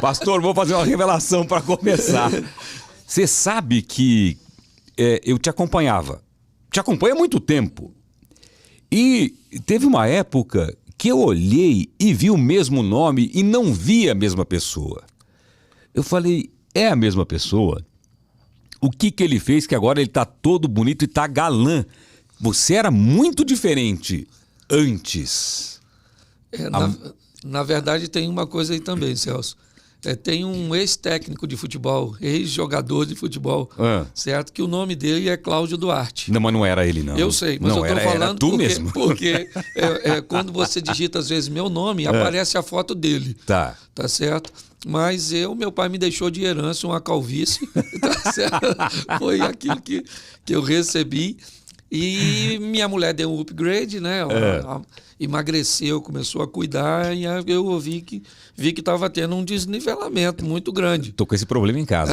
Pastor, vou fazer uma revelação para começar. Você sabe que eu te acompanhava. Te acompanho há muito tempo. E teve uma época que eu olhei e vi o mesmo nome e não vi a mesma pessoa. Eu falei, é a mesma pessoa? O que ele fez que agora ele tá todo bonito e tá galã? Você era muito diferente antes. Na verdade, tem uma coisa aí também, Celso. Tem um ex-técnico de futebol, ex-jogador de futebol, certo? Que o nome dele é Cláudio Duarte. Não, mas não era ele, não. Eu sei, mas não, eu estou falando era tu mesmo. porque quando você digita, às vezes, meu nome, aparece a foto dele. Tá certo? Mas meu pai me deixou de herança uma calvície, tá certo? Foi aquilo que eu recebi. E minha mulher deu um upgrade, né? Ela emagreceu, começou a cuidar e eu vi que estava tendo um desnivelamento muito grande. Tô com esse problema em casa.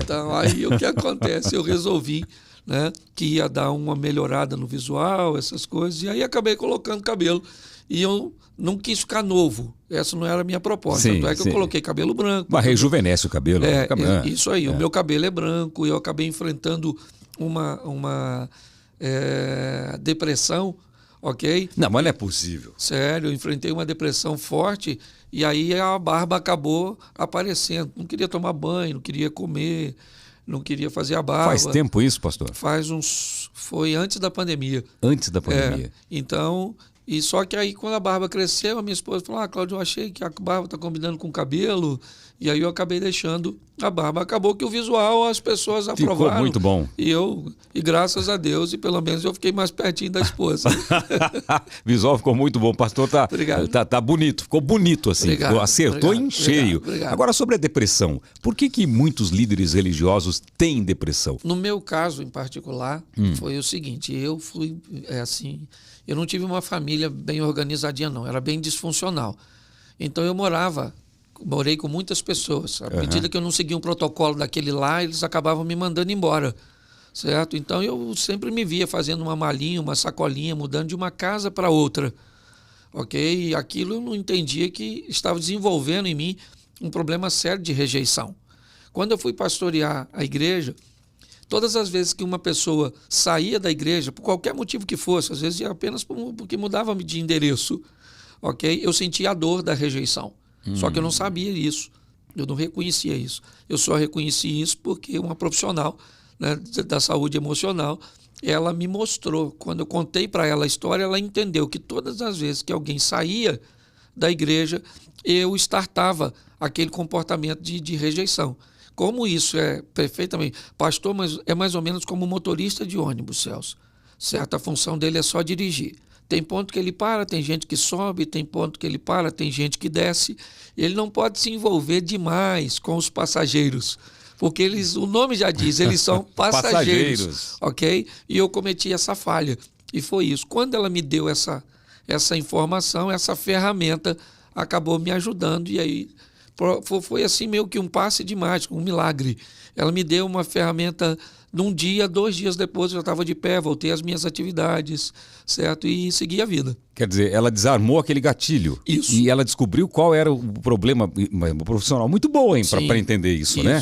Então aí o que acontece? Eu resolvi, né, que ia dar uma melhorada no visual, essas coisas, e aí acabei colocando cabelo. E eu não quis ficar novo. Essa não era a minha proposta. Tanto é que eu coloquei cabelo branco. Mas rejuvenesce o cabelo. Isso aí. O meu cabelo é branco e eu acabei enfrentando uma depressão, ok? Não, mas não é possível. Sério, eu enfrentei uma depressão forte e aí a barba acabou aparecendo. Não queria tomar banho, não queria comer, não queria fazer a barba. Faz tempo isso, pastor? Foi antes da pandemia. Antes da pandemia. Então, e só que aí quando a barba cresceu, a minha esposa falou, Cláudio, eu achei que a barba está combinando com o cabelo. E aí eu acabei deixando a barba. Acabou que o visual as pessoas aprovaram. Ficou muito bom. E graças a Deus, e pelo menos eu fiquei mais pertinho da esposa. Visual ficou muito bom. Pastor, tá bonito. Ficou bonito assim. Acertou em cheio. Obrigado. Agora, sobre a depressão. Por que muitos líderes religiosos têm depressão? No meu caso, em particular, foi o seguinte. Eu fui, eu não tive uma família bem organizadinha, não. Era bem disfuncional. Então eu morei com muitas pessoas. À medida que eu não seguia um protocolo daquele lá, eles acabavam me mandando embora, certo? Então eu sempre me via fazendo uma malinha, uma sacolinha, mudando de uma casa para outra, ok? E aquilo eu não entendia que estava desenvolvendo em mim um problema sério de rejeição. Quando eu fui pastorear a igreja, todas as vezes que uma pessoa saía da igreja, por qualquer motivo que fosse, às vezes apenas porque mudava de endereço, ok? Eu sentia a dor da rejeição. Só que eu não sabia isso, eu não reconhecia isso. Eu só reconheci isso porque uma profissional, né, da saúde emocional, ela me mostrou. Quando eu contei para ela a história, ela entendeu que todas as vezes que alguém saía da igreja, eu startava aquele comportamento de rejeição. Como isso é perfeitamente... Pastor, mas é mais ou menos como motorista de ônibus, Celso. Certo? A função dele é só dirigir. Tem ponto que ele para, tem gente que sobe, tem ponto que ele para, tem gente que desce. Ele não pode se envolver demais com os passageiros, porque o nome já diz, eles são passageiros, ok? E eu cometi essa falha, e foi isso. Quando ela me deu essa informação, essa ferramenta, acabou me ajudando, e aí foi assim meio que um passe de mágica, um milagre. Ela me deu uma ferramenta. Num dia, 2 dias depois, eu já estava de pé, voltei às minhas atividades, certo? E segui a vida. Quer dizer, ela desarmou aquele gatilho. Isso. E ela descobriu qual era o problema. Uma profissional muito boa, hein, para entender isso, né?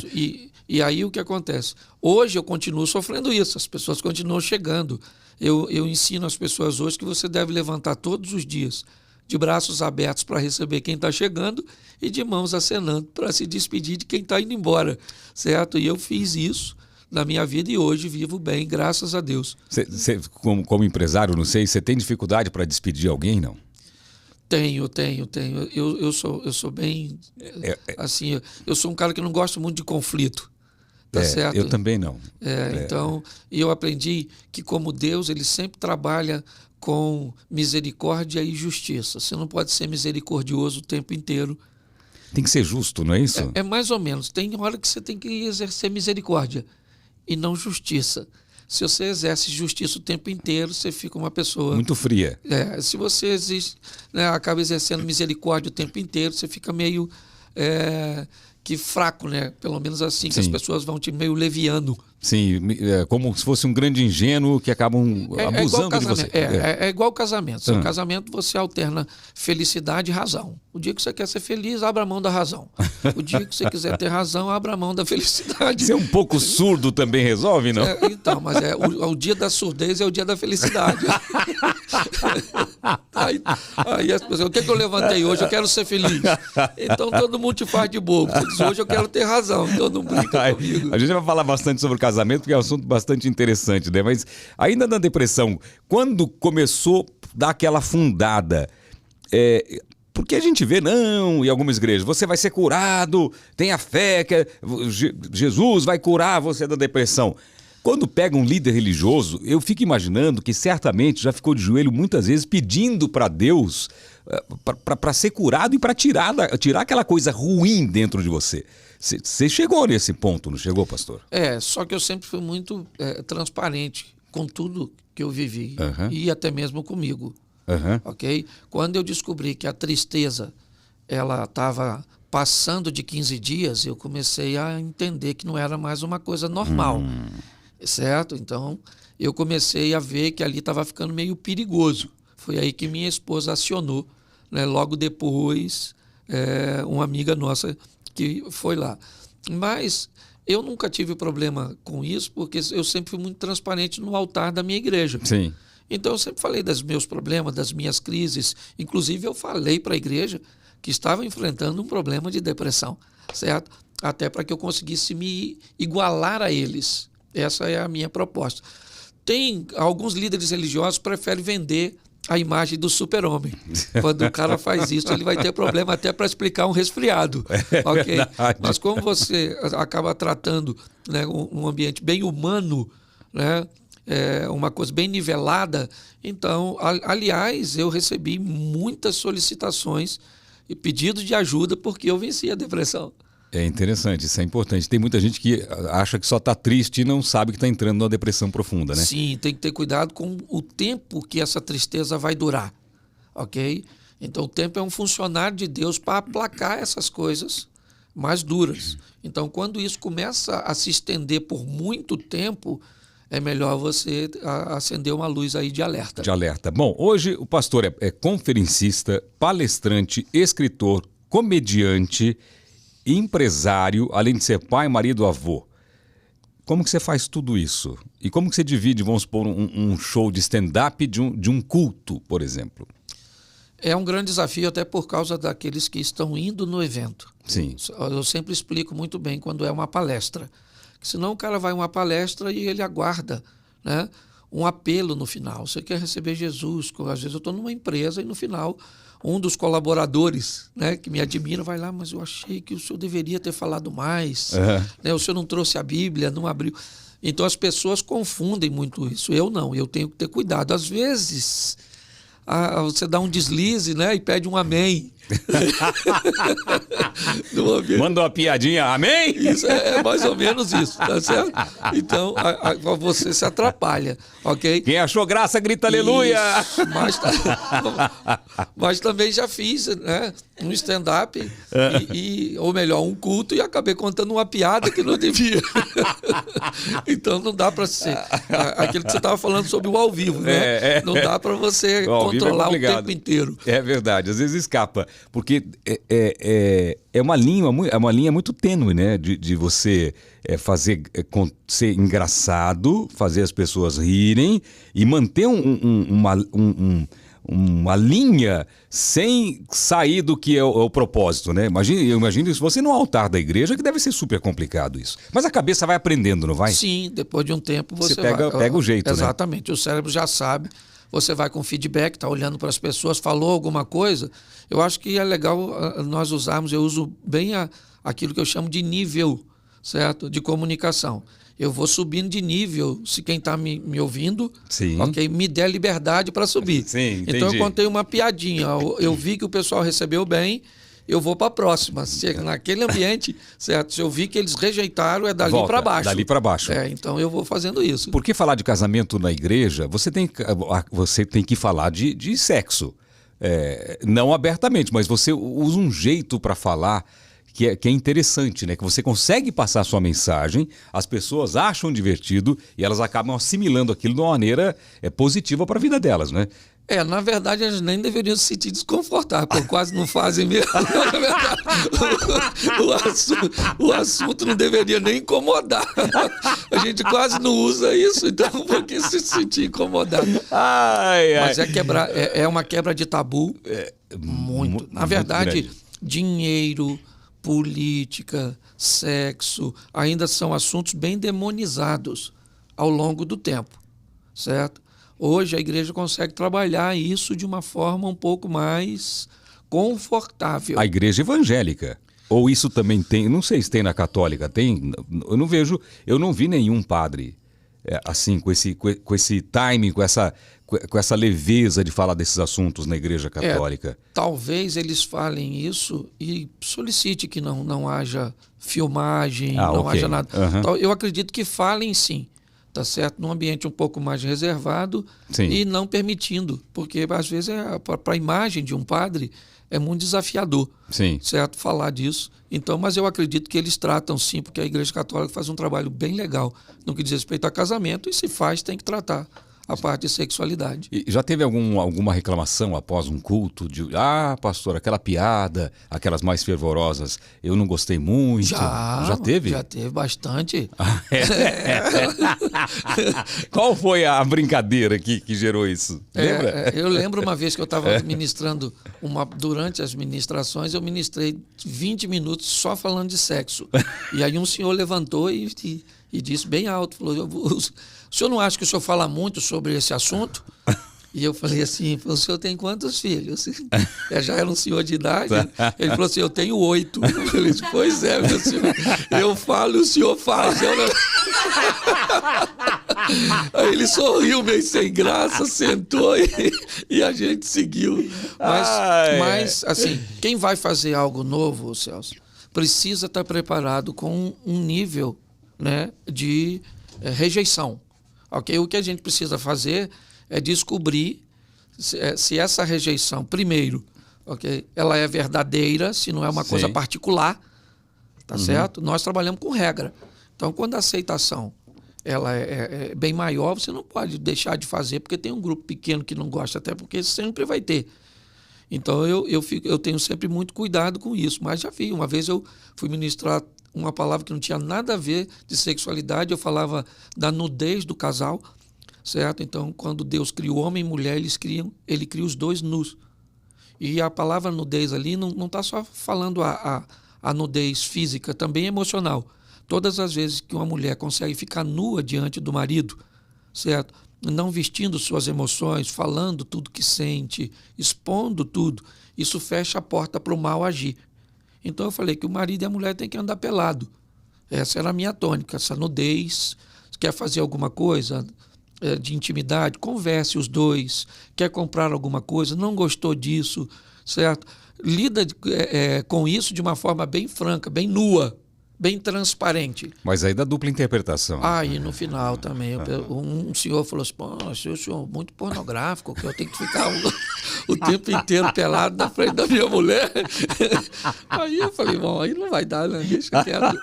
E aí o que acontece? Hoje eu continuo sofrendo isso, as pessoas continuam chegando. Eu ensino as pessoas hoje que você deve levantar todos os dias, de braços abertos para receber quem está chegando e de mãos acenando para se despedir de quem está indo embora, certo? E eu fiz isso na minha vida e hoje vivo bem, graças a Deus. Você, como empresário, não sei, você tem dificuldade para despedir alguém, não? Tenho. Eu sou bem... assim, eu sou um cara que não gosto muito de conflito. Tá certo? Eu também não. Então, eu aprendi que como Deus, ele sempre trabalha com misericórdia e justiça. Você não pode ser misericordioso o tempo inteiro. Tem que ser justo, não é isso? É mais ou menos. Tem hora que você tem que exercer misericórdia e não justiça. Se você exerce justiça o tempo inteiro, você fica uma pessoa... muito fria. Se você acaba exercendo misericórdia o tempo inteiro, você fica meio que fraco, né? Pelo menos assim, que Sim. as pessoas vão te meio leviano. Sim, como se fosse um grande ingênuo que acabam abusando de você. É igual casamento. Seu casamento, você alterna felicidade e razão. O dia que você quer ser feliz, abra mão da razão. O dia que você quiser ter razão, abra mão da felicidade. Ser um pouco surdo também resolve, não? Então, mas o dia da surdez é o dia da felicidade. aí as pessoas, o que eu levantei hoje? Eu quero ser feliz. Então todo mundo te faz de bobo. Você diz, hoje eu quero ter razão, então não brinca comigo. A gente vai falar bastante sobre casamento, porque é um assunto bastante interessante, né? Mas ainda na depressão, quando começou a dar aquela afundada, porque a gente vê, não, em algumas igrejas, você vai ser curado, tenha fé, que Jesus vai curar você da depressão. Quando pega um líder religioso, eu fico imaginando que certamente já ficou de joelho muitas vezes pedindo para Deus para ser curado e para tirar aquela coisa ruim dentro de você. Você chegou nesse ponto, não chegou, pastor? Só que eu sempre fui muito transparente com tudo que eu vivi e até mesmo comigo. Ok? Quando eu descobri que a tristeza ela estava passando de 15 dias, eu comecei a entender que não era mais uma coisa normal. Certo? Então, eu comecei a ver que ali estava ficando meio perigoso. Foi aí que minha esposa acionou, né? Logo depois, uma amiga nossa que foi lá. Mas eu nunca tive problema com isso, porque eu sempre fui muito transparente no altar da minha igreja. Sim. Então, eu sempre falei dos meus problemas, das minhas crises. Inclusive, eu falei para a igreja que estava enfrentando um problema de depressão, certo? Até para que eu conseguisse me igualar a eles. Essa é a minha proposta. Tem alguns líderes religiosos que preferem vender a imagem do super-homem. Quando o cara faz isso, ele vai ter problema até para explicar um resfriado. Ok? Mas como você acaba tratando, né, um ambiente bem humano, né, uma coisa bem nivelada, então, aliás, eu recebi muitas solicitações e pedidos de ajuda porque eu venci a depressão. É interessante, isso é importante. Tem muita gente que acha que só está triste e não sabe que está entrando numa depressão profunda, né? Sim, tem que ter cuidado com o tempo que essa tristeza vai durar, ok? Então o tempo é um funcionário de Deus para aplacar essas coisas mais duras. Então quando isso começa a se estender por muito tempo, é melhor você acender uma luz aí de alerta. De alerta. Bom, hoje o pastor é conferencista, palestrante, escritor, comediante, empresário, além de ser pai, marido, avô. Como que você faz tudo isso? E como que você divide, vamos supor, um show de stand-up de um culto, por exemplo? É um grande desafio até por causa daqueles que estão indo no evento. Sim. Eu sempre explico muito bem quando é uma palestra. Senão o cara vai a uma palestra e ele aguarda, né, um apelo no final. Você quer receber Jesus? Às vezes eu estou numa empresa e no final um dos colaboradores, né, que me admira vai lá, mas eu achei que o senhor deveria ter falado mais. Né, o senhor não trouxe a Bíblia, não abriu. Então as pessoas confundem muito isso. Eu não, eu tenho que ter cuidado. Às vezes você dá um deslize, né, e pede um amém. Manda uma piadinha, amém? Isso é mais ou menos isso, tá certo? Então, você se atrapalha, ok? Quem achou graça, grita aleluia! Mas também já fiz, né, um stand-up, ou melhor, um culto, e acabei contando uma piada que não devia. Então não dá para ser aquilo que você estava falando sobre o ao vivo, né? Não dá para você controlar o tempo inteiro. É verdade, às vezes escapa. Porque é uma linha muito tênue, né? De você ser engraçado, fazer as pessoas rirem e manter uma linha sem sair do que é o propósito, né? Eu imagino isso. Você no altar da igreja, que deve ser super complicado isso. Mas a cabeça vai aprendendo, não vai? Sim, depois de um tempo você pega o jeito, né? Exatamente, o cérebro já sabe. Você vai com feedback, está olhando para as pessoas, falou alguma coisa. Eu acho que é legal nós usarmos, eu uso bem aquilo que eu chamo de nível, certo? De comunicação. Eu vou subindo de nível, se quem está me ouvindo, ok, me der liberdade para subir. Sim, entendi. Então eu contei uma piadinha, eu vi que o pessoal recebeu bem, eu vou para a próxima. Se naquele ambiente, certo? Se eu vi que eles rejeitaram, é dali para baixo. Dali para baixo. Então eu vou fazendo isso. Porque falar de casamento na igreja, você tem que falar de sexo. Não abertamente, mas você usa um jeito para falar que é interessante, né? Que você consegue passar a sua mensagem, as pessoas acham divertido e elas acabam assimilando aquilo de uma maneira positiva para a vida delas, né? Na verdade, eles nem deveriam se sentir desconfortáveis, porque quase não fazem mesmo. Na verdade, o assunto não deveria nem incomodar. A gente quase não usa isso, então por que se sentir incomodado? Mas é uma quebra de tabu muito. Na verdade, dinheiro, política, sexo, ainda são assuntos bem demonizados ao longo do tempo, certo? Hoje a igreja consegue trabalhar isso de uma forma um pouco mais confortável. A igreja evangélica. Ou isso também tem, não sei se tem na católica, tem? Eu não vi nenhum padre assim, com esse timing, com essa leveza de falar desses assuntos na igreja católica. Talvez eles falem isso e solicite que não haja filmagem, não haja nada. Uhum. Eu acredito que falem sim. Tá certo? Num ambiente um pouco mais reservado. Sim. E não permitindo, porque às vezes para a imagem de um padre é muito desafiador, sim, certo? Falar disso. Então, mas eu acredito que eles tratam sim, porque a Igreja Católica faz um trabalho bem legal no que diz respeito a casamento e se faz, tem que tratar a parte de sexualidade. E já teve alguma reclamação após um culto de pastor, aquela piada, aquelas mais fervorosas, eu não gostei muito? Já teve? Já teve bastante. Qual foi a brincadeira que gerou isso? Lembra? Eu lembro uma vez que eu estava ministrando, durante as ministrações, eu ministrei 20 minutos só falando de sexo. E aí um senhor levantou e disse bem alto, falou, o senhor não acha que o senhor fala muito sobre esse assunto? E eu falei assim, o senhor tem quantos filhos? Eu já era um senhor de idade. Ele falou assim, eu tenho 8. Eu falei, pois é, meu senhor. Eu falo e o senhor fala. Aí ele sorriu meio sem graça, sentou e a gente seguiu. Mas, assim, quem vai fazer algo novo, Celso, precisa estar preparado com um nível, né, de rejeição. Okay? O que a gente precisa fazer é descobrir se essa rejeição, primeiro, okay, ela é verdadeira, se não é uma coisa particular, tá certo? Nós trabalhamos com regra. Então, quando a aceitação ela é bem maior, você não pode deixar de fazer, porque tem um grupo pequeno que não gosta, até porque sempre vai ter. Então, eu tenho sempre muito cuidado com isso. Mas já vi, uma vez eu fui ministrar uma palavra que não tinha nada a ver de sexualidade, eu falava da nudez do casal, certo? Então, quando Deus criou homem e mulher, ele cria os dois nus. E a palavra nudez ali não está só falando a nudez física, também emocional. Todas as vezes que uma mulher consegue ficar nua diante do marido, certo? Não vestindo suas emoções, falando tudo que sente, expondo tudo, isso fecha a porta para o mal agir. Então eu falei que o marido e a mulher têm que andar pelado. Essa era a minha tônica, essa nudez. Quer fazer alguma coisa de intimidade? Converse os dois. Quer comprar alguma coisa? Não gostou disso, certo? Lida com isso de uma forma bem franca, bem nua, bem transparente. Mas aí dá dupla interpretação. E no final também, um senhor falou assim, o senhor é muito pornográfico, que eu tenho que ficar o tempo inteiro pelado na frente da minha mulher. Aí eu falei, bom, aí não vai dar, né? Deixa quieto.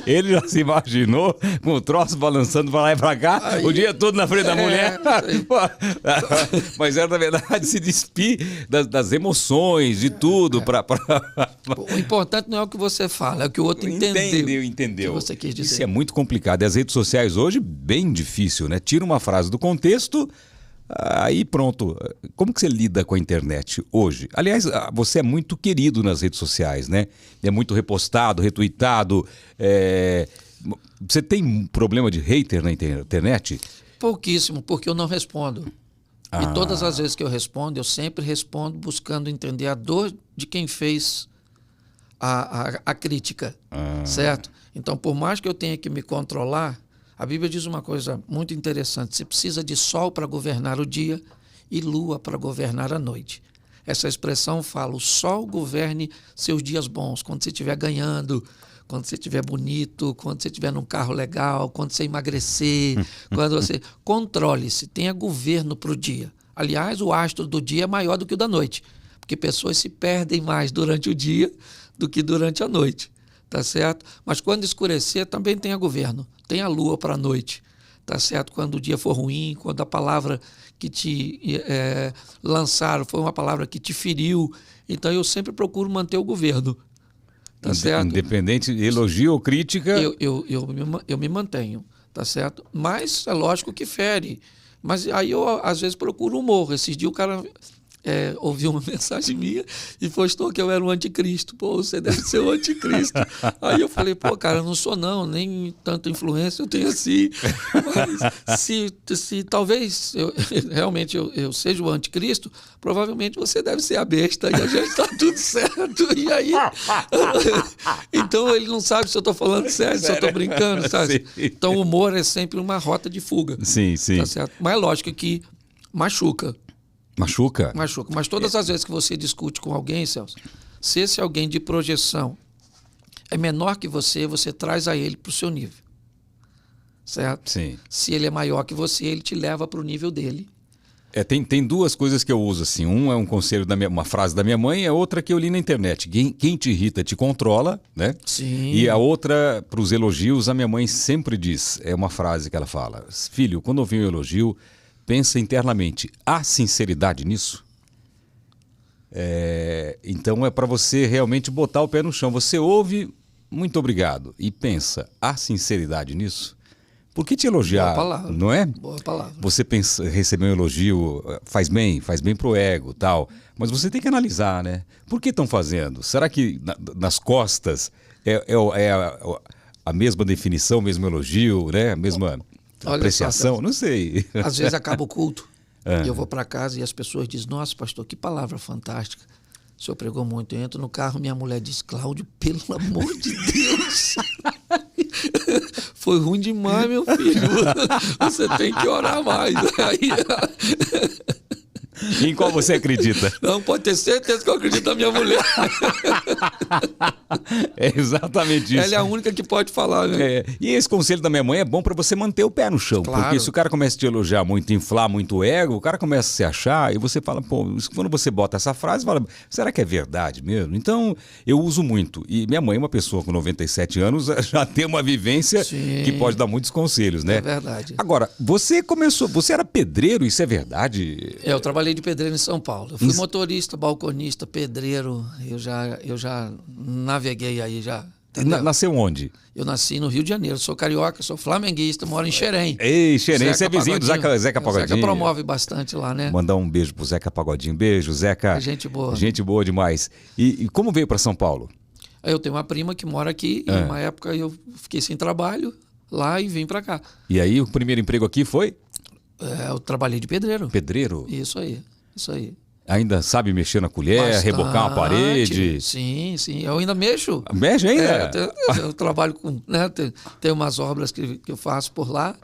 Ele já se imaginou com o troço balançando para lá e para cá, o dia todo na frente da mulher. Mas era, na verdade, se despir das emoções, de tudo. O importante não é o que você fala, é o que o outro entendeu. Que você quis dizer. Isso é muito complicado. E as redes sociais hoje, bem difícil, né? Tira uma frase do contexto, aí pronto. Como que você lida com a internet hoje? Aliás, você é muito querido nas redes sociais, né? É muito repostado, retweetado. Você tem problema de hater na internet? Pouquíssimo, porque eu não respondo. E todas as vezes que eu sempre respondo buscando entender a dor de quem fez a crítica, certo? Então, por mais que eu tenha que me controlar, a Bíblia diz uma coisa muito interessante. Você precisa de sol para governar o dia e lua para governar a noite. Essa expressão fala, o sol governe seus dias bons, quando você estiver ganhando, quando você estiver bonito, quando você estiver num carro legal, quando você emagrecer, quando você... Controle-se, tenha governo para o dia. Aliás, o astro do dia é maior do que o da noite, porque pessoas se perdem mais durante o dia do que durante a noite, tá certo? Mas quando escurecer, também tenha governo, tenha lua para a noite, tá certo? Quando o dia for ruim, quando a palavra que te lançaram foi uma palavra que te feriu, então eu sempre procuro manter o governo, tá certo? Independente, elogio ou crítica... Eu me mantenho, tá certo? Mas é lógico que fere. Mas aí eu, às vezes, procuro humor. Esses dias o cara ouviu uma mensagem minha e postou que eu era o anticristo. Pô, você deve ser o anticristo. Aí eu falei, pô, cara, eu não sou não, nem tanta influência eu tenho assim. Mas se talvez realmente eu seja o anticristo, provavelmente você deve ser a besta e a gente está tudo certo. E aí... Então ele não sabe se eu estou falando sério, se eu estou brincando, sabe? Sim. Então o humor é sempre uma rota de fuga. Sim, sim. Tá certo? Mas é lógico que machuca. Machuca? Machuca. Mas todas as vezes que você discute com alguém, Celso, se esse alguém de projeção é menor que você traz a ele para o seu nível. Certo? Sim. Se ele é maior que você, ele te leva para o nível dele. Tem duas coisas que eu uso assim. Um é um conselho uma frase da minha mãe, e a outra que eu li na internet. Quem te irrita te controla, né? Sim. E a outra, para os elogios, a minha mãe sempre diz, é uma frase que ela fala: filho, quando ouvir um elogio, pensa internamente, há sinceridade nisso? Então é para você realmente botar o pé no chão. Você ouve, muito obrigado, e pensa, há sinceridade nisso? Por que te elogiar? Boa palavra. Não é? Boa palavra. Você receber um elogio, faz bem pro ego, tal. Mas você tem que analisar, né? Por que estão fazendo? Será que nas costas a mesma definição, o mesmo elogio, né? A mesma apreciação? Não sei. Às vezes acaba o culto e eu vou para casa e as pessoas dizem, nossa, pastor, que palavra fantástica. O senhor pregou muito. Eu entro no carro, minha mulher diz, Cláudio, pelo amor de Deus. Foi ruim demais, meu filho. Você tem que orar mais. Em qual você acredita? Não, pode ter certeza que eu acredito na minha mulher. É exatamente isso. Ela é a única que pode falar, né? E esse conselho da minha mãe é bom para você manter o pé no chão. Claro. Porque se o cara começa a te elogiar muito, inflar muito o ego, o cara começa a se achar e você fala, pô, quando você bota essa frase, fala, será que é verdade mesmo? Então, eu uso muito. E minha mãe, uma pessoa com 97 anos, já tem uma vivência Sim. que pode dar muitos conselhos, né? É verdade. Agora, você era pedreiro, isso é verdade? Eu trabalhei de pedreiro em São Paulo. Eu fui motorista, balconista, pedreiro. Eu já naveguei aí já. Nasceu onde? Eu nasci no Rio de Janeiro. Sou carioca, sou flamenguista, moro em Xerém. Ei, Xerém, você é vizinho do Zeca Pagodinho. O Zeca promove bastante lá, né? Mandar um beijo pro Zeca Pagodinho. Beijo, Zeca. Gente boa. Gente boa demais. E como veio para São Paulo? Eu tenho uma prima que mora aqui. E uma época eu fiquei sem trabalho lá e vim para cá. E aí o primeiro emprego aqui foi? Eu trabalhei de pedreiro. Pedreiro? Isso aí. Ainda sabe mexer na colher, Bastante. rebocar uma parede? Sim. Eu ainda mexo. Mexe ainda? Eu trabalho com... Né, tem umas obras que eu faço por lá,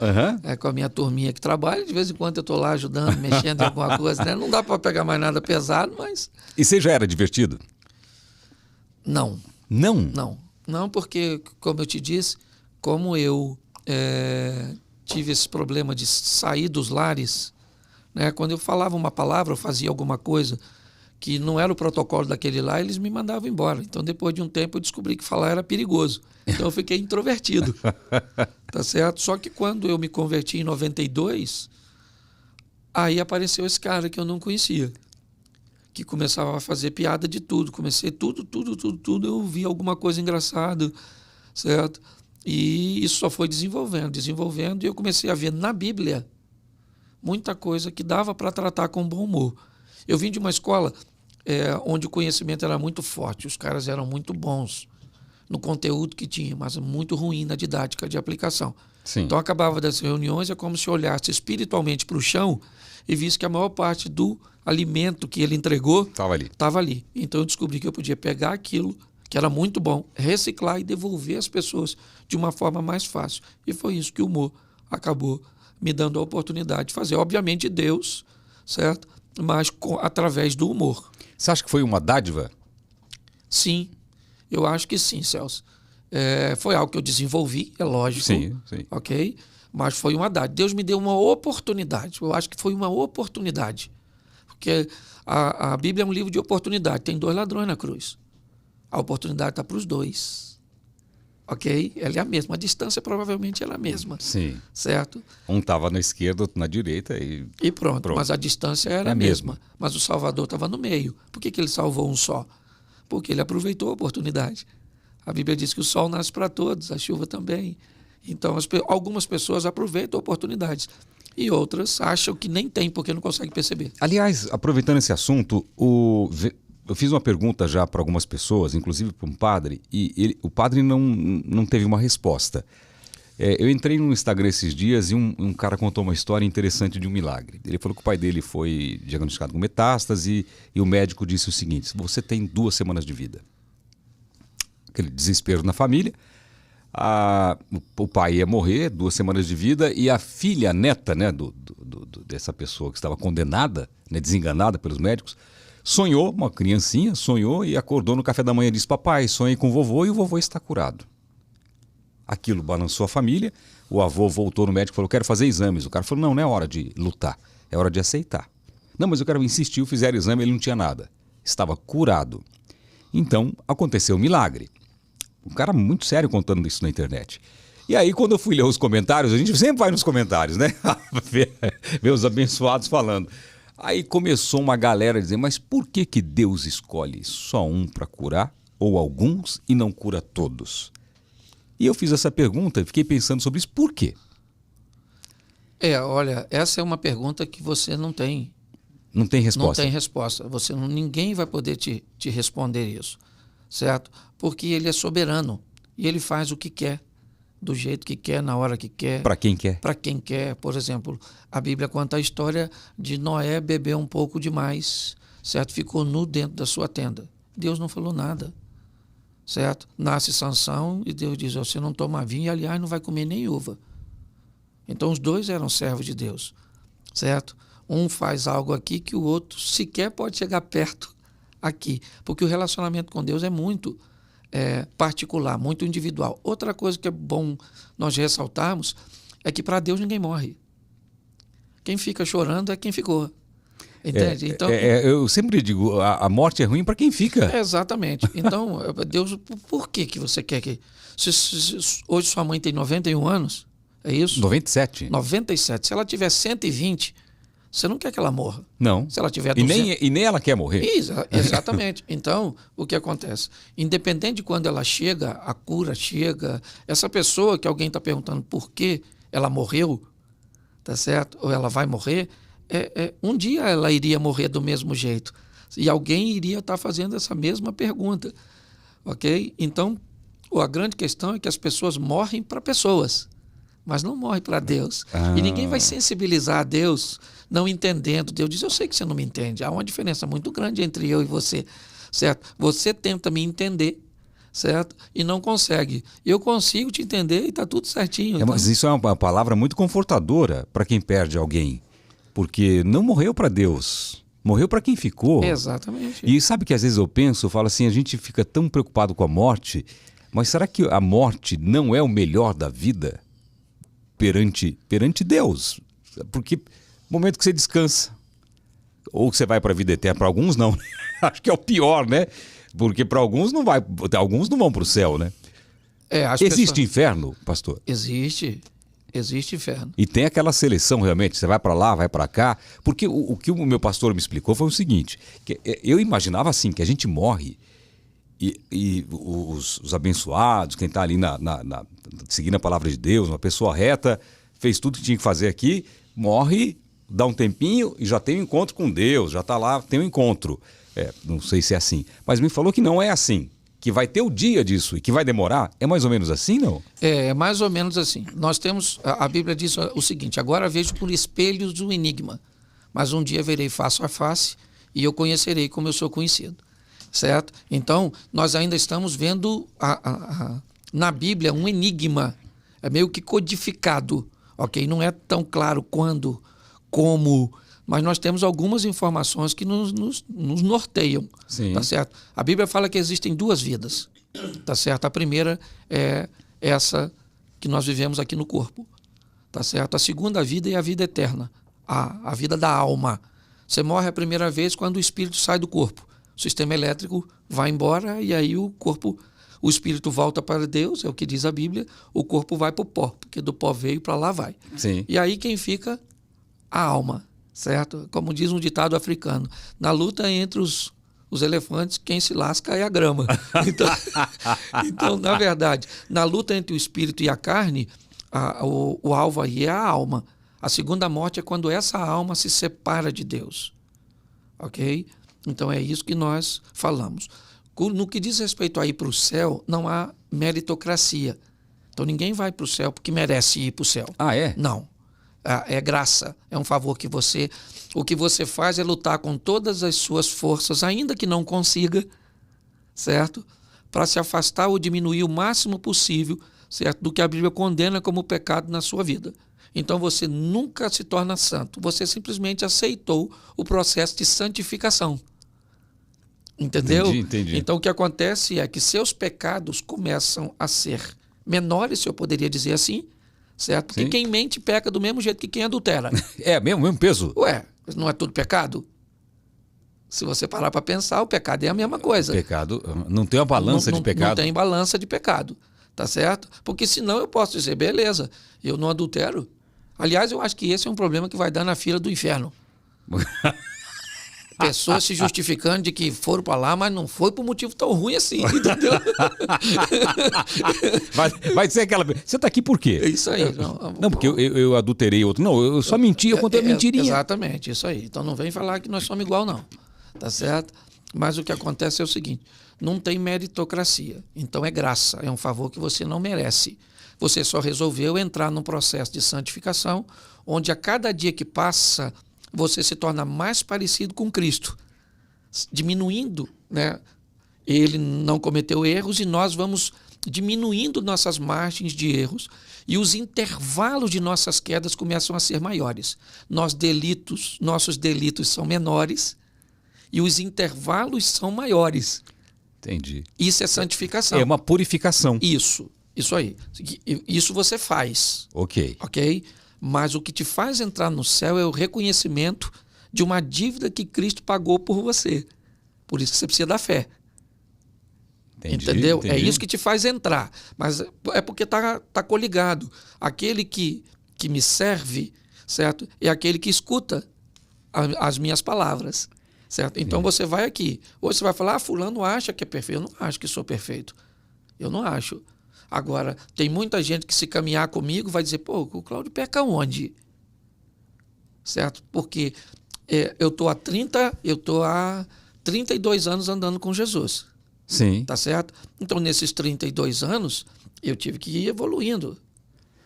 com a minha turminha que trabalha. De vez em quando eu estou lá ajudando, mexendo em alguma coisa. Né? Não dá para pegar mais nada pesado, mas... E você já era divertido? Não. Não? Não, porque, como eu te disse, como eu tive esse problema de sair dos lares, né? Quando eu falava uma palavra, eu fazia alguma coisa que não era o protocolo daquele lá, eles me mandavam embora. Então, depois de um tempo, eu descobri que falar era perigoso. Então, eu fiquei introvertido. Tá certo? Só que quando eu me converti em 92, aí apareceu esse cara que eu não conhecia, que começava a fazer piada de tudo. Comecei tudo, eu vi alguma coisa engraçada, certo? E isso só foi desenvolvendo, e eu comecei a ver na Bíblia muita coisa que dava para tratar com bom humor. Eu vim de uma escola onde o conhecimento era muito forte, os caras eram muito bons no conteúdo que tinha, mas muito ruim na didática de aplicação. Sim. Então, acabava das reuniões, é como se eu olhasse espiritualmente para o chão e visse que a maior parte do alimento que ele entregou estava ali. Então, eu descobri que eu podia pegar aquilo que era muito bom, reciclar e devolver às pessoas de uma forma mais fácil. E foi isso que o humor acabou me dando a oportunidade de fazer. Obviamente, Deus, certo? Mas através do humor. Você acha que foi uma dádiva? Sim, eu acho que sim, Celso. Foi algo que eu desenvolvi, é lógico. Sim. Ok? Mas foi uma dádiva. Deus me deu uma oportunidade. Eu acho que foi uma oportunidade. Porque a Bíblia é um livro de oportunidade. Tem 2 ladrões na cruz. A oportunidade está para os dois. Ok? Ela é a mesma. A distância provavelmente ela é a mesma. Sim. Certo? Um estava na esquerda, outro na direita e pronto. Mas a distância era é a mesma. Mas o Salvador estava no meio. Por que ele salvou um só? Porque ele aproveitou a oportunidade. A Bíblia diz que o sol nasce para todos, a chuva também. Então, algumas pessoas aproveitam oportunidades e outras acham que nem tem porque não conseguem perceber. Aliás, aproveitando esse assunto, eu fiz uma pergunta já para algumas pessoas, inclusive para um padre, e o padre não teve uma resposta. Eu entrei no Instagram esses dias e um cara contou uma história interessante de um milagre. Ele falou que o pai dele foi diagnosticado com metástase e o médico disse o seguinte: você tem 2 semanas de vida. Aquele desespero na família. O pai ia morrer, 2 semanas de vida, e a filha, a neta, né, dessa pessoa que estava condenada, né, desenganada pelos médicos, sonhou, uma criancinha, sonhou e acordou no café da manhã e disse: papai, sonhei com o vovô e o vovô está curado. Aquilo balançou a família, o avô voltou no médico e falou: quero fazer exames. O cara falou: não é hora de lutar, é hora de aceitar. Não, mas eu quero insistir, fizeram exame, ele não tinha nada, estava curado. Então aconteceu um milagre. Um cara muito sério contando isso na internet. E aí, quando eu fui ler os comentários, a gente sempre vai nos comentários, né? Ver os abençoados falando. Aí começou uma galera a dizer: mas por que Deus escolhe só um para curar, ou alguns, e não cura todos? E eu fiz essa pergunta e fiquei pensando sobre isso. Por quê? Olha, essa é uma pergunta que você não tem. Não tem resposta. Não tem resposta. Ninguém vai poder te responder isso. Certo? Porque ele é soberano e ele faz o que quer, do jeito que quer, na hora que quer. Para quem quer. Para quem quer. Por exemplo, a Bíblia conta a história de Noé beber um pouco demais, certo? Ficou nu dentro da sua tenda. Deus não falou nada, certo? Nasce Sansão e Deus diz: você não toma vinho e, aliás, não vai comer nem uva. Então, os dois eram servos de Deus, certo? Um faz algo aqui que o outro sequer pode chegar perto aqui, porque o relacionamento com Deus é muito particular, muito individual. Outra coisa que é bom nós ressaltarmos é que para Deus ninguém morre. Quem fica chorando é quem ficou. Entende? Então, eu sempre digo, a morte é ruim para quem fica. Exatamente. Então, Deus, por que você quer que... hoje sua mãe tem 91 anos, é isso? 97. 97. Se ela tiver 120... você não quer que ela morra. Não. Se ela tiver 200... e nem ela quer morrer. Exatamente. Então, o que acontece? Independente de quando ela chega, a cura chega, essa pessoa que alguém está perguntando por que ela morreu, tá certo? Ou ela vai morrer, um dia ela iria morrer do mesmo jeito. E alguém iria estar fazendo essa mesma pergunta. Ok? Então, a grande questão é que as pessoas morrem para pessoas, mas não morrem para Deus. E ninguém vai sensibilizar a Deus não entendendo. Deus diz: eu sei que você não me entende. Há uma diferença muito grande entre eu e você, certo? Você tenta me entender, certo? E não consegue. Eu consigo te entender e está tudo certinho. Então... Mas isso é uma palavra muito confortadora para quem perde alguém. Porque não morreu para Deus, morreu para quem ficou. Exatamente. E sabe que às vezes eu falo assim, a gente fica tão preocupado com a morte, mas será que a morte não é o melhor da vida perante Deus? Porque no momento que você descansa, ou que você vai para a vida eterna, para alguns não, acho que é o pior, né? Porque para alguns não vai, alguns não vão para o céu, né? Existe inferno, pastor? Existe inferno. E tem aquela seleção realmente, você vai para lá, vai para cá, porque o que o meu pastor me explicou foi o seguinte, que eu imaginava assim, que a gente morre e os abençoados, quem está ali seguindo a palavra de Deus, uma pessoa reta, fez tudo que tinha que fazer aqui, morre, dá um tempinho e já tem um encontro com Deus, já está lá, tem um encontro. Não sei se é assim, mas me falou que não é assim. Que vai ter o dia disso e que vai demorar? É mais ou menos assim, não? É mais ou menos assim. Nós temos, a Bíblia diz o seguinte: agora vejo por espelhos um enigma, mas um dia verei face a face e eu conhecerei como eu sou conhecido. Certo? Então, nós ainda estamos vendo na Bíblia um enigma, é meio que codificado, ok? Não é tão claro quando, como... mas nós temos algumas informações que nos norteiam. Sim. Tá certo? A Bíblia fala que existem 2 vidas, tá certo? A primeira é essa que nós vivemos aqui no corpo, tá certo? A segunda vida é a vida eterna, a vida da alma. Você morre a primeira vez quando o espírito sai do corpo. O sistema elétrico vai embora e aí o corpo, o espírito volta para Deus, é o que diz a Bíblia, o corpo vai para o pó, porque do pó veio para lá vai. Sim. E aí quem fica? A alma, certo? Como diz um ditado africano, na luta entre os elefantes, quem se lasca é a grama. Então, na verdade, na luta entre o espírito e a carne, o alvo aí é a alma. A segunda morte é quando essa alma se separa de Deus. Ok? Então é isso que nós falamos. No que diz respeito a ir para o céu, não há meritocracia. Então ninguém vai para o céu porque merece ir para o céu. Ah, é? Não. É graça, é um favor que você... O que você faz é lutar com todas as suas forças, ainda que não consiga, certo? Para se afastar ou diminuir o máximo possível, certo? Do que a Bíblia condena como pecado na sua vida. Então você nunca se torna santo. Você simplesmente aceitou o processo de santificação. Entendeu? Entendi. Então o que acontece é que seus pecados começam a ser menores, se eu poderia dizer assim, certo? Porque Sim. quem mente peca do mesmo jeito que quem adultera. É mesmo peso? Ué, não é tudo pecado? Se você parar para pensar, o pecado é a mesma coisa. Pecado, não tem uma balança de pecado? Não tem balança de pecado, tá certo? Porque senão eu posso dizer, beleza, eu não adultero. Aliás, eu acho que esse é um problema que vai dar na fila do inferno. Pessoas se justificando de que foram para lá, mas não foi por motivo tão ruim assim, entendeu? Vai ser aquela... Você está aqui por quê? É isso aí. Não, porque eu adulterei outro. Não, eu só menti, eu contei mentirinha. Exatamente, isso aí. Então não vem falar que nós somos igual, não. Tá certo? Mas o que acontece é o seguinte, não tem meritocracia. Então é graça, é um favor que você não merece. Você só resolveu entrar num processo de santificação, onde a cada dia que passa, você se torna mais parecido com Cristo, diminuindo, né? Ele não cometeu erros e nós vamos diminuindo nossas margens de erros e os intervalos de nossas quedas começam a ser maiores. Nossos delitos são menores e os intervalos são maiores. Entendi. Isso é santificação. É uma purificação. Isso aí. Isso você faz. Ok. Mas o que te faz entrar no céu é o reconhecimento de uma dívida que Cristo pagou por você. Por isso que você precisa da fé. Entendeu? Entendi. É isso que te faz entrar. Mas é porque tá coligado. Aquele que me serve, certo? É aquele que escuta as minhas palavras. Certo? Então você vai aqui. Ou você vai falar, fulano acha que é perfeito. Eu não acho que sou perfeito. Eu não acho. Agora, tem muita gente que se caminhar comigo vai dizer, pô, o Cláudio peca onde? Certo? Porque eu estou há 32 anos andando com Jesus. Sim. Tá certo? Então, nesses 32 anos, eu tive que ir evoluindo.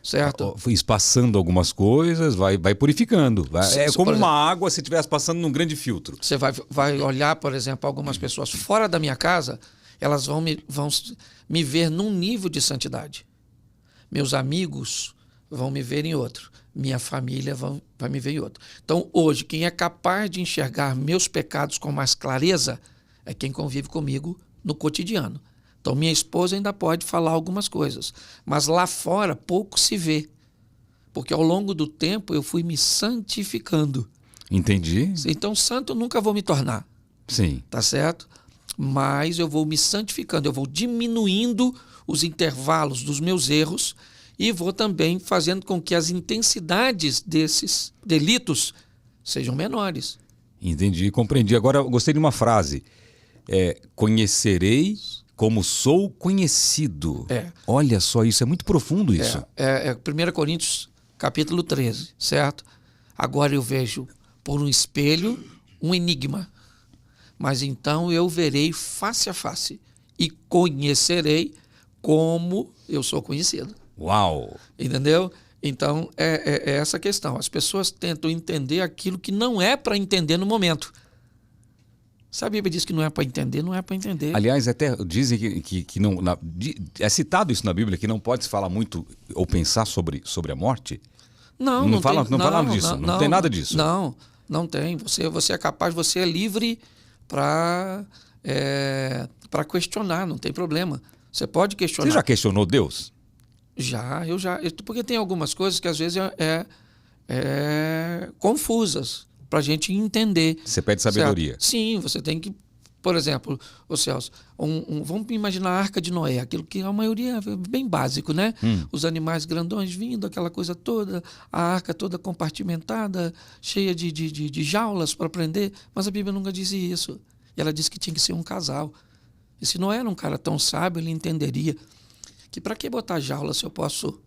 Certo? Fui espaçando algumas coisas, vai purificando. É como uma água se estivesse passando num grande filtro. Você vai olhar, por exemplo, algumas pessoas fora da minha casa, elas vão me ver num nível de santidade. Meus amigos vão me ver em outro. Minha família vai me ver em outro. Então, hoje, quem é capaz de enxergar meus pecados com mais clareza é quem convive comigo no cotidiano. Então, minha esposa ainda pode falar algumas coisas, mas lá fora pouco se vê, porque ao longo do tempo eu fui me santificando. Entendi. Então, santo eu nunca vou me tornar. Sim. Tá certo? Mas eu vou me santificando, eu vou diminuindo os intervalos dos meus erros e vou também fazendo com que as intensidades desses delitos sejam menores. Entendi, compreendi. Agora, eu gostei de uma frase. Conhecerei como sou conhecido. Olha só, isso é muito profundo isso. É 1 Coríntios capítulo 13, certo? Agora eu vejo por um espelho um enigma. Mas então eu verei face a face e conhecerei como eu sou conhecido. Uau! Entendeu? Então, é essa questão. As pessoas tentam entender aquilo que não é para entender no momento. Se a Bíblia diz que não é para entender, não é para entender. Aliás, até dizem que não... é citado isso na Bíblia, que não pode se falar muito ou pensar sobre a morte? Não fala nada disso, não tem nada disso. Não tem. Você é capaz, você é livre para questionar, não tem problema. Você pode questionar. Você já questionou Deus? Eu já. Porque tem algumas coisas que às vezes confusas para a gente entender. Você pede sabedoria. Certo? Sim, você tem que Por exemplo, ô Celso, vamos imaginar a Arca de Noé, aquilo que a maioria é bem básico, né? Os animais grandões vindo, aquela coisa toda, a arca toda compartimentada, cheia de jaulas para prender, mas a Bíblia nunca disse isso. E ela disse que tinha que ser um casal. E se Noé era um cara tão sábio, ele entenderia que para que botar jaula se eu posso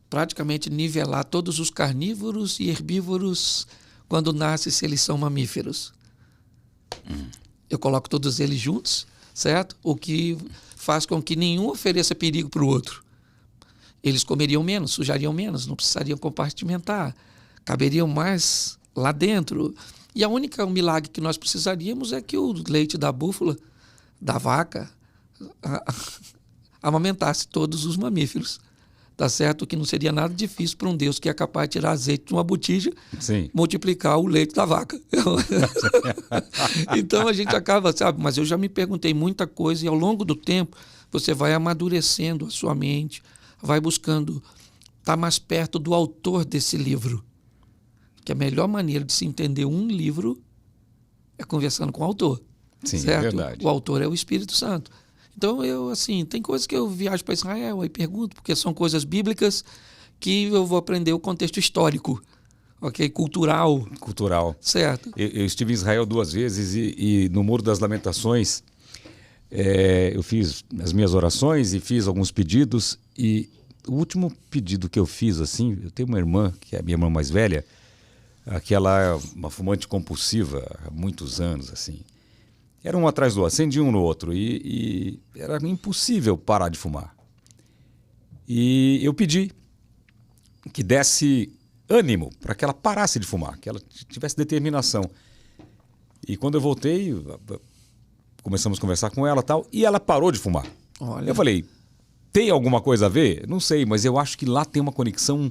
praticamente nivelar todos os carnívoros e herbívoros quando nascem, se eles são mamíferos? Eu coloco todos eles juntos, certo? O que faz com que nenhum ofereça perigo para o outro. Eles comeriam menos, sujariam menos, não precisariam compartimentar, caberiam mais lá dentro. E o milagre que nós precisaríamos é que o leite da búfala, da vaca, amamentasse todos os mamíferos. Tá certo? Que não seria nada difícil para um Deus que é capaz de tirar azeite de uma botija, sim, multiplicar o leite da vaca. Então a gente acaba, sabe? Mas eu já me perguntei muita coisa e ao longo do tempo você vai amadurecendo a sua mente, vai buscando estar mais perto do autor desse livro. Que a melhor maneira de se entender um livro é conversando com o autor. Sim, certo? É verdade. O autor é o Espírito Santo. Então, tem coisas que eu viajo para Israel e pergunto, porque são coisas bíblicas que eu vou aprender o contexto histórico, ok? Cultural. Certo. Eu estive em Israel 2 vezes e no Muro das Lamentações eu fiz as minhas orações e fiz alguns pedidos. E o último pedido que eu fiz, assim, eu tenho uma irmã, que é a minha irmã mais velha, que ela é uma fumante compulsiva há muitos anos, assim. Era um atrás do outro, acendia um no outro e era impossível parar de fumar. E eu pedi que desse ânimo para que ela parasse de fumar, que ela tivesse determinação. E quando eu voltei, começamos a conversar com ela e tal, e ela parou de fumar. Olha. Eu falei, tem alguma coisa a ver? Não sei, mas eu acho que lá tem uma conexão...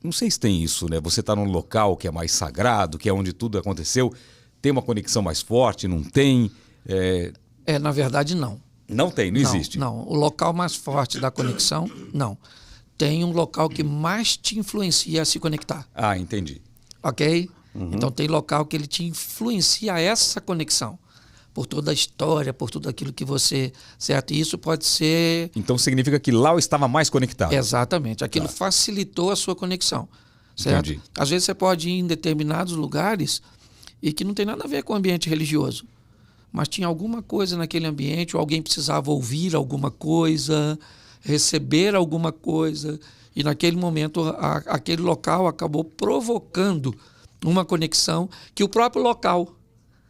não sei se tem isso, né? Você está num local que é mais sagrado, que é onde tudo aconteceu... Tem uma conexão mais forte? Não tem? Na verdade, não. Não tem, não existe? Não, o local mais forte da conexão, não. Tem um local que mais te influencia a se conectar. Ah, entendi. Ok? Então tem local que ele te influencia a essa conexão. Por toda a história, por tudo aquilo que você... Certo? E isso pode ser... Então significa que lá eu estava mais conectado. Exatamente. Aquilo facilitou a sua conexão. Certo? Entendi. Às vezes você pode ir em determinados lugares... e que não tem nada a ver com o ambiente religioso. Mas tinha alguma coisa naquele ambiente, ou alguém precisava ouvir alguma coisa, receber alguma coisa, e naquele momento aquele local acabou provocando uma conexão que o próprio local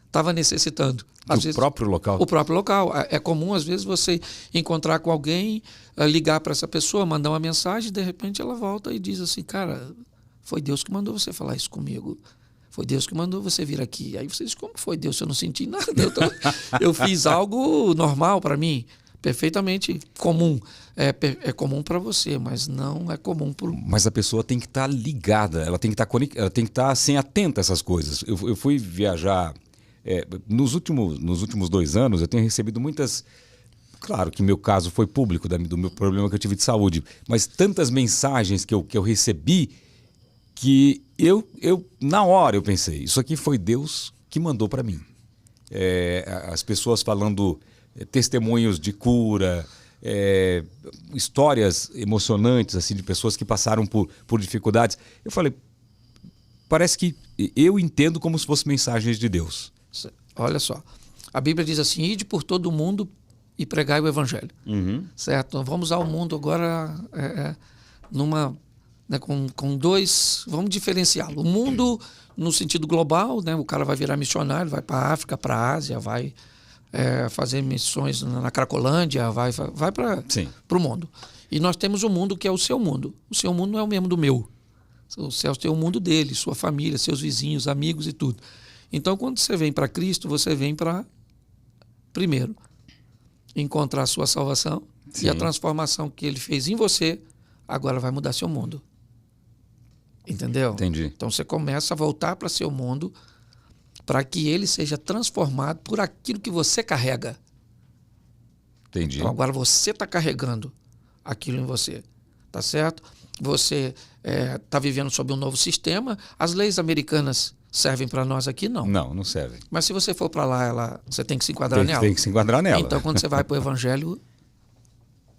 estava necessitando. O próprio local? O próprio local. É comum, às vezes, você encontrar com alguém, ligar para essa pessoa, mandar uma mensagem, e de repente ela volta e diz assim, cara, foi Deus que mandou você falar isso comigo. Foi Deus que mandou você vir aqui. Aí você diz, como foi Deus? Eu não senti nada. Eu fiz algo normal para mim, perfeitamente comum. É comum para você, mas não é comum para... Mas a pessoa tem que estar ligada, ela tem que estar assim, atenta a essas coisas. Eu fui viajar... nos últimos 2 anos, eu tenho recebido muitas... Claro que meu caso foi público, do meu problema que eu tive de saúde, mas tantas mensagens que eu recebi... que na hora eu pensei, isso aqui foi Deus que mandou para mim. As pessoas falando testemunhos de cura, histórias emocionantes assim, de pessoas que passaram por dificuldades. Eu falei, parece que eu entendo como se fossem mensagens de Deus. Olha só, a Bíblia diz assim, ide por todo o mundo e pregai o evangelho. Certo? Então, vamos ao mundo agora numa... com dois, vamos diferenciá-lo. O mundo, no sentido global, né, o cara vai virar missionário, vai para a África, para a Ásia, vai fazer missões na Cracolândia, vai para o mundo. E nós temos o mundo que é o seu mundo. O seu mundo não é o mesmo do meu. O Celso tem o mundo dele, sua família, seus vizinhos, amigos e tudo. Então, quando você vem para Cristo, você vem para, primeiro, encontrar a sua salvação. Sim. E a transformação que ele fez em você, agora vai mudar seu mundo. Entendeu? Entendi. Então você começa a voltar para seu mundo para que ele seja transformado por aquilo que você carrega. Entendi. Então agora você está carregando aquilo em você. Tá certo? Você está vivendo sob um novo sistema. As leis americanas servem para nós aqui, não. Não servem. Mas se você for para lá, você tem que se enquadrar nela. Tem que se enquadrar nela. Então, quando você vai para o Evangelho,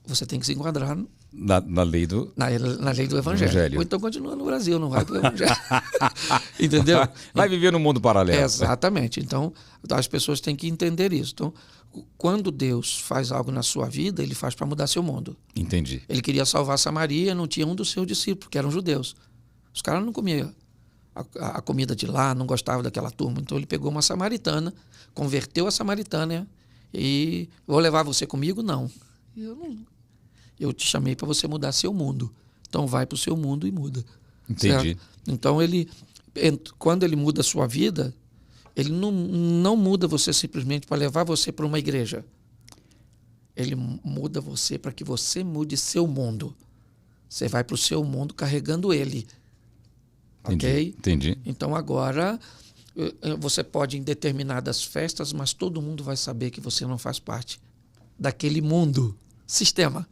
você tem que se enquadrar na lei do... na lei do Evangelho. Ou então continua no Brasil, não vai para o Evangelho. Entendeu? Vai viver no mundo paralelo. Exatamente. Então, as pessoas têm que entender isso. Então, quando Deus faz algo na sua vida, Ele faz para mudar seu mundo. Entendi. Ele queria salvar Samaria, não tinha um dos seus discípulos, que eram judeus. Os caras não comiam a comida de lá, não gostavam daquela turma. Então ele pegou uma samaritana, converteu a samaritana e vou levar você comigo? Não. Eu te chamei para você mudar seu mundo. Então vai para o seu mundo e muda. Entendi. Certo? Então quando ele muda a sua vida, ele não muda você simplesmente para levar você para uma igreja. Ele muda você para que você mude seu mundo. Você vai para o seu mundo carregando ele. Ok? Entendi. Então agora você pode ir em determinadas festas, mas todo mundo vai saber que você não faz parte daquele mundo, sistema.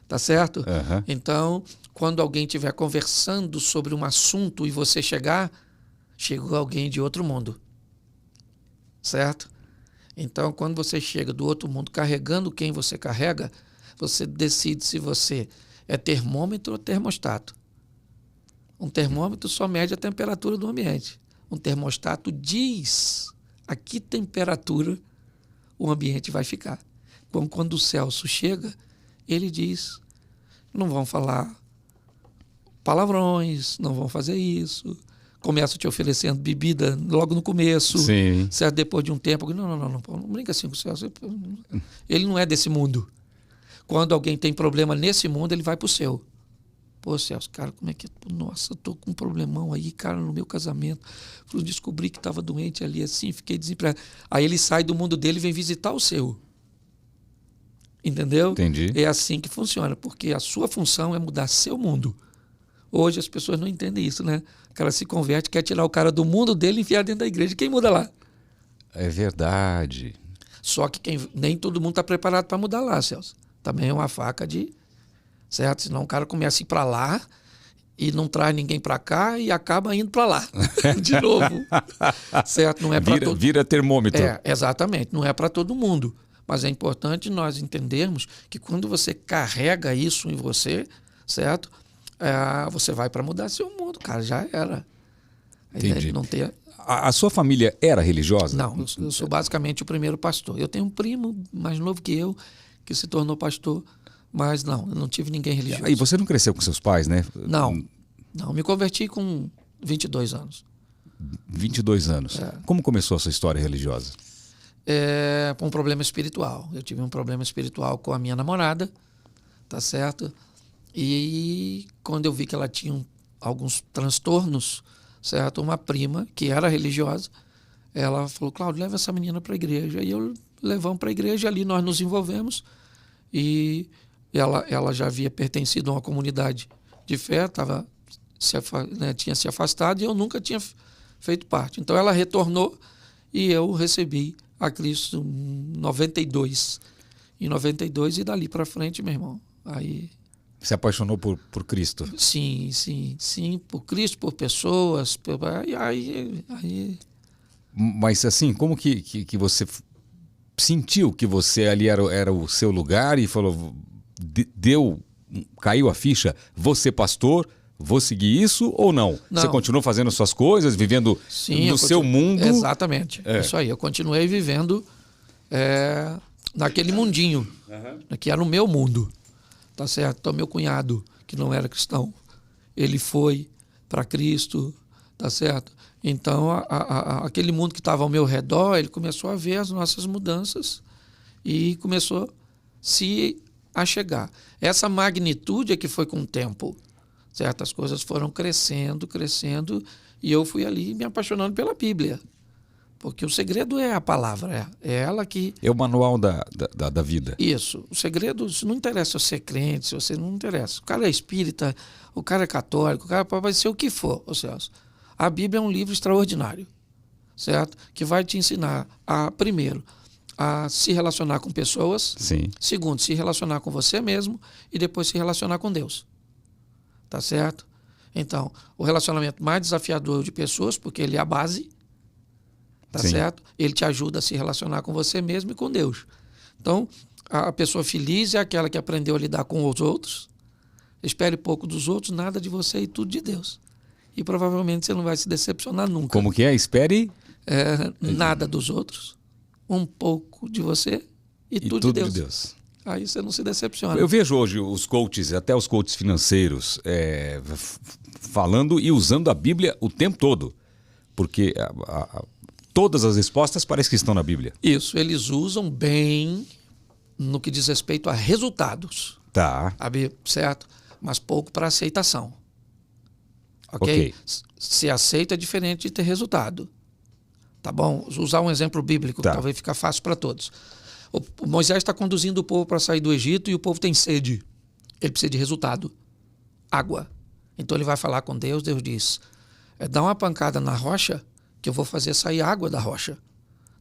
Tá certo? Uhum. Então, quando alguém estiver conversando sobre um assunto e você chegou alguém de outro mundo. Certo? Então, quando você chega do outro mundo carregando quem você carrega, você decide se você é termômetro ou termostato. Um termômetro só mede a temperatura do ambiente. Um termostato diz a que temperatura o ambiente vai ficar. Então, quando o Celso chega, ele diz, não vão falar palavrões, não vão fazer isso. Começa te oferecendo bebida logo no começo. Sim. Certo? Depois de um tempo, não brinca assim com o Celso. Ele não é desse mundo. Quando alguém tem problema nesse mundo, ele vai para o seu. Pô, Celso, cara, como é que... Nossa, eu tô com um problemão aí, cara, no meu casamento. Eu descobri que estava doente ali assim, fiquei desempregado. Aí ele sai do mundo dele e vem visitar o seu. Entendeu? Entendi. É assim que funciona, porque a sua função é mudar seu mundo. Hoje as pessoas não entendem isso, né? O cara se converte, quer tirar o cara do mundo dele e enfiar dentro da igreja. Quem muda lá? É verdade. Só que nem todo mundo está preparado para mudar lá, Celso. Também é uma faca de... Certo? Senão o cara começa a ir para lá e não traz ninguém para cá e acaba indo para lá de novo. Certo? Não é para todo... Vira termômetro. Exatamente. Não é para todo mundo. Mas é importante nós entendermos que quando você carrega isso em você, certo? Você vai para mudar seu mundo, cara. Já era. Entendi. Não ter... A sua família era religiosa? Não, eu sou basicamente o primeiro pastor. Eu tenho um primo mais novo que eu que se tornou pastor. Mas não, eu não tive ninguém religioso. E você não cresceu com seus pais, né? Não, me converti com 22 anos. 22 anos. Como começou a sua história religiosa? Com um problema espiritual. Eu tive um problema espiritual com a minha namorada, tá certo? E quando eu vi que ela tinha alguns transtornos, certo? Uma prima, que era religiosa, ela falou, Cláudio, leva essa menina para a igreja. E eu levamos para a igreja, ali nós nos envolvemos e... Ela já havia pertencido a uma comunidade de fé, tinha se afastado e eu nunca tinha feito parte. Então ela retornou e eu recebi a Cristo em 92. Em 92 e dali para frente, meu irmão. Aí... Se apaixonou por Cristo? Sim, por Cristo, por pessoas. Mas assim, como que você sentiu que você ali era o seu lugar e falou... Caiu a ficha, você pastor, vou seguir isso ou não? Você continuou fazendo suas coisas, vivendo no seu mundo? Exatamente, isso aí. Eu continuei vivendo naquele mundinho, que era o meu mundo, tá certo? Então meu cunhado, que não era cristão, ele foi para Cristo, tá certo? Então aquele mundo que estava ao meu redor, ele começou a ver as nossas mudanças e começou a chegar. Essa magnitude é que foi com o tempo. Certas coisas foram crescendo, e eu fui ali me apaixonando pela Bíblia. Porque o segredo é a palavra, é ela que... É o manual da vida. Isso. O segredo, isso não interessa se você é crente, se você não interessa. O cara é espírita, o cara é católico, o cara pode ser o que for, Celso. A Bíblia é um livro extraordinário, certo? Que vai te ensinar primeiro, a se relacionar com pessoas. Sim. Segundo, se relacionar com você mesmo. E depois se relacionar com Deus. Tá certo? Então, o relacionamento mais desafiador de pessoas, porque ele é a base, tá certo? Ele te ajuda a se relacionar com você mesmo e com Deus. Então, a pessoa feliz é aquela que aprendeu a lidar com os outros, espere pouco dos outros, nada de você e tudo de Deus. E provavelmente você não vai se decepcionar nunca. Como que é? Espere... nada dos outros, um pouco de você e tudo de Deus. Aí você não se decepciona. Eu vejo hoje os coaches, até os coaches financeiros, falando e usando a Bíblia o tempo todo. Porque todas as respostas parecem que estão na Bíblia. Isso, eles usam bem no que diz respeito a resultados. Tá. Certo? Mas pouco para aceitação. Ok? Se aceita é diferente de ter resultado. Tá bom? Usar um exemplo bíblico, talvez fica fácil para todos. O Moisés está conduzindo o povo para sair do Egito e o povo tem sede. Ele precisa de resultado. Água. Então ele vai falar com Deus, Deus diz, dá uma pancada na rocha que eu vou fazer sair água da rocha.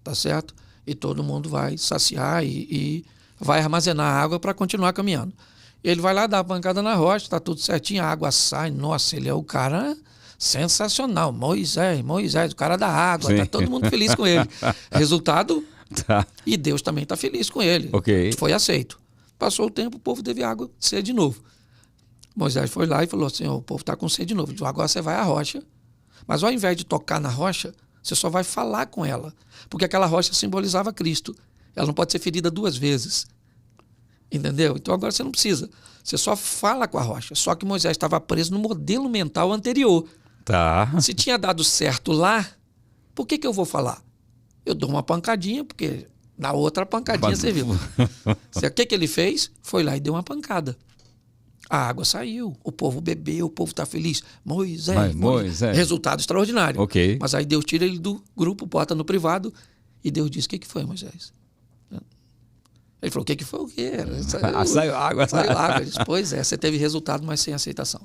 Tá certo? E todo mundo vai saciar e vai armazenar água para continuar caminhando. Ele vai lá dar a pancada na rocha, está tudo certinho, a água sai. Nossa, ele é o cara... sensacional, Moisés, o cara da água, tá todo mundo feliz com ele. Resultado, e Deus também está feliz com ele. Foi aceito. Passou o tempo, o povo teve água, sede de novo. Moisés foi lá e falou assim, o povo está com sede de novo. Ele falou, agora você vai à rocha, mas ao invés de tocar na rocha, você só vai falar com ela, porque aquela rocha simbolizava Cristo. Ela não pode ser ferida 2 vezes. Entendeu? Então agora você não precisa. Você só fala com a rocha. Só que Moisés estava preso no modelo mental anterior. Se tinha dado certo lá, por que eu vou falar? Eu dou uma pancadinha, porque na outra pancadinha você viu. O que ele fez? Foi lá e deu uma pancada. A água saiu, o povo bebeu, o povo está feliz. Moisés. Resultado extraordinário. Mas aí Deus tira ele do grupo, bota no privado e Deus diz, o que foi, Moisés? Ele falou, o que foi o quê? Saiu água. Saiu água. Ele disse, pois é, você teve resultado, mas sem aceitação.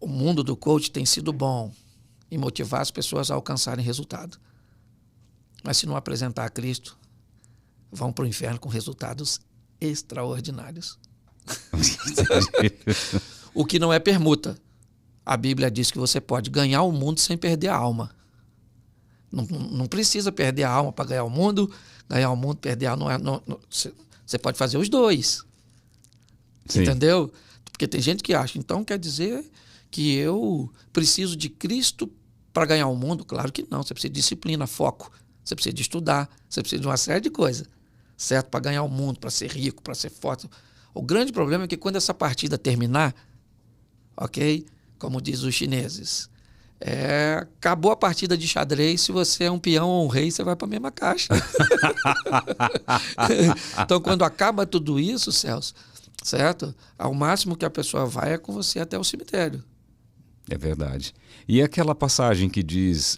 O mundo do coach tem sido bom em motivar as pessoas a alcançarem resultado. Mas se não apresentar a Cristo, vão para o inferno com resultados extraordinários. O que não é permuta. A Bíblia diz que você pode ganhar o mundo sem perder a alma. Não precisa perder a alma para ganhar o mundo, perder a alma. Você pode fazer os dois. Sim. Entendeu? Porque tem gente que acha, então quer dizer que eu preciso de Cristo para ganhar o mundo? Claro que não. Você precisa de disciplina, foco. Você precisa de estudar. Você precisa de uma série de coisas. Certo? Para ganhar o mundo, para ser rico, para ser forte. O grande problema é que quando essa partida terminar, ok? Como diz os chineses, acabou a partida de xadrez, se você é um peão ou um rei, você vai para a mesma caixa. Então, quando acaba tudo isso, Celso, certo? Ao máximo que a pessoa vai é com você até o cemitério. É verdade. E aquela passagem que diz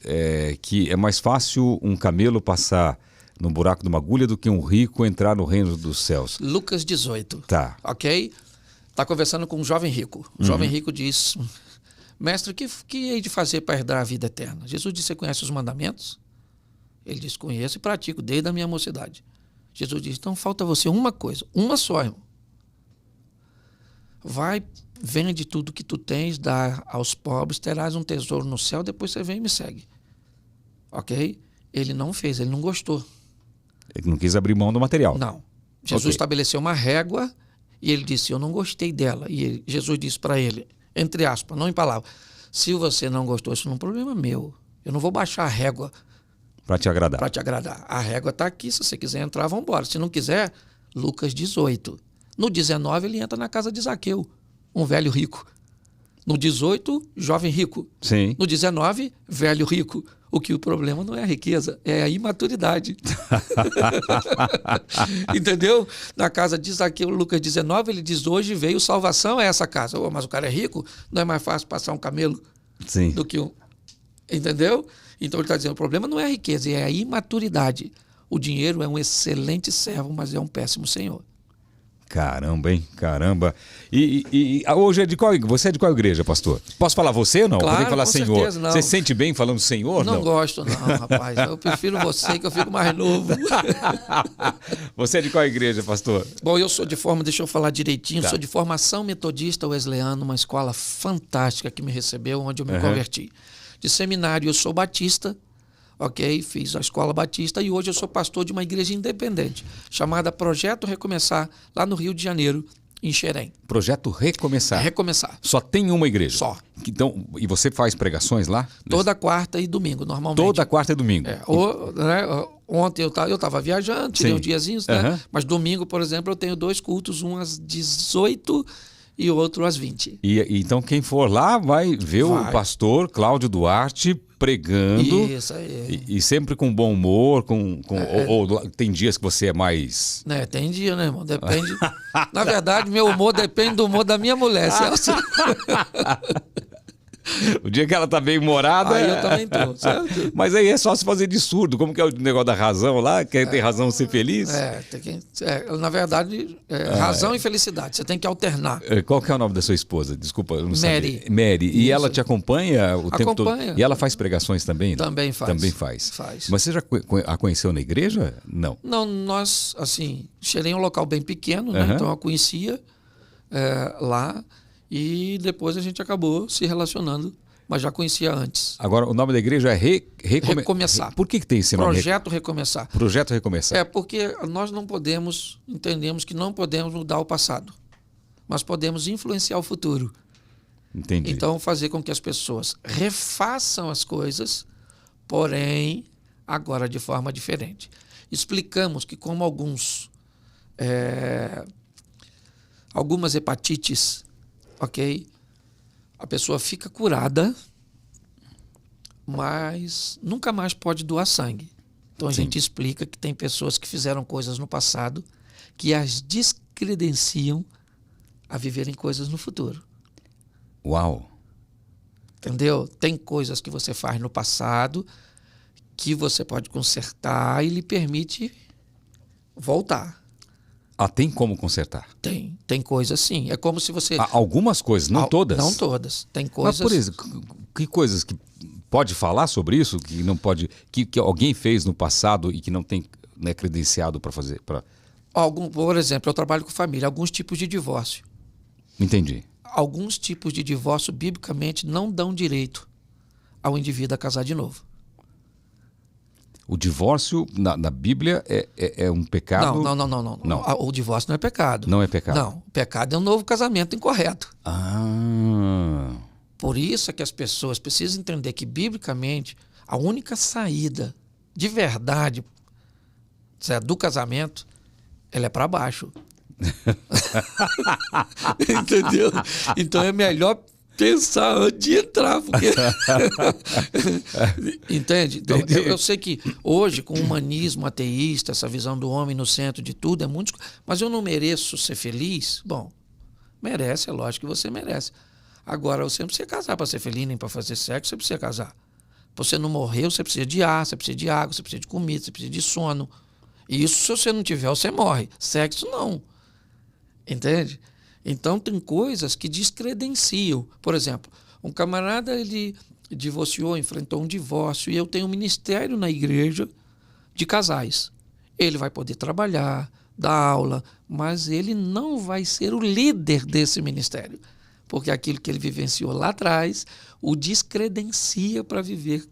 que é mais fácil um camelo passar no buraco de uma agulha do que um rico entrar no reino dos céus. Lucas 18. Tá. Ok? Está conversando com um jovem rico. O jovem rico diz, mestre, o que hei de fazer para herdar a vida eterna? Jesus disse, você conhece os mandamentos? Ele disse, conheço e pratico desde a minha mocidade. Jesus disse, então falta você uma coisa, uma só, irmão. Vai, vende tudo que tu tens, dá aos pobres, terás um tesouro no céu, depois você vem e me segue. Ok? Ele não fez, ele não gostou. Ele não quis abrir mão do material. Não. Jesus estabeleceu uma régua e ele disse, eu não gostei dela. E Jesus disse para ele, entre aspas, não em palavras, se você não gostou, isso não é um problema meu. Eu não vou baixar a régua para te agradar. Para te agradar. A régua está aqui, se você quiser entrar, vamos embora. Se não quiser, Lucas 18. No 19, ele entra na casa de Zaqueu, um velho rico. No 18, jovem rico. Sim. No 19, velho rico. O problema não é a riqueza, é a imaturidade. Entendeu? Na casa de Zaqueu, Lucas 19, ele diz, hoje veio salvação a essa casa. Mas o cara é rico, não é mais fácil passar um camelo do que um... Entendeu? Então ele está dizendo, o problema não é a riqueza, é a imaturidade. O dinheiro é um excelente servo, mas é um péssimo senhor. Caramba, hein? Caramba. E hoje você é de qual igreja, pastor? Posso falar você ou não? Claro, Tem que falar com Senhor. certeza, não. Você se sente bem falando Senhor? Não gosto, não, rapaz. Eu prefiro você, que eu fico mais novo. Você é de qual igreja, pastor? Bom, deixa eu falar direitinho, Tá. sou de formação metodista wesleyana, uma escola fantástica que me recebeu, onde eu me converti. De seminário, eu sou batista, ok? Fiz a escola batista e hoje eu sou pastor de uma igreja independente, chamada Projeto Recomeçar, lá no Rio de Janeiro, em Xerém. Projeto Recomeçar. Recomeçar. Só tem uma igreja? Só. Então, e você faz pregações lá? Toda quarta e domingo, normalmente. Toda quarta e domingo? Ontem eu estava viajando, tirei Sim. uns diazinhos, né? Mas domingo, por exemplo, eu tenho 2 cultos, um às 18 e outro às 20. Então quem for lá vai ver o pastor Cláudio Duarte pregando. Isso aí. E sempre com bom humor, ou tem dias que você é mais... Né, tem dia, né, irmão? Depende. Na verdade, meu humor depende do humor da minha mulher, Celso. O dia que ela tá bem humorada... Aí eu também tô, certo? Mas aí é só se fazer de surdo. Como que é o negócio da razão lá? Quem tem razão ser feliz? Na verdade, razão e felicidade. Você tem que alternar. Qual que é o nome da sua esposa? Desculpa, eu não Mary. sabia. Mary. E Isso. ela te acompanha o tempo todo? Acompanha. E ela faz pregações também? Também faz. Também faz. Faz. Mas você já a conheceu na igreja? Não. Não, nós, assim, Xerém é um local bem pequeno, né? Então eu a conhecia lá e depois a gente acabou se relacionando, mas já conhecia antes. Agora, o nome da igreja é Recomeçar. Por que tem esse nome? Projeto Recomeçar. Projeto Recomeçar. Porque nós entendemos que não podemos mudar o passado, mas podemos influenciar o futuro. Entendi. Então, fazer com que as pessoas refaçam as coisas, porém, agora de forma diferente. Explicamos que como algumas hepatites, ok? A pessoa fica curada, mas nunca mais pode doar sangue. Então a gente explica que tem pessoas que fizeram coisas no passado que as descredenciam a viverem coisas no futuro. Uau! Entendeu? Tem coisas que você faz no passado que você pode consertar e lhe permite voltar. Tem como consertar? Tem coisas sim. É como se você... Algumas coisas, não todas? Não todas. Tem coisas... Mas, por exemplo, que coisas que pode falar sobre isso? Que não pode... Que alguém fez no passado e que não tem credenciado para fazer? Por exemplo, eu trabalho com família. Alguns tipos de divórcio. Entendi. Alguns tipos de divórcio, biblicamente, não dão direito ao indivíduo a casar de novo. O divórcio, na Bíblia, é um pecado? Não. O divórcio não é pecado. Não é pecado? Não. O pecado é um novo casamento incorreto. Ah. Por isso é que as pessoas precisam entender que, biblicamente, a única saída de verdade do casamento, ela é para baixo. Entendeu? Então é melhor pensar antes de entrar, porque... Entende? Então, eu sei que hoje, com o humanismo ateísta, essa visão do homem no centro de tudo, mas eu não mereço ser feliz? Bom, merece, é lógico que você merece. Agora, você não precisa casar para ser feliz, nem para fazer sexo, você precisa casar. Você não morreu, você precisa de ar, você precisa de água, você precisa de comida, você precisa de sono. E isso, se você não tiver, você morre. Sexo, não. Entende? Então, tem coisas que descredenciam. Por exemplo, um camarada, ele divorciou, enfrentou um divórcio, e eu tenho um ministério na igreja de casais. Ele vai poder trabalhar, dar aula, mas ele não vai ser o líder desse ministério, porque aquilo que ele vivenciou lá atrás o descredencia para viver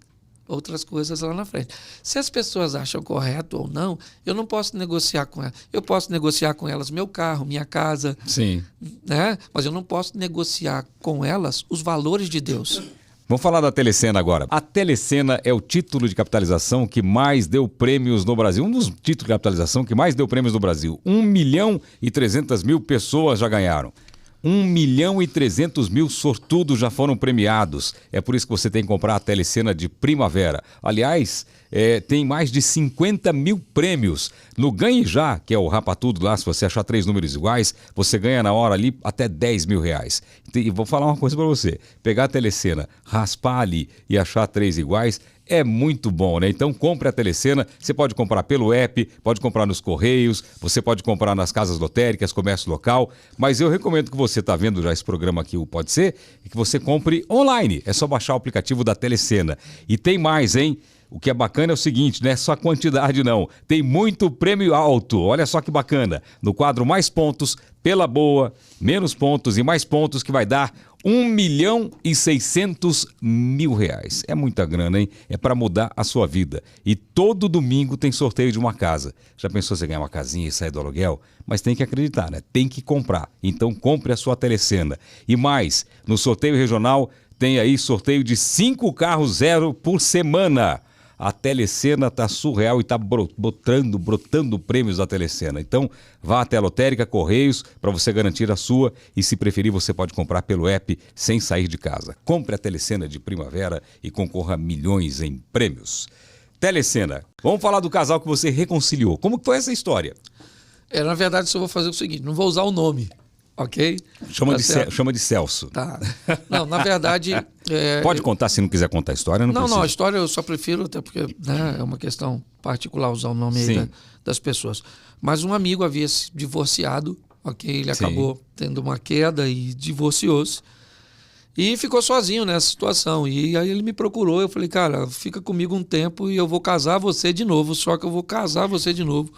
outras coisas lá na frente. Se as pessoas acham correto ou não, eu não posso negociar com elas. Eu posso negociar com elas meu carro, minha casa, sim, né? Mas eu não posso negociar com elas os valores de Deus. Vamos falar da Telecena agora. A Telecena é o título de capitalização que mais deu prêmios no Brasil. Um dos títulos de capitalização que mais deu prêmios no Brasil. 1.300.000 pessoas já ganharam. 1.300.000 sortudos já foram premiados. É por isso que você tem que comprar a Telecena de primavera. Aliás, tem mais de 50.000 prêmios. No Ganhe Já, que é o Rapa Tudo lá, se você achar 3 números iguais, você ganha na hora ali até R$10.000. E vou falar uma coisa para você. Pegar a Telecena, raspar ali e achar 3 iguais é muito bom, né? Então compre a Telecena, você pode comprar pelo app, pode comprar nos Correios, você pode comprar nas casas lotéricas, comércio local, mas eu recomendo que você está vendo já esse programa aqui, o Pode Ser, que você compre online. É só baixar o aplicativo da Telecena. E tem mais, hein? O que é bacana é o seguinte, não é só quantidade não, tem muito prêmio alto, olha só que bacana. No quadro Mais Pontos, Pela Boa, Menos Pontos e Mais Pontos, que vai dar R$ 1.600.000. É muita grana, hein? É para mudar a sua vida. E todo domingo tem sorteio de uma casa. Já pensou você ganhar uma casinha e sair do aluguel? Mas tem que acreditar, né? Tem que comprar. Então compre a sua Telecena. E mais, no sorteio regional tem aí sorteio de 5 carros zero por semana. A Telecena está surreal e está brotando prêmios da Telecena. Então, vá até a Lotérica Correios para você garantir a sua e, se preferir, você pode comprar pelo app sem sair de casa. Compre a Telecena de primavera e concorra a milhões em prêmios. Telecena, vamos falar do casal que você reconciliou. Como que foi essa história? Na verdade, eu vou fazer o seguinte, não vou usar o nome. Ok? Chama de Celso. Tá. Não, na verdade... Pode contar, se não quiser contar a história, não precisa. Não, a história eu só prefiro, até porque, né, é uma questão particular usar o nome aí das pessoas. Mas um amigo havia se divorciado, ok? Ele acabou tendo uma queda e divorciou-se. E ficou sozinho nessa situação. E aí ele me procurou, eu falei, cara, fica comigo um tempo e eu vou casar você de novo, só que eu vou casar você de novo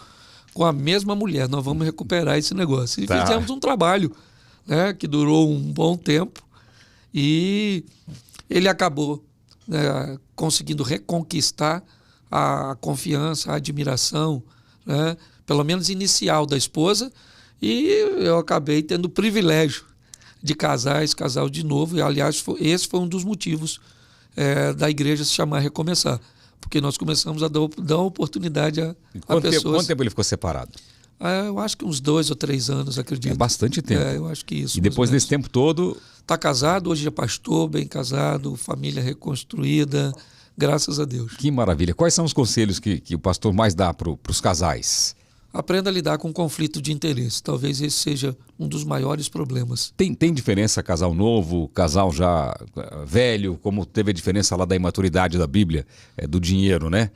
com a mesma mulher, nós vamos recuperar esse negócio. E fizemos um trabalho, né, que durou um bom tempo e ele acabou, né, conseguindo reconquistar a confiança, a admiração, né, pelo menos inicial da esposa, e eu acabei tendo o privilégio de casar esse casal de novo, e aliás esse foi um dos motivos da igreja se chamar Recomeçar. Porque nós começamos a dar oportunidade a pessoas. Quanto tempo ele ficou separado? Eu acho que uns 2 ou 3 anos, acredito. É bastante tempo. Eu acho que isso. E depois desse tempo todo... Está casado, hoje é pastor, bem casado, família reconstruída, graças a Deus. Que maravilha. Quais são os conselhos que o pastor mais dá para os casais? Aprenda a lidar com conflito de interesse. Talvez esse seja um dos maiores problemas. Tem diferença casal novo, casal já velho, como teve a diferença lá da imaturidade da Bíblia, do dinheiro, né?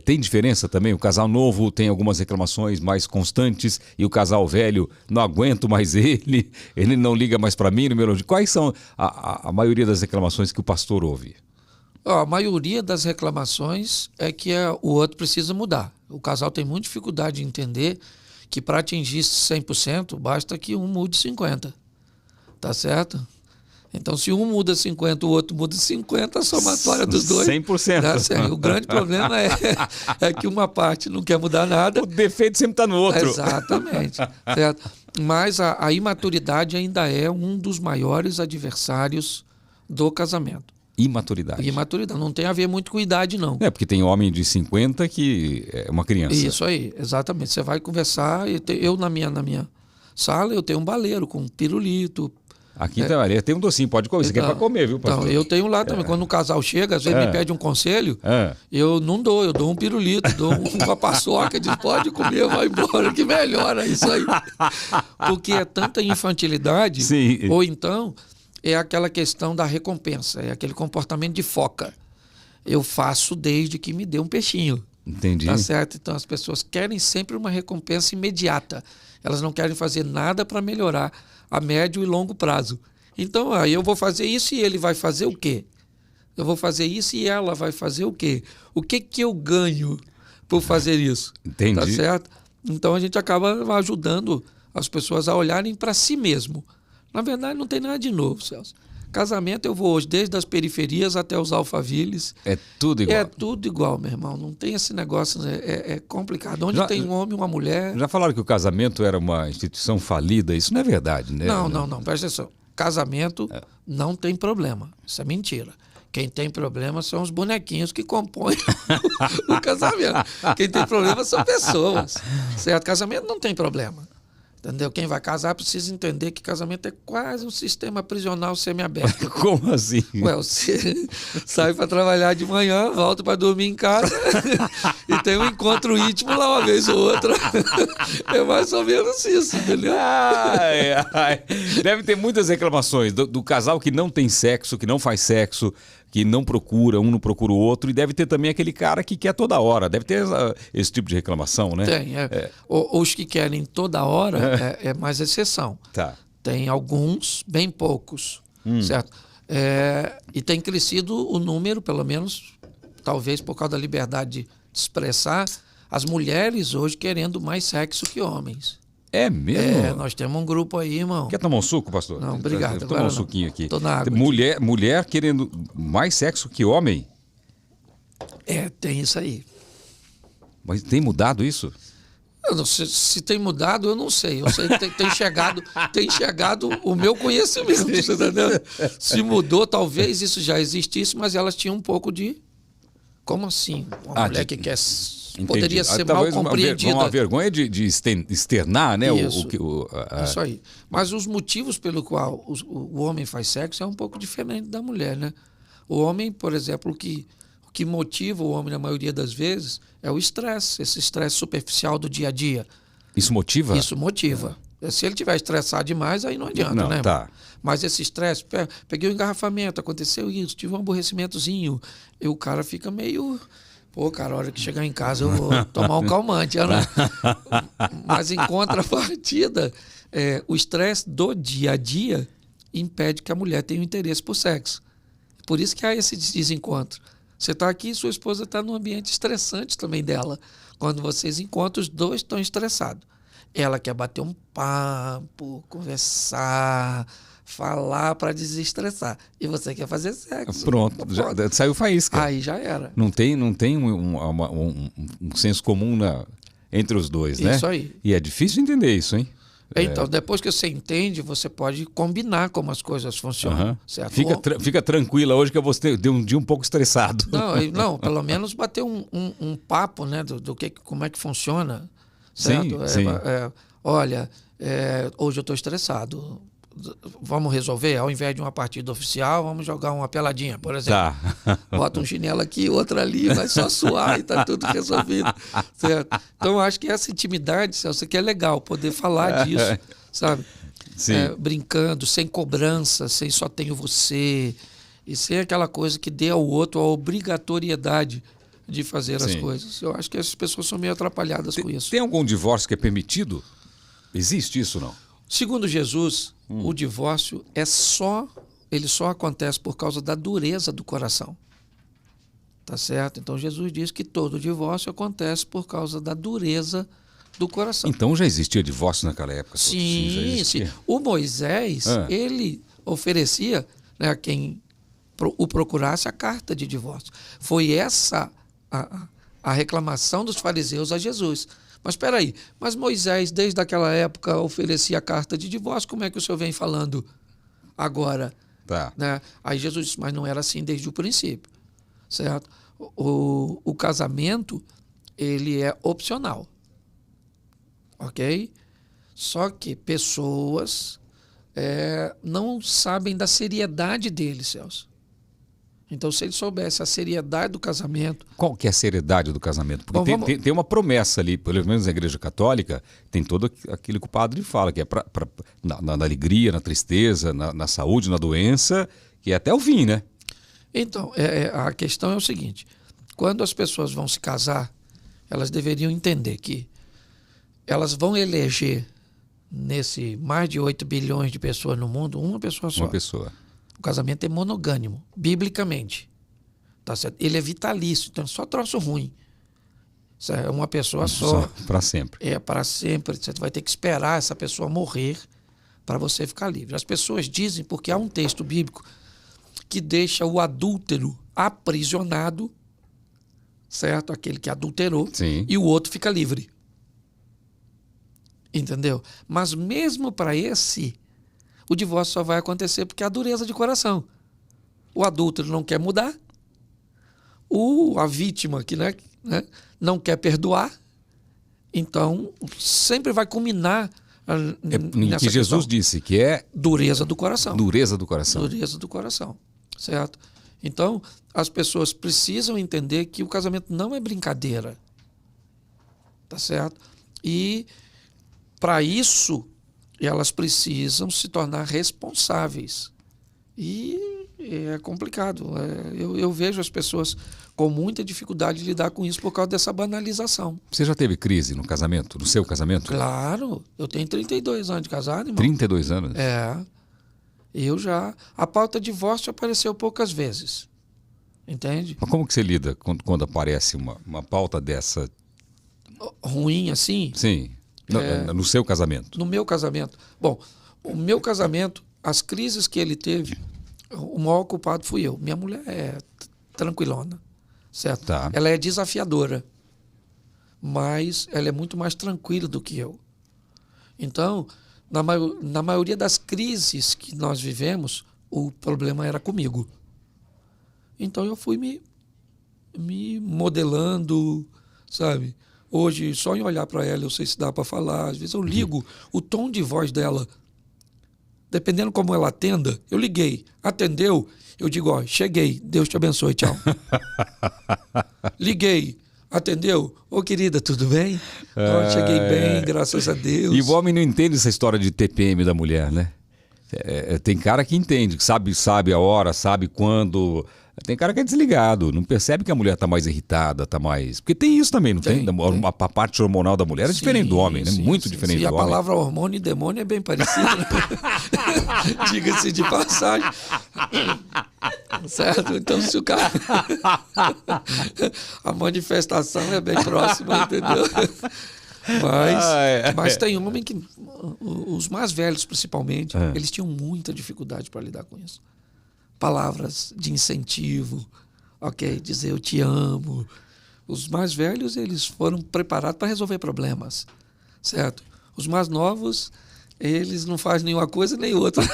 Tem diferença também? O casal novo tem algumas reclamações mais constantes e o casal velho, não aguento mais ele não liga mais para mim. Quais são a maioria das reclamações que o pastor ouve? A maioria das reclamações é que o outro precisa mudar. O casal tem muita dificuldade de entender que para atingir 100% basta que um mude 50%. Tá certo? Então, se um muda 50%, o outro muda 50%, a somatória dos dois... 100%. Dá certo. O grande problema é que uma parte não quer mudar nada. O defeito sempre está no outro. Exatamente. Certo? Mas a imaturidade ainda é um dos maiores adversários do casamento. Imaturidade. Não tem a ver muito com idade, não. Porque tem homem de 50 que é uma criança. Isso aí, exatamente. Você vai conversar, eu na minha sala, eu tenho um baleiro com pirulito. Aqui tem um docinho, pode comer. Isso aqui é para comer, viu, pastor? Então, eu tenho lá também. Quando um casal chega, às vezes me pede um conselho, eu não dou, eu dou um pirulito, dou uma paçoca, diz, pode comer, vai embora, que melhora isso aí. Porque é tanta infantilidade, Sim. Ou então... é aquela questão da recompensa, é aquele comportamento de foca. Eu faço desde que me dê um peixinho. Entendi. Tá certo? Então as pessoas querem sempre uma recompensa imediata. Elas não querem fazer nada para melhorar a médio e longo prazo. Então, aí eu vou fazer isso e ele vai fazer o quê? Eu vou fazer isso e ela vai fazer o quê? O que eu ganho por fazer isso? Entendi. Tá certo? Então a gente acaba ajudando as pessoas a olharem para si mesmo. Na verdade, não tem nada de novo, Celso. Casamento eu vou hoje, desde as periferias até os alfavilles. É tudo igual. É tudo igual, meu irmão. Não tem esse negócio, né? É complicado. Onde tem um homem e uma mulher... Já falaram que o casamento era uma instituição falida. Isso não é verdade, né? Não. Presta atenção. Casamento não tem problema. Isso é mentira. Quem tem problema são os bonequinhos que compõem o casamento. Quem tem problema são pessoas. Certo? Casamento não tem problema. Entendeu? Quem vai casar precisa entender que casamento é quase um sistema prisional semiaberto. Como assim? Você sai para trabalhar de manhã, volta para dormir em casa e tem um encontro íntimo lá uma vez ou outra. É mais ou menos isso, entendeu? Deve ter muitas reclamações do casal que não tem sexo, que não faz sexo, que não procura, um não procura o outro, e deve ter também aquele cara que quer toda hora. Deve ter esse tipo de reclamação, né? Tem. Os que querem toda hora é mais exceção. Tá. Tem alguns, bem poucos, certo? E tem crescido o número, pelo menos, talvez por causa da liberdade de expressar, as mulheres hoje querendo mais sexo que homens. É mesmo? Nós temos um grupo aí, irmão. Quer tomar um suco, pastor? Não, obrigado. Tomar um suquinho aqui. Tô na água. Mulher querendo mais sexo que homem? Tem isso aí. Mas tem mudado isso? Eu não sei, se tem mudado, eu não sei. Eu sei que tem chegado o meu conhecimento, você tá entendendo? Se mudou, talvez isso já existisse, mas elas tinham um pouco de... Como assim? Uma mulher que quer... Poderia ser mal compreendida. Uma vergonha de externar, né? Isso, isso aí. Mas os motivos pelo qual o homem faz sexo é um pouco diferente da mulher, né? O homem, por exemplo, o que motiva o homem na maioria das vezes é o estresse, esse estresse superficial do dia a dia. Isso motiva? Isso motiva. Se ele estiver estressado demais, aí não adianta, né? Tá. Mas esse estresse, peguei um engarrafamento, aconteceu isso, tive um aborrecimentozinho, e o cara fica meio... Pô, cara, a hora que chegar em casa eu vou tomar um calmante, né? Mas em contrapartida, o estresse do dia a dia impede que a mulher tenha um interesse por sexo. Por isso que há esse desencontro. Você está aqui e sua esposa está num ambiente estressante também dela. Quando vocês encontram, os dois estão estressados. Ela quer bater um papo, conversar, falar para desestressar. E você quer fazer sexo. Pronto, já saiu faísca. Aí já era. Não tem um senso comum entre os dois, né? Isso aí. E é difícil entender isso, hein? Então, depois que você entende, você pode combinar como as coisas funcionam. Certo? Fica tranquila hoje que eu vou ter um dia um pouco estressado. Não, pelo menos bater um papo, né, como é que funciona. Certo? Sim. Olha, hoje eu estou estressado. Vamos resolver? Ao invés de uma partida oficial, vamos jogar uma peladinha, por exemplo. Tá. Bota um chinelo aqui, outro ali, vai só suar e tá tudo resolvido. Certo? Então, eu acho que essa intimidade, Celso, que é legal, poder falar disso, sabe? Sim. Brincando, sem cobrança, sem só tenho você, e sem aquela coisa que dê ao outro a obrigatoriedade de fazer as coisas. Eu acho que as pessoas são meio atrapalhadas com isso. Tem algum divórcio que é permitido? Existe isso, não? Segundo Jesus, o divórcio ele só acontece por causa da dureza do coração. Tá certo? Então Jesus diz que todo divórcio acontece por causa da dureza do coração. Então já existia divórcio naquela época? Sim. O Moisés, ele oferecia, né, a quem o procurasse a carta de divórcio. Foi essa a reclamação dos fariseus a Jesus. Mas espera aí, mas Moisés, desde aquela época, oferecia a carta de divórcio, como é que o senhor vem falando agora? Tá. Né? Aí Jesus disse, mas não era assim desde o princípio, certo? O casamento, ele é opcional, ok? Só que pessoas não sabem da seriedade dele, Celso. Então, se ele soubesse a seriedade do casamento... Qual que é a seriedade do casamento? Porque tem uma promessa ali, pelo menos na Igreja Católica, tem todo aquilo que o padre fala, que é na alegria, na tristeza, na saúde, na doença, que é até o fim, né? Então, a questão é o seguinte, quando as pessoas vão se casar, elas deveriam entender que elas vão eleger, nesse mais de 8 bilhões de pessoas no mundo, uma pessoa só. Uma pessoa. O casamento é monogâmico, biblicamente. Tá certo? Ele é vitalício, então é só troço ruim. Isso é uma pessoa só. Para sempre. É, para sempre. Você vai ter que esperar essa pessoa morrer para você ficar livre. As pessoas dizem, porque há um texto bíblico que deixa o adúltero aprisionado, certo? Aquele que adulterou, Sim. E o outro fica livre. Entendeu? Mas mesmo para esse... o divórcio só vai acontecer porque é a dureza de coração. O adúltero não quer mudar, a vítima que não quer perdoar, então sempre vai culminar nessa que Jesus questão. disse que é... Dureza do coração. Dureza do coração. Dureza do coração, certo? Então, as pessoas precisam entender que o casamento não é brincadeira, tá certo? E, para isso... elas precisam se tornar responsáveis. E É complicado. Eu vejo as pessoas com muita dificuldade de lidar com isso por causa dessa banalização. Você já teve crise no casamento, no seu casamento? Claro, eu tenho 32 anos de casado, irmão. 32 anos? Eu já... A pauta divórcio apareceu poucas vezes. Entende? Mas como que você lida quando aparece uma pauta dessa? Ruim assim? Sim, no seu casamento. No meu casamento. Bom, o meu casamento, as crises que ele teve, o maior culpado fui eu. Minha mulher é tranquilona, certo? Tá. Ela é desafiadora, mas ela é muito mais tranquila do que eu. Então, na maioria das crises que nós vivemos, o problema era comigo. Então eu fui me modelando, sabe? Hoje, só em olhar para ela, eu sei se dá para falar. Às vezes eu ligo o tom de voz dela. Dependendo como ela atenda, eu liguei. Atendeu, eu digo, ó, cheguei, Deus te abençoe, tchau. Liguei, atendeu? Ô, querida, tudo bem? Ó, cheguei bem, graças a Deus. E o homem não entende essa história de TPM da mulher, né? Tem cara que entende, que sabe a hora, sabe quando... Tem cara que é desligado, não percebe que a mulher está mais irritada, está mais... Porque tem isso também, não tem? A parte hormonal da mulher é diferente do homem, né? Muito diferente do homem. E a palavra hormônio e demônio é bem parecida, né? Diga-se de passagem. Certo? Então, se o cara... a manifestação é bem próxima, entendeu? Mas tem homem que... Os mais velhos, principalmente, eles tinham muita dificuldade para lidar com isso. Palavras de incentivo, ok? Dizer eu te amo. Os mais velhos, eles foram preparados para resolver problemas, certo? Os mais novos, eles não fazem nenhuma coisa nem outra.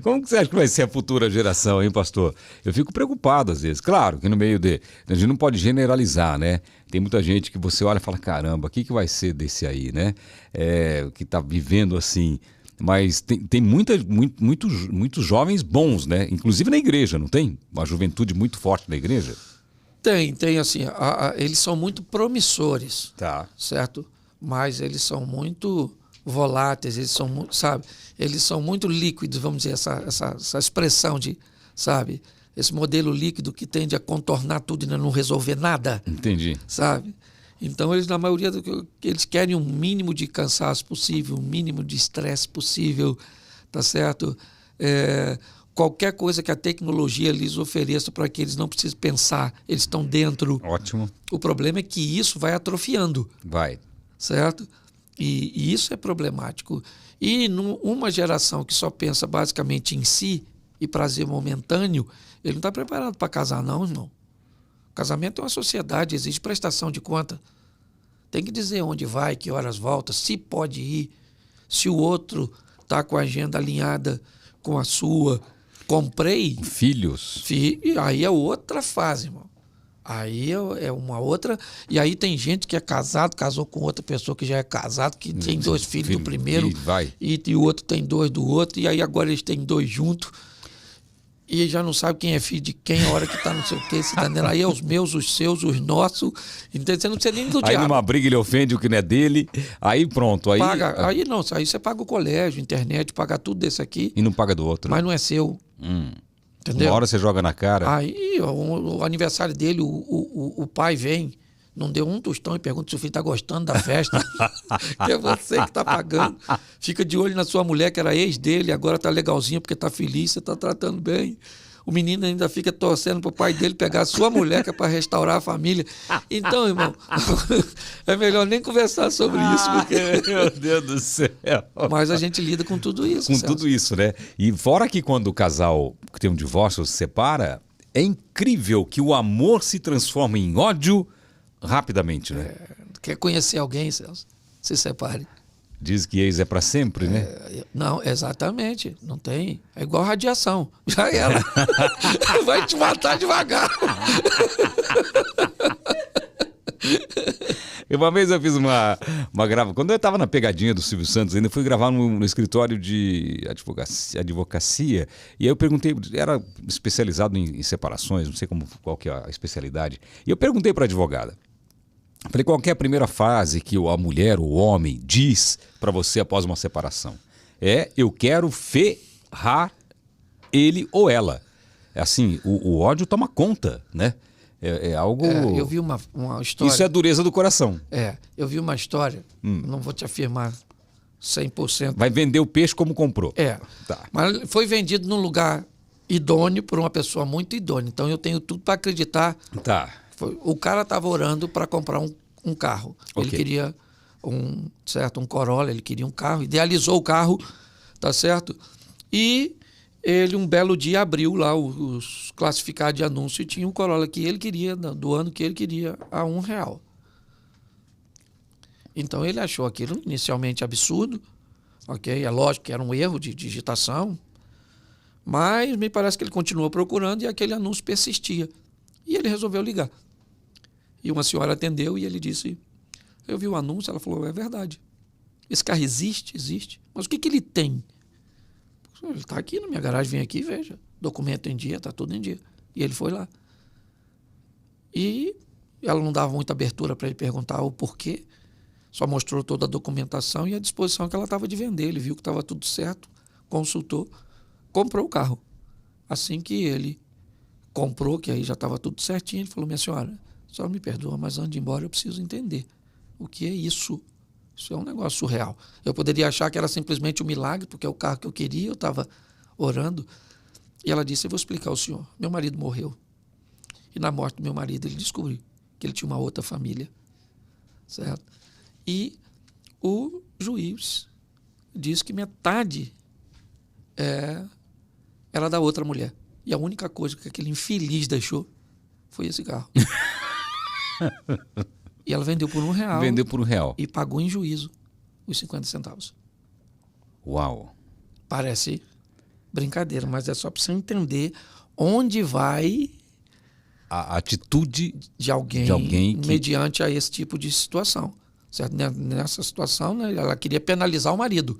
Como que você acha que vai ser a futura geração, hein, pastor? Eu fico preocupado às vezes. Claro que no meio a gente não pode generalizar, né? Tem muita gente que você olha e fala, caramba, o que vai ser desse aí, né? Que está vivendo assim... Mas tem muitos jovens bons, né? Inclusive na igreja, não tem? Uma juventude muito forte na igreja? Tem assim, eles são muito promissores, tá, certo? Mas eles são muito voláteis, eles são muito, sabe? Eles são muito líquidos, vamos dizer, essa expressão de, sabe? Esse modelo líquido que tende a contornar tudo e não resolver nada. Entendi. Sabe? Então, eles, na maioria eles querem um mínimo de cansaço possível, um mínimo de estresse possível, tá certo? Qualquer coisa que a tecnologia lhes ofereça para que eles não precisem pensar, eles estão dentro. Ótimo. O problema é que isso vai atrofiando. Vai. Certo? E isso é problemático. E uma geração que só pensa basicamente em si e prazer momentâneo, ele não está preparado para casar, não, irmão. Casamento é uma sociedade, exige prestação de conta. Tem que dizer onde vai, que horas volta, se pode ir, se o outro está com a agenda alinhada com a sua. Comprei. Filhos. Aí é outra fase, irmão. Aí é uma outra. E aí tem gente que é casado, casou com outra pessoa que já é casado, que tem 2 filhos do primeiro e o outro tem 2 do outro, e aí agora eles têm 2 juntos. E já não sabe quem é filho de quem, a hora que tá não sei o quê, você tá entendendo? Aí é os meus, os seus, os nossos. Entendeu? Você não precisa nem do diabo. Aí numa briga ele ofende o que não é dele. Aí pronto. Aí aí você paga o colégio, internet, paga tudo desse aqui. E não paga do outro. Mas não é seu. Entendeu? Uma hora você joga na cara. Aí o aniversário dele, o pai vem, não deu um tostão e pergunta se o filho está gostando da festa. Que é você que está pagando. Fica de olho na sua mulher, que era ex dele, agora está legalzinha porque está feliz, você está tratando bem. O menino ainda fica torcendo para o pai dele pegar a sua mulher, que é para restaurar a família. Então, irmão, é melhor nem conversar sobre isso. Porque... Meu Deus do céu. Mas a gente lida com tudo isso. Com tudo isso, né? E fora que quando o casal que tem um divórcio se separa, é incrível que o amor se transforma em ódio rapidamente, né? Quer conhecer alguém, Celso? Se separe. Diz que ex é para sempre, né? Não, exatamente. Não tem. É igual radiação. Já era. Vai te matar devagar. Uma vez eu fiz uma gravação. Quando eu estava na pegadinha do Silvio Santos, ainda fui gravar no escritório de advocacia. E aí eu perguntei, era especializado em separações, não sei qual que é a especialidade. E eu perguntei para a advogada. Falei, qual que é a primeira frase que a mulher, o homem, diz para você após uma separação? Eu quero ferrar ele ou ela. É assim, o ódio toma conta, né? É algo... eu vi uma história... Isso é a dureza do coração. Eu vi uma história, não vou te afirmar 100%. Vai vender o peixe como comprou. Tá. Mas foi vendido num lugar idôneo por uma pessoa muito idônea. Então eu tenho tudo para acreditar. Tá. O cara estava orando para comprar um carro. Ele queria um Corolla, ele queria um carro, idealizou o carro, tá certo? E ele, um belo dia, abriu lá os classificados de anúncio e tinha um Corolla que ele queria, do ano que ele queria, a R$1. Então ele achou aquilo inicialmente absurdo, ok? É lógico que era um erro de digitação, mas me parece que ele continuou procurando e aquele anúncio persistia. E ele resolveu ligar. E uma senhora atendeu e ele disse, eu vi o anúncio, ela falou, é verdade. Esse carro existe? Existe. Mas o que ele tem? Ele está aqui na minha garagem, vem aqui e veja. Documento em dia, está tudo em dia. E ele foi lá. E ela não dava muita abertura para ele perguntar o porquê. Só mostrou toda a documentação e a disposição que ela estava de vender. Ele viu que estava tudo certo, consultou, comprou o carro. Assim que ele comprou, que aí já estava tudo certinho, ele falou, minha senhora, a senhora me perdoa, mas antes de ir embora eu preciso entender o que é isso. Isso é um negócio surreal. Eu poderia achar que era simplesmente um milagre, porque é o carro que eu queria, eu estava orando. E ela disse, eu vou explicar ao senhor. Meu marido morreu. E na morte do meu marido, ele descobriu que ele tinha uma outra família. Certo? E o juiz disse que metade era da outra mulher. E a única coisa que aquele infeliz deixou foi esse carro. E ela vendeu por R$1. Vendeu por R$1. E pagou em juízo os 50 centavos. Uau. Parece brincadeira, mas é só para você entender onde vai a atitude de alguém que... mediante a esse tipo de situação. Certo? Nessa situação, né, ela queria penalizar o marido,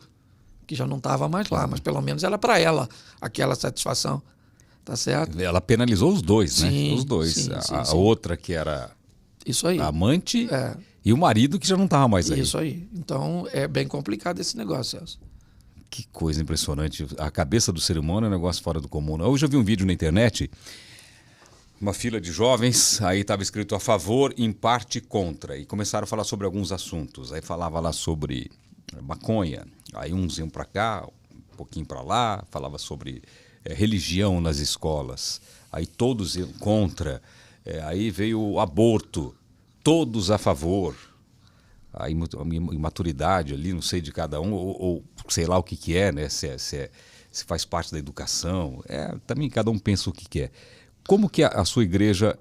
que já não estava mais lá, mas pelo menos era para ela aquela satisfação. Tá certo? Ela penalizou os dois, né? Os dois. Sim, a outra que era... Isso aí. A amante e o marido que já não estava mais aí. Isso aí. Então, é bem complicado esse negócio, Celso. Que coisa impressionante. A cabeça do ser humano é um negócio fora do comum. Hoje eu vi um vídeo na internet, uma fila de jovens, aí estava escrito a favor, em parte contra. E começaram a falar sobre alguns assuntos. Aí falava lá sobre maconha. Aí uns iam para cá, um pouquinho para lá. Falava sobre religião nas escolas. Aí todos iam contra. Aí veio o aborto, todos a favor. A imaturidade ali, não sei de cada um, ou sei lá o que é, né? Se faz parte da educação. Também cada um pensa o que quer. Como que a sua igreja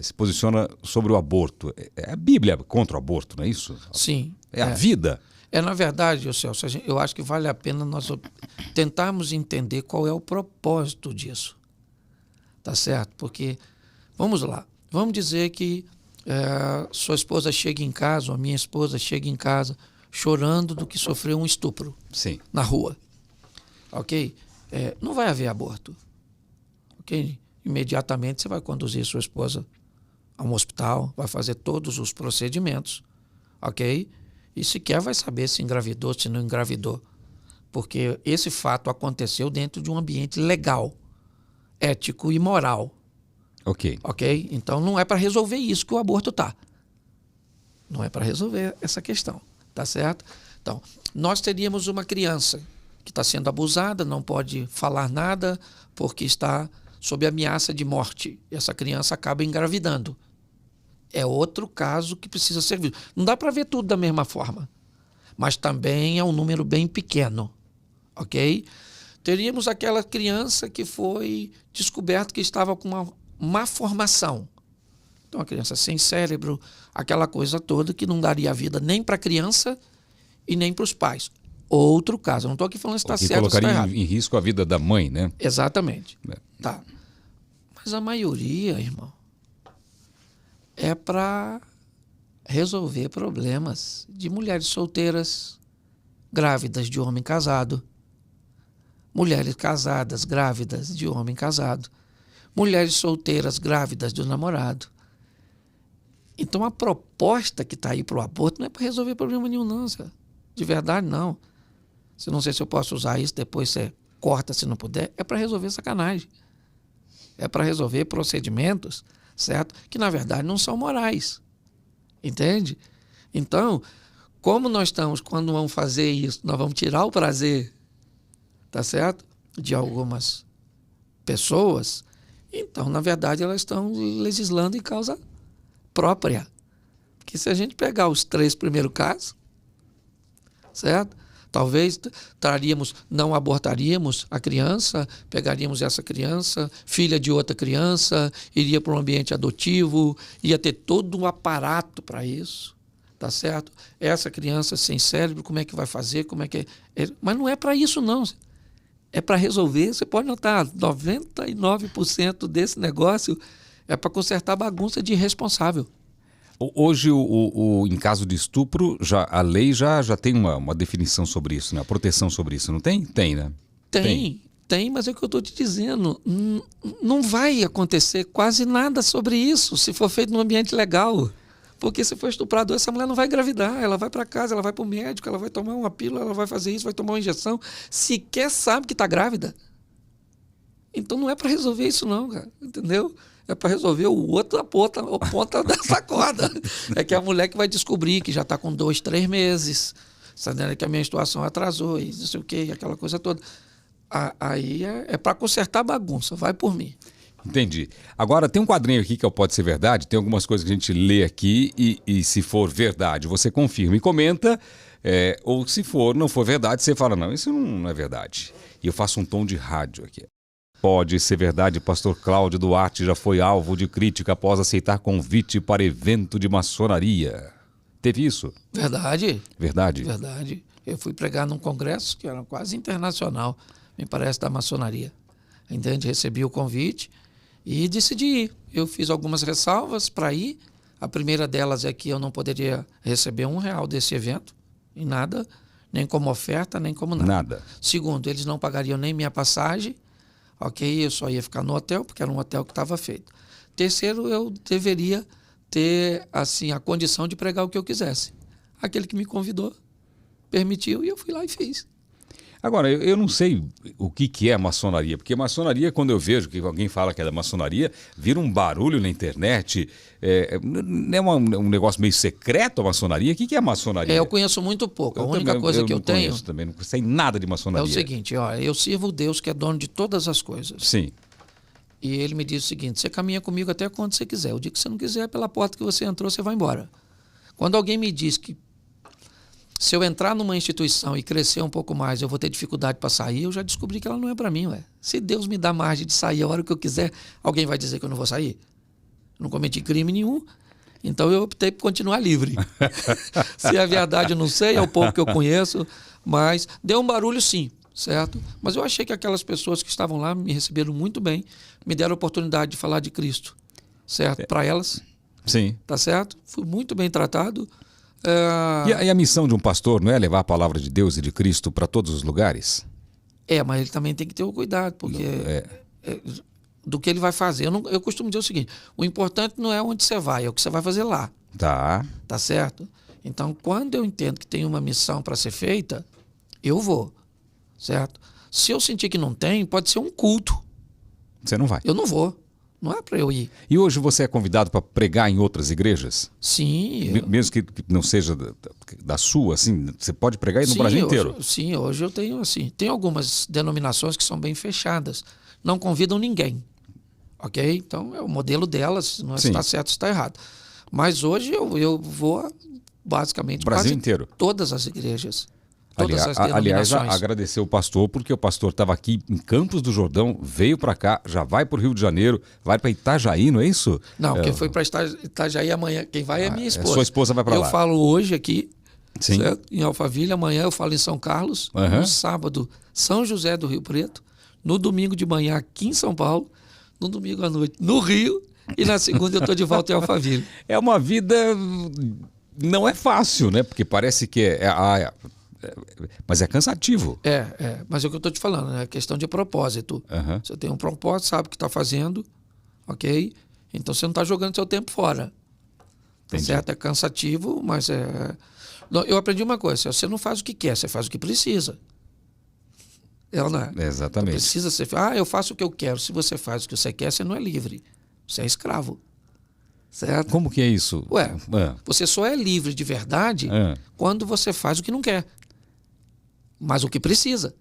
se posiciona sobre o aborto? A Bíblia é contra o aborto, não é isso? Sim. É a vida? Na verdade, Celso, eu acho que vale a pena nós tentarmos entender qual é o propósito disso. Tá certo? Porque... Vamos lá. Vamos dizer que sua esposa chega em casa, ou a minha esposa chega em casa, chorando do que sofreu um estupro. Sim. Na rua. Ok? Não vai haver aborto. Ok? Imediatamente você vai conduzir sua esposa a um hospital, vai fazer todos os procedimentos. Ok? E sequer vai saber se engravidou, se não engravidou. Porque esse fato aconteceu dentro de um ambiente legal, ético e moral. Ok? Então não é para resolver isso que o aborto está. Não é para resolver essa questão. Tá certo? Então, nós teríamos uma criança que está sendo abusada, não pode falar nada porque está sob ameaça de morte. E essa criança acaba engravidando. É outro caso que precisa ser visto. Não dá para ver tudo da mesma forma. Mas também é um número bem pequeno. Ok? Teríamos aquela criança que foi descoberto que estava com uma má formação. Então, a criança sem cérebro, aquela coisa toda que não daria vida nem para a criança e nem para os pais. Outro caso. Eu não estou aqui falando se está certo ou se está errado. Colocaria em risco a vida da mãe, né? Exatamente. Tá. Mas a maioria, irmão, é para resolver problemas de mulheres solteiras, grávidas de homem casado, mulheres casadas, grávidas de homem casado, mulheres solteiras grávidas do namorado. Então a proposta que está aí para o aborto não é para resolver problema nenhum, não, senhor. De verdade, não. Eu não sei se eu posso usar isso, depois você corta se não puder, é para resolver sacanagem. É para resolver procedimentos, certo? Que na verdade não são morais. Entende? Então, como nós estamos, quando vamos fazer isso, nós vamos tirar o prazer, tá certo? De algumas pessoas, então, na verdade, elas estão legislando em causa própria. Porque se a gente pegar os 3 primeiros casos, certo? Talvez não abortaríamos a criança, pegaríamos essa criança, filha de outra criança, iria para um ambiente adotivo, ia ter todo um aparato para isso, tá certo? Essa criança sem cérebro, como é que vai fazer, como é que Mas não é para isso não, é para resolver. Você pode notar, 99% desse negócio é para consertar bagunça de irresponsável. Hoje, em caso de estupro, a lei já tem uma definição sobre isso, né? A proteção sobre isso, não tem? Tem, né? Tem, mas é o que eu estou te dizendo. Não vai acontecer quase nada sobre isso se for feito num ambiente legal. Porque se for estuprador, essa mulher não vai engravidar. Ela vai para casa, ela vai para o médico, ela vai tomar uma pílula, ela vai fazer isso, vai tomar uma injeção. Sequer sabe que está grávida. Então não é para resolver isso não, cara. Entendeu? É para resolver o outro a ponta dessa corda. É que a mulher que vai descobrir que já está com 2, 3 meses, sabendo que a menstruação atrasou e não sei o quê, aquela coisa toda. Aí é para consertar a bagunça, vai por mim. Entendi. Agora, tem um quadrinho aqui que é o Pode Ser Verdade, tem algumas coisas que a gente lê aqui e se for verdade, você confirma e comenta, ou se não for verdade, você fala, não, isso não é verdade. E eu faço um tom de rádio aqui. Pode ser verdade, pastor Cláudio Duarte já foi alvo de crítica após aceitar convite para evento de maçonaria. Teve isso? Verdade. Verdade? Verdade. Eu fui pregar num congresso que era quase internacional, me parece, da maçonaria. Entende? Recebi o convite e decidi ir. Eu fiz algumas ressalvas para ir. A primeira delas é que eu não poderia receber R$1 desse evento, em nada, nem como oferta, nem como nada. Nada. Segundo, eles não pagariam nem minha passagem. Ok, eu só ia ficar no hotel, porque era um hotel que estava feito. Terceiro, eu deveria ter assim a condição de pregar o que eu quisesse. Aquele que me convidou permitiu e eu fui lá e fiz. Agora, eu não sei o que é maçonaria, porque maçonaria, quando eu vejo que alguém fala que é da maçonaria, vira um barulho na internet. Não é um negócio meio secreto a maçonaria? O que é a maçonaria? Eu conheço muito pouco. A única coisa que eu tenho... Também não sei nada de maçonaria. É o seguinte, eu sirvo o Deus que é dono de todas as coisas. Sim. E ele me diz o seguinte, você caminha comigo até quando você quiser. O dia que você não quiser, pela porta que você entrou, você vai embora. Quando alguém me diz que se eu entrar numa instituição e crescer um pouco mais, eu vou ter dificuldade para sair, eu já descobri que ela não é para mim. Ué. Se Deus me dá margem de sair a hora que eu quiser, alguém vai dizer que eu não vou sair? Não cometi crime nenhum, então eu optei por continuar livre. Se é verdade, eu não sei, é o pouco que eu conheço, mas deu um barulho sim, certo? Mas eu achei que aquelas pessoas que estavam lá me receberam muito bem, me deram a oportunidade de falar de Cristo, certo? Para elas. Sim. Tá certo? Fui muito bem tratado. E a missão de um pastor não é levar a palavra de Deus e de Cristo para todos os lugares? Mas ele também tem que ter o cuidado, porque do que ele vai fazer. Eu costumo dizer o seguinte, o importante não é onde você vai, é o que você vai fazer lá. Tá. Tá certo? Então, quando eu entendo que tem uma missão para ser feita, eu vou, certo? Se eu sentir que não tem, pode ser um culto. Você não vai? Eu não vou. Não é para eu ir. E hoje você é convidado para pregar em outras igrejas? Sim. Mesmo que não seja da sua, assim, você pode pregar no Brasil inteiro? Sim, hoje eu tenho assim. Tem algumas denominações que são bem fechadas. Não convidam ninguém. Ok? Então é o modelo delas, não é se está certo ou se está errado. Mas hoje eu vou basicamente Brasil quase inteiro. Todas as igrejas. Todas as denominações. Aliás, agradecer o pastor, porque o pastor estava aqui em Campos do Jordão, veio para cá, já vai para o Rio de Janeiro, vai para Itajaí, não é isso? Não, quem foi para Itajaí amanhã, quem vai é minha esposa. Sua esposa vai para lá. Eu falo hoje aqui, sim, certo? Em Alphaville, amanhã eu falo em São Carlos, no sábado, São José do Rio Preto, no domingo de manhã aqui em São Paulo, no domingo à noite no Rio, e na segunda eu estou de volta em Alphaville. É uma vida... Não é fácil, né? Porque parece que mas é cansativo. Mas é o que eu estou te falando, é questão de propósito. Você tem um propósito, sabe o que está fazendo, ok? Então você não está jogando seu tempo fora. Tá certo? É cansativo, mas eu aprendi uma coisa, você não faz o que quer, você faz o que precisa. É ou não é? Exatamente. Então precisa ser... eu faço o que eu quero. Se você faz o que você quer, você não é livre. Você é escravo. Certo? Como que é isso? Você só é livre de verdade quando você faz o que não quer. Mas o que precisa.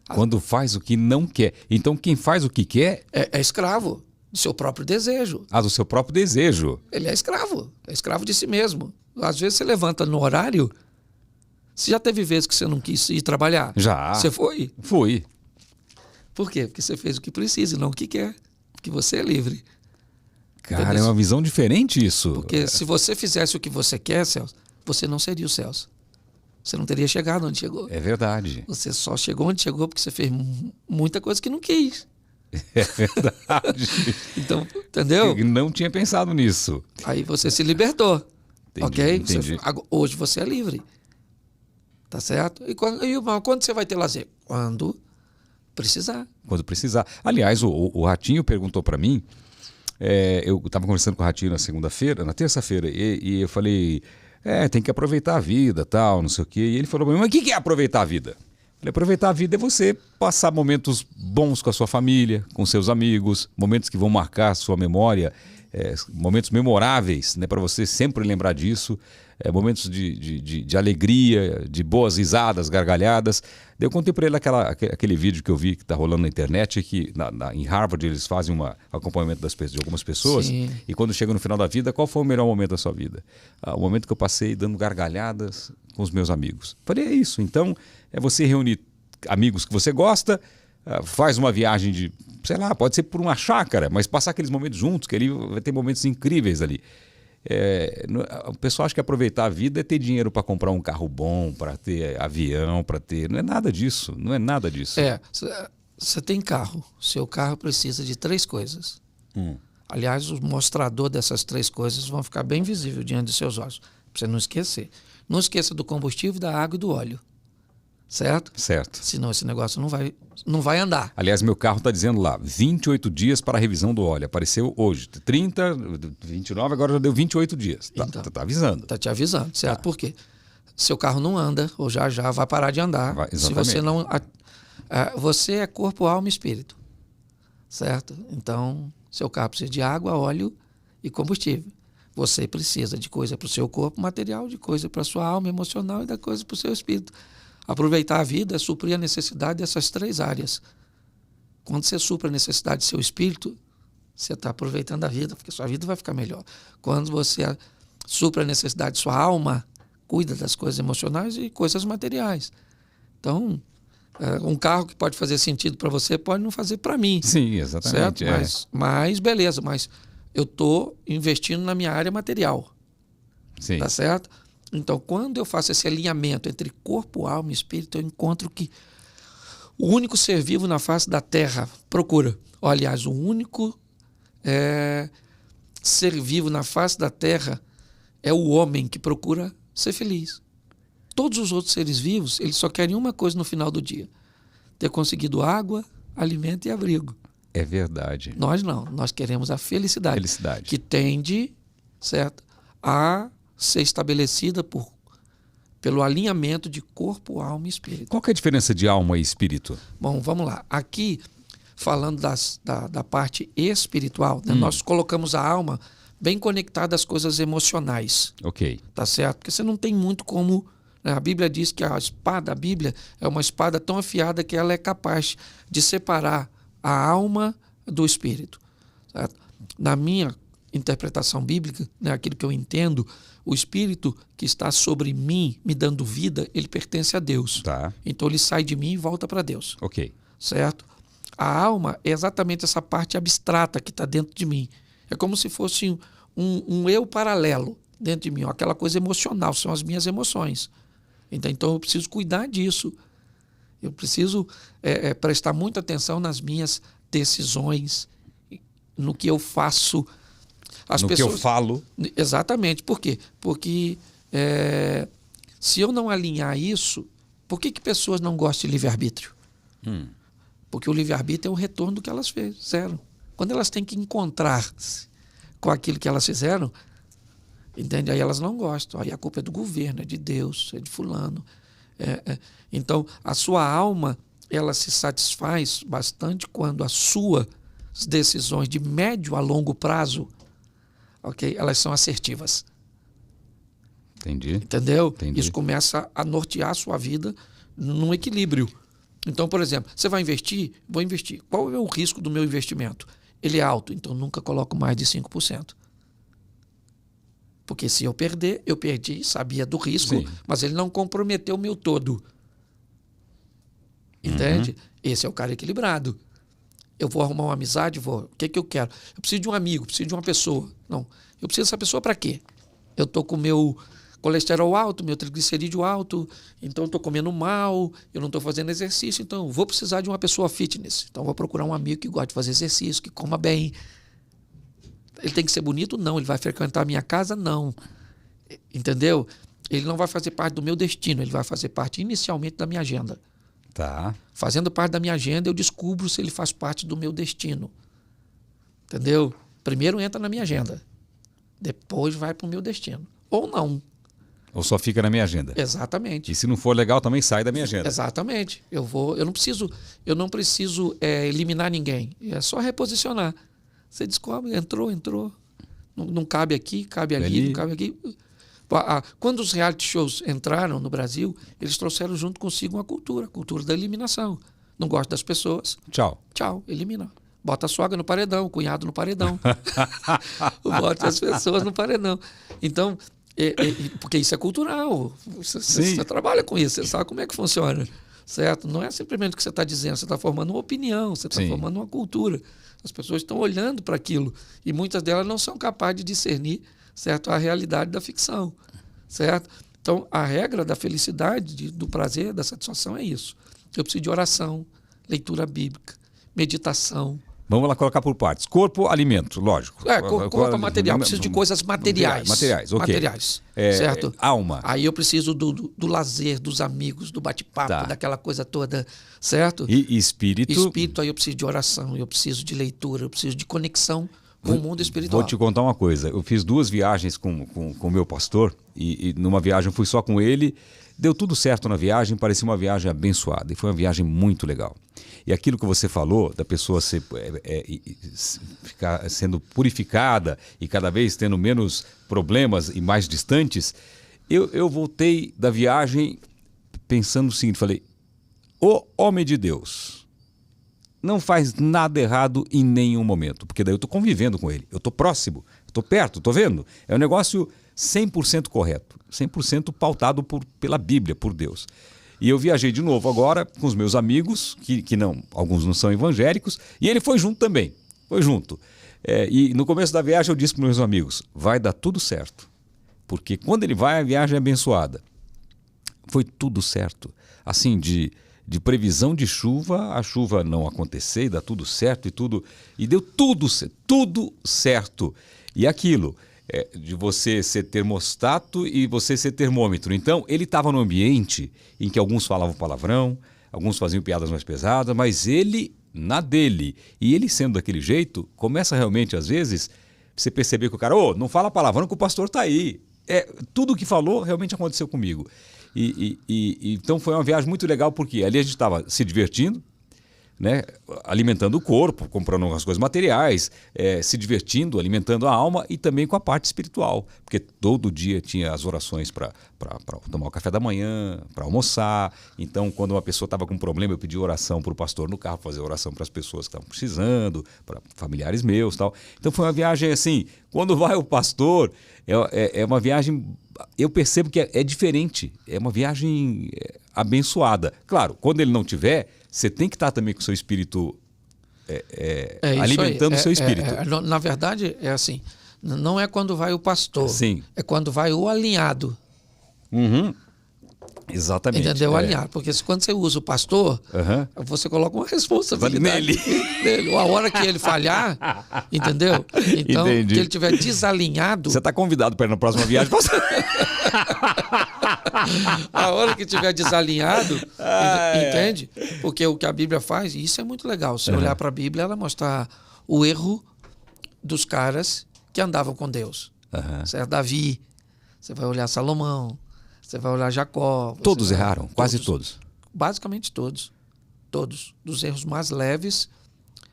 Quando faz o que não quer. Então, quem faz o que quer... É escravo do seu próprio desejo. Do seu próprio desejo. Ele é escravo de si mesmo. Às vezes você levanta no horário... Você já teve vezes que você não quis ir trabalhar? Já. Você foi? Fui. Por quê? Porque você fez o que precisa e não o que quer. Porque você é livre. Cara, entendeu? é uma visão diferente isso. Porque se você fizesse o que você quer, Celso, você não seria o Celso. Você não teria chegado onde chegou. É verdade. Você só chegou onde chegou porque você fez muita coisa que não quis. É verdade. Então, entendeu? Eu não tinha pensado nisso. Aí você se libertou. Ok? Entendi. Hoje você é livre. Tá certo? E quando você vai ter lazer? Quando precisar. Quando precisar. Aliás, o Ratinho perguntou para mim... eu estava conversando com o Ratinho na terça-feira, e eu falei, tem que aproveitar a vida, tal, não sei o quê. E ele falou para mim, mas o que é aproveitar a vida? Eu falei, aproveitar a vida é você passar momentos bons com a sua família, com seus amigos, momentos que vão marcar a sua memória, momentos memoráveis, né, para você sempre lembrar disso, momentos de alegria, de boas risadas, gargalhadas. Daí eu contei para ele aquele vídeo que eu vi que está rolando na internet, que em Harvard eles fazem um acompanhamento de algumas pessoas. Sim. E quando chega no final da vida, qual foi o melhor momento da sua vida? O momento que eu passei dando gargalhadas com os meus amigos. Falei, é isso. Então, é você reunir amigos que você gosta, faz uma viagem de, sei lá, pode ser por uma chácara, mas passar aqueles momentos juntos, que ali vai ter momentos incríveis ali. O pessoal acha que aproveitar a vida é ter dinheiro para comprar um carro bom, para ter avião, para ter... Não é nada disso, não é nada disso. Você tem carro, seu carro precisa de 3 coisas. Aliás, o mostrador dessas 3 coisas vão ficar bem visível diante dos seus olhos, para você não esquecer. Não esqueça do combustível, da água e do óleo. Certo? Certo. Senão esse negócio não vai andar. Aliás, meu carro está dizendo lá, 28 dias para a revisão do óleo. Apareceu hoje, 30, 29, agora já deu 28 dias. Tá avisando. Está te avisando, certo? Por quê? Seu carro não anda, ou já vai parar de andar. Se você não... você é corpo, alma e espírito. Certo? Então, seu carro precisa de água, óleo e combustível. Você precisa de coisa para o seu corpo material, de coisa para a sua alma emocional e da coisa para o seu espírito. Aproveitar a vida é suprir a necessidade dessas 3 áreas. Quando você supra a necessidade do seu espírito, você está aproveitando a vida, porque sua vida vai ficar melhor. Quando você supra a necessidade de sua alma, cuida das coisas emocionais e coisas materiais. Então, um carro que pode fazer sentido para você pode não fazer para mim. Sim, exatamente. Certo? Mas beleza, mas eu estou investindo na minha área material. Sim. Tá certo? Então, quando eu faço esse alinhamento entre corpo, alma e espírito, eu encontro que o único ser vivo na face da Terra procura. Aliás, o único ser vivo na face da Terra é o homem que procura ser feliz. Todos os outros seres vivos, eles só querem uma coisa no final do dia: ter conseguido água, alimento e abrigo. É verdade. Nós não. Nós queremos a felicidade. Que tende, certo, a ser estabelecida pelo alinhamento de corpo, alma e espírito. Qual que é a diferença de alma e espírito? Bom, vamos lá. Aqui, falando da parte espiritual, né, nós colocamos a alma bem conectada às coisas emocionais. Ok. Tá certo? Porque você não tem muito como... Né, a Bíblia diz que a Bíblia é uma espada tão afiada que ela é capaz de separar a alma do espírito. Certo? Na minha interpretação bíblica, né, aquilo que eu entendo, o espírito que está sobre mim, me dando vida, ele pertence a Deus. Tá. Então ele sai de mim e volta para Deus. Ok. Certo? A alma é exatamente essa parte abstrata que está dentro de mim. É como se fosse um eu paralelo dentro de mim, aquela coisa emocional, são as minhas emoções. Então eu preciso cuidar disso. Eu preciso prestar muita atenção nas minhas decisões, no que eu faço. Que eu falo. Exatamente. Por quê? Porque se eu não alinhar isso, por que pessoas não gostam de livre-arbítrio? Porque o livre-arbítrio é o retorno do que elas fizeram. Quando elas têm que encontrar-se com aquilo que elas fizeram, entende? Aí elas não gostam. Aí a culpa é do governo, é de Deus, é de fulano. Então, a sua alma, ela se satisfaz bastante quando as suas decisões de médio a longo prazo, ok, elas são assertivas. Entendi. Entendeu? Entendi. Isso começa a nortear a sua vida num equilíbrio. Então, por exemplo, você vai investir? Vou investir. Qual é o risco do meu investimento? Ele é alto, então nunca coloco mais de 5%. Porque se eu perder, eu perdi, sabia do risco, Sim. mas ele não comprometeu o meu todo. Entende? Esse é o cara equilibrado. Eu vou arrumar uma amizade, vou. O que é que eu quero? Eu preciso de um amigo, preciso de uma pessoa. Não. Eu preciso dessa pessoa para quê? Eu estou com o meu colesterol alto, meu triglicerídeo alto, então eu estou comendo mal, eu não estou fazendo exercício, então eu vou precisar de uma pessoa fitness. Então eu vou procurar um amigo que gosta de fazer exercício, que coma bem. Ele tem que ser bonito? Não. Ele vai frequentar a minha casa? Não. Entendeu? Ele não vai fazer parte do meu destino, ele vai fazer parte inicialmente da minha agenda. Tá. Fazendo parte da minha agenda, eu descubro se ele faz parte do meu destino. Entendeu? Primeiro entra na minha agenda. Depois vai para o meu destino. Ou não. Ou só fica na minha agenda. Exatamente. E se não for legal, também sai da minha agenda. Exatamente. Eu não preciso eliminar ninguém. É só reposicionar. Você descobre, entrou. Não cabe aqui, cabe ali, não cabe aqui. Quando os reality shows entraram no Brasil, eles trouxeram junto consigo uma cultura, a cultura da eliminação. Não gosta das pessoas? Tchau. Tchau, elimina. Bota a sogra no paredão, o cunhado no paredão. Bota as pessoas no paredão. Então, porque isso é cultural. Você trabalha com isso, você sabe como é que funciona. Certo? Não é simplesmente o que você está dizendo, você está formando uma opinião, você está formando uma cultura. As pessoas estão olhando para aquilo e muitas delas não são capazes de discernir, certo, a realidade da ficção. Certo? Então, a regra da felicidade, do prazer, da satisfação é isso. Eu preciso de oração, leitura bíblica, meditação. Vamos lá colocar por partes. Corpo, alimento, lógico. Corpo é material. Preciso de coisas materiais. Materiais, ok. Materiais, certo? Alma. Aí eu preciso do lazer, dos amigos, do bate-papo, daquela coisa toda, certo? E espírito? Espírito, aí eu preciso de oração, eu preciso de leitura, eu preciso de conexão com o mundo espiritual. Vou te contar uma coisa. Eu fiz 2 viagens com o meu pastor e numa viagem eu fui só com ele. Deu tudo certo na viagem, parecia uma viagem abençoada. E foi uma viagem muito legal. E aquilo que você falou, da pessoa ficar sendo purificada e cada vez tendo menos problemas e mais distantes, eu voltei da viagem pensando o seguinte, falei, o homem de Deus não faz nada errado em nenhum momento, porque daí eu estou convivendo com ele, eu estou próximo, estou perto, estou vendo. É um negócio 100% correto, 100% pautado pela Bíblia, por Deus. E eu viajei de novo agora com os meus amigos, que não, alguns não são evangélicos, e ele foi junto também, foi junto. E no começo da viagem eu disse para os meus amigos, vai dar tudo certo, porque quando ele vai a viagem é abençoada. Foi tudo certo, assim, de previsão de chuva, a chuva não acontecer, e dá tudo certo e deu tudo certo. E aquilo, de você ser termostato e você ser termômetro. Então, ele estava num ambiente em que alguns falavam palavrão, alguns faziam piadas mais pesadas, mas ele na dele. E ele sendo daquele jeito, começa realmente, às vezes, você perceber que o cara, não fala palavrão que o pastor está aí. Tudo o que falou realmente aconteceu comigo. Então foi uma viagem muito legal, porque ali a gente estava se divertindo, né, alimentando o corpo, comprando as coisas materiais, se divertindo, alimentando a alma e também com a parte espiritual, porque todo dia tinha as orações para tomar o café da manhã, para almoçar. Então, quando uma pessoa estava com um problema, eu pedi oração para o pastor no carro, fazer oração para as pessoas que estavam precisando, para familiares meus e tal. Então foi uma viagem assim, quando vai o pastor, é uma viagem, eu percebo que é diferente, é uma viagem abençoada. Claro, quando ele não tiver, você tem que estar também com o seu espírito alimentando o seu espírito. Na verdade, é assim, não é quando vai o pastor, Sim. É quando vai o alinhado. Uhum. Exatamente. Entendeu? Alinhado. Porque quando você usa o pastor, você coloca uma responsabilidade nele. A hora que ele falhar, entendeu? Então, Entendi. que ele estiver desalinhado... Você está convidado para ir na próxima viagem. A hora que estiver desalinhado, entende? Porque o que a Bíblia faz, e isso é muito legal. Se olhar para a Bíblia, ela mostra o erro dos caras que andavam com Deus. Certo? Davi, você vai olhar Salomão, você vai olhar Jacó. Todos erraram, quase todos. Basicamente todos. todos, dos erros mais leves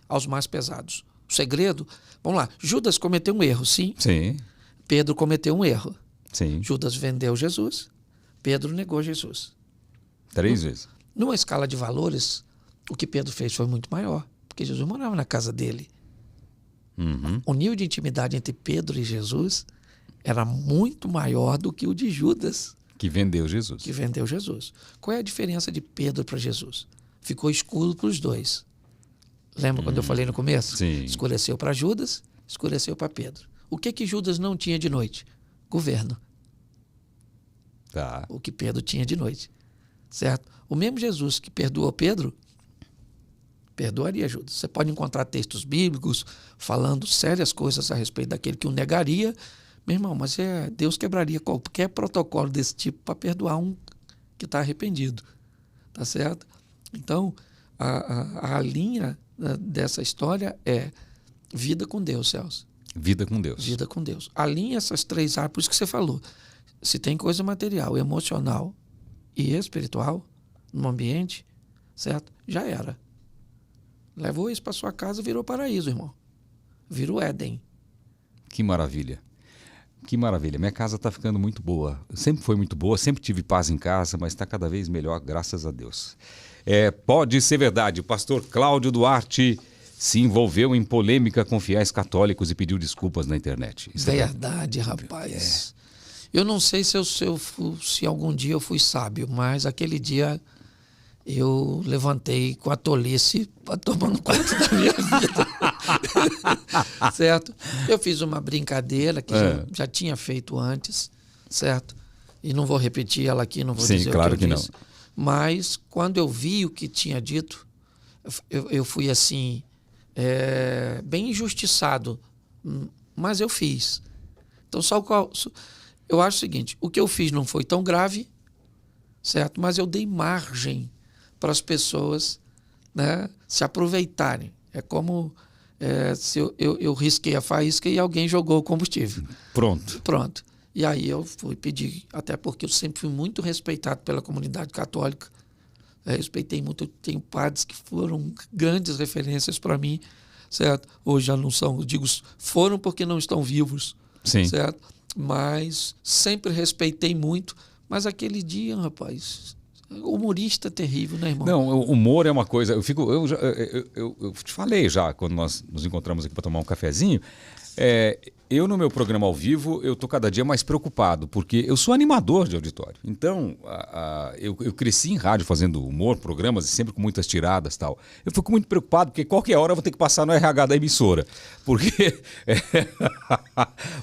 aos mais pesados. O segredo, vamos lá, Judas cometeu um erro, sim. Sim. Pedro cometeu um erro. Sim. Judas vendeu Jesus, Pedro negou Jesus. 3 vezes. Numa escala de valores, o que Pedro fez foi muito maior, porque Jesus morava na casa dele. Uhum. O nível de intimidade entre Pedro e Jesus era muito maior do que o de Judas, Que vendeu Jesus. que vendeu Jesus. Qual é a diferença de Pedro para Jesus? Ficou escuro para os dois. Lembra quando eu falei no começo? Sim. Escureceu para Judas, escureceu para Pedro. O que Judas não tinha de noite? Governo. Tá. O que Pedro tinha de noite. Certo? O mesmo Jesus que perdoou Pedro, perdoaria Judas. Você pode encontrar textos bíblicos falando sérias coisas a respeito daquele que o negaria. Meu irmão, mas Deus quebraria qualquer protocolo desse tipo para perdoar um que está arrependido. Tá certo? Então, a linha dessa história é vida com Deus, Celso. Vida com Deus. Vida com Deus. Alinha essas 3 áreas, por isso que você falou. Se tem coisa material, emocional e espiritual no ambiente, certo? Já era. Levou isso para sua casa, virou paraíso, irmão. Virou Éden. Que maravilha. Que maravilha. Minha casa está ficando muito boa. Sempre foi muito boa, sempre tive paz em casa, mas está cada vez melhor, graças a Deus. Pode ser verdade. O pastor Cláudio Duarte se envolveu em polêmica com fiéis católicos e pediu desculpas na internet. Isso Verdade, rapaz. Eu não sei se algum dia eu fui sábio, mas aquele dia eu levantei com a tolice para tomando conta da minha vida. Certo? Eu fiz uma brincadeira que já tinha feito antes, certo? E não vou repetir ela aqui, não vou dizer claro o que eu que disse. não. Mas quando eu vi o que tinha dito, eu fui assim, bem injustiçado, mas eu fiz. Então, eu acho o seguinte, o que eu fiz não foi tão grave, certo? Mas eu dei margem para as pessoas, né, se aproveitarem. É como se eu risquei a faísca e alguém jogou o combustível. Pronto. E aí eu fui pedir, até porque eu sempre fui muito respeitado pela comunidade católica. Respeitei muito, tenho padres que foram grandes referências para mim, certo? Hoje já não são, eu digo, foram porque não estão vivos, Sim. certo? Mas sempre respeitei muito. Mas aquele dia, rapaz, humorista terrível, né, irmão? Não, o humor é uma coisa. Eu te falei já quando nós nos encontramos aqui para tomar um cafezinho. Eu no meu programa ao vivo eu tô cada dia mais preocupado porque eu sou animador de auditório. Então eu cresci em rádio fazendo humor, programas e sempre com muitas tiradas, tal. Eu fico muito preocupado porque qualquer hora eu vou ter que passar no RH da emissora, porque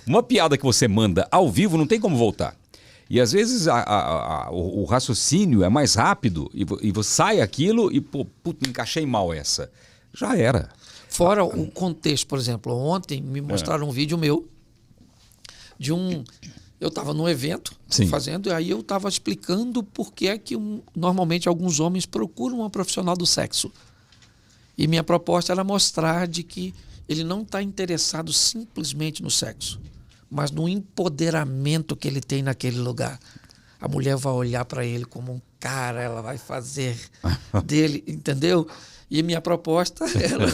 uma piada que você manda ao vivo não tem como voltar. E às vezes o raciocínio é mais rápido e você sai aquilo e, encaixei mal essa. Já era. Fora o contexto, por exemplo, ontem me mostraram um vídeo meu de eu estava num evento fazendo, e aí eu estava explicando por que é que normalmente alguns homens procuram uma profissional do sexo. E minha proposta era mostrar de que ele não está interessado simplesmente no sexo, mas no empoderamento que ele tem naquele lugar. A mulher vai olhar para ele como um cara, ela vai fazer dele, entendeu? E minha proposta era...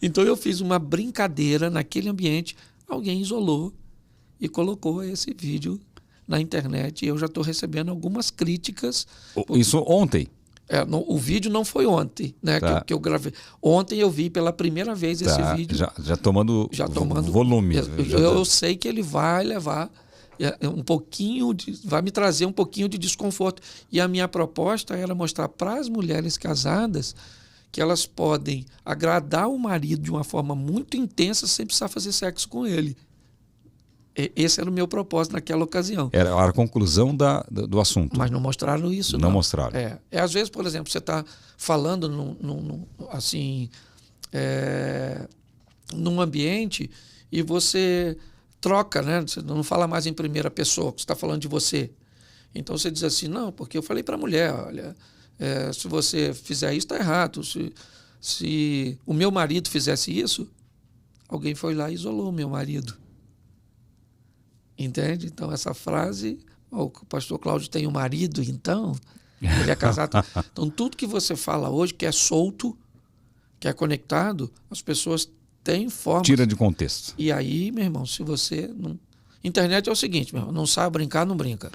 Então eu fiz uma brincadeira naquele ambiente, alguém isolou e colocou esse vídeo na internet e eu já estou recebendo algumas críticas. Isso ontem? O vídeo não foi ontem, né? Tá. Que eu gravei. Ontem eu vi pela primeira vez esse vídeo. Já tomando volume. Eu sei que ele vai levar um pouquinho vai me trazer um pouquinho de desconforto. E a minha proposta era mostrar para as mulheres casadas que elas podem agradar o marido de uma forma muito intensa sem precisar fazer sexo com ele. Esse era o meu propósito naquela ocasião. Era a conclusão do assunto. Mas não mostraram isso, não. Não mostraram. Às vezes, por exemplo, você está falando num ambiente e você troca, né? Você não fala mais em primeira pessoa, você está falando de você. Então você diz assim, não, porque eu falei para a mulher, olha, se você fizer isso, está errado. Se o meu marido fizesse isso, alguém foi lá e isolou o meu marido. Entende? Então essa frase, o pastor Cláudio tem um marido, então, ele é casado. Então, tudo que você fala hoje, que é solto, que é conectado, as pessoas têm forma. Tira de contexto. E aí, meu irmão, se você não... Internet é o seguinte, meu irmão, não sabe brincar, não brinca.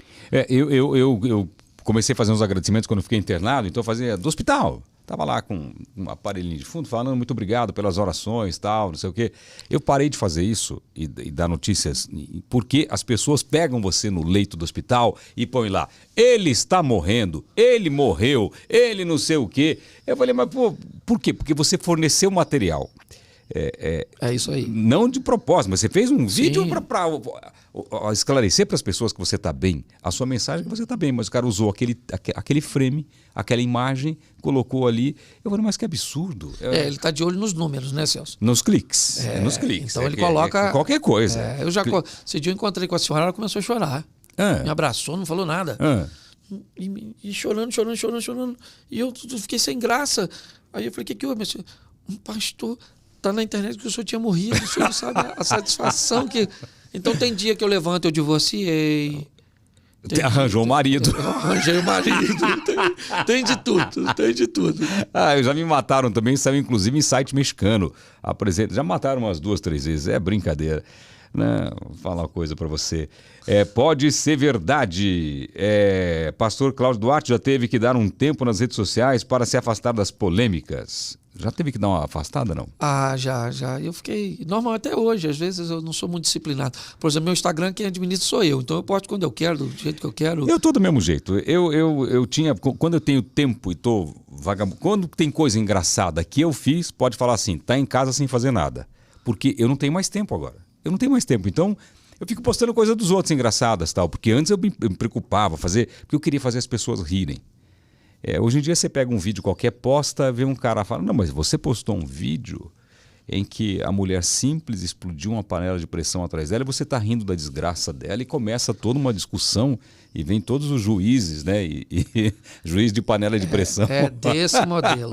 Eu comecei a fazer uns agradecimentos quando eu fiquei internado, então eu fazia do hospital. Estava lá com um aparelhinho de fundo falando muito obrigado pelas orações, tal, não sei o quê. Eu parei de fazer isso e dar notícias porque as pessoas pegam você no leito do hospital e põem lá, ele está morrendo, ele morreu, ele não sei o quê. Eu falei, mas por quê? Porque você forneceu material. É isso aí. Não de propósito, mas você fez um vídeo Sim. para esclarecer para as pessoas que você está bem. A sua mensagem é que você está bem, mas o cara usou aquele frame, aquela imagem, colocou ali. Eu falei, mas que absurdo. Ele está de olho nos números, né, Celso? Nos cliques. Nos cliques. Então ele coloca... qualquer coisa. Esse dia eu encontrei com a senhora, ela começou a chorar. Me abraçou, não falou nada. E chorando. E eu fiquei sem graça. Aí eu falei, o que houve, meu senhor? Um pastor... Tá na internet que o senhor tinha morrido, o senhor não sabe a satisfação que... Então tem dia que eu levanto, eu divorciei. Arranjou o marido. Eu arranjei o marido. Tem de tudo. Já me mataram também, saiu inclusive em site mexicano. Já mataram umas 2, 3 vezes. É brincadeira. Não, vou falar uma coisa para você. Pode ser verdade. Pastor Cláudio Duarte já teve que dar um tempo nas redes sociais para se afastar das polêmicas. Já teve que dar uma afastada, não? Já. Eu fiquei normal até hoje. Às vezes eu não sou muito disciplinado. Por exemplo, meu Instagram, quem administra sou eu. Então eu posto quando eu quero, do jeito que eu quero. Eu tô do mesmo jeito. Eu tinha... Quando eu tenho tempo e tô vagabundo... Quando tem coisa engraçada que eu fiz, pode falar assim, tá em casa sem fazer nada. Porque eu não tenho mais tempo agora. Então, eu fico postando coisa dos outros engraçadas, tal. Porque antes eu me preocupava porque eu queria fazer as pessoas rirem. Hoje em dia você pega um vídeo qualquer, posta, vê um cara falando, não, mas você postou um vídeo em que a mulher simples explodiu uma panela de pressão atrás dela e você está rindo da desgraça dela e começa toda uma discussão e vem todos os juízes, né? E juiz de panela de pressão. Desse modelo.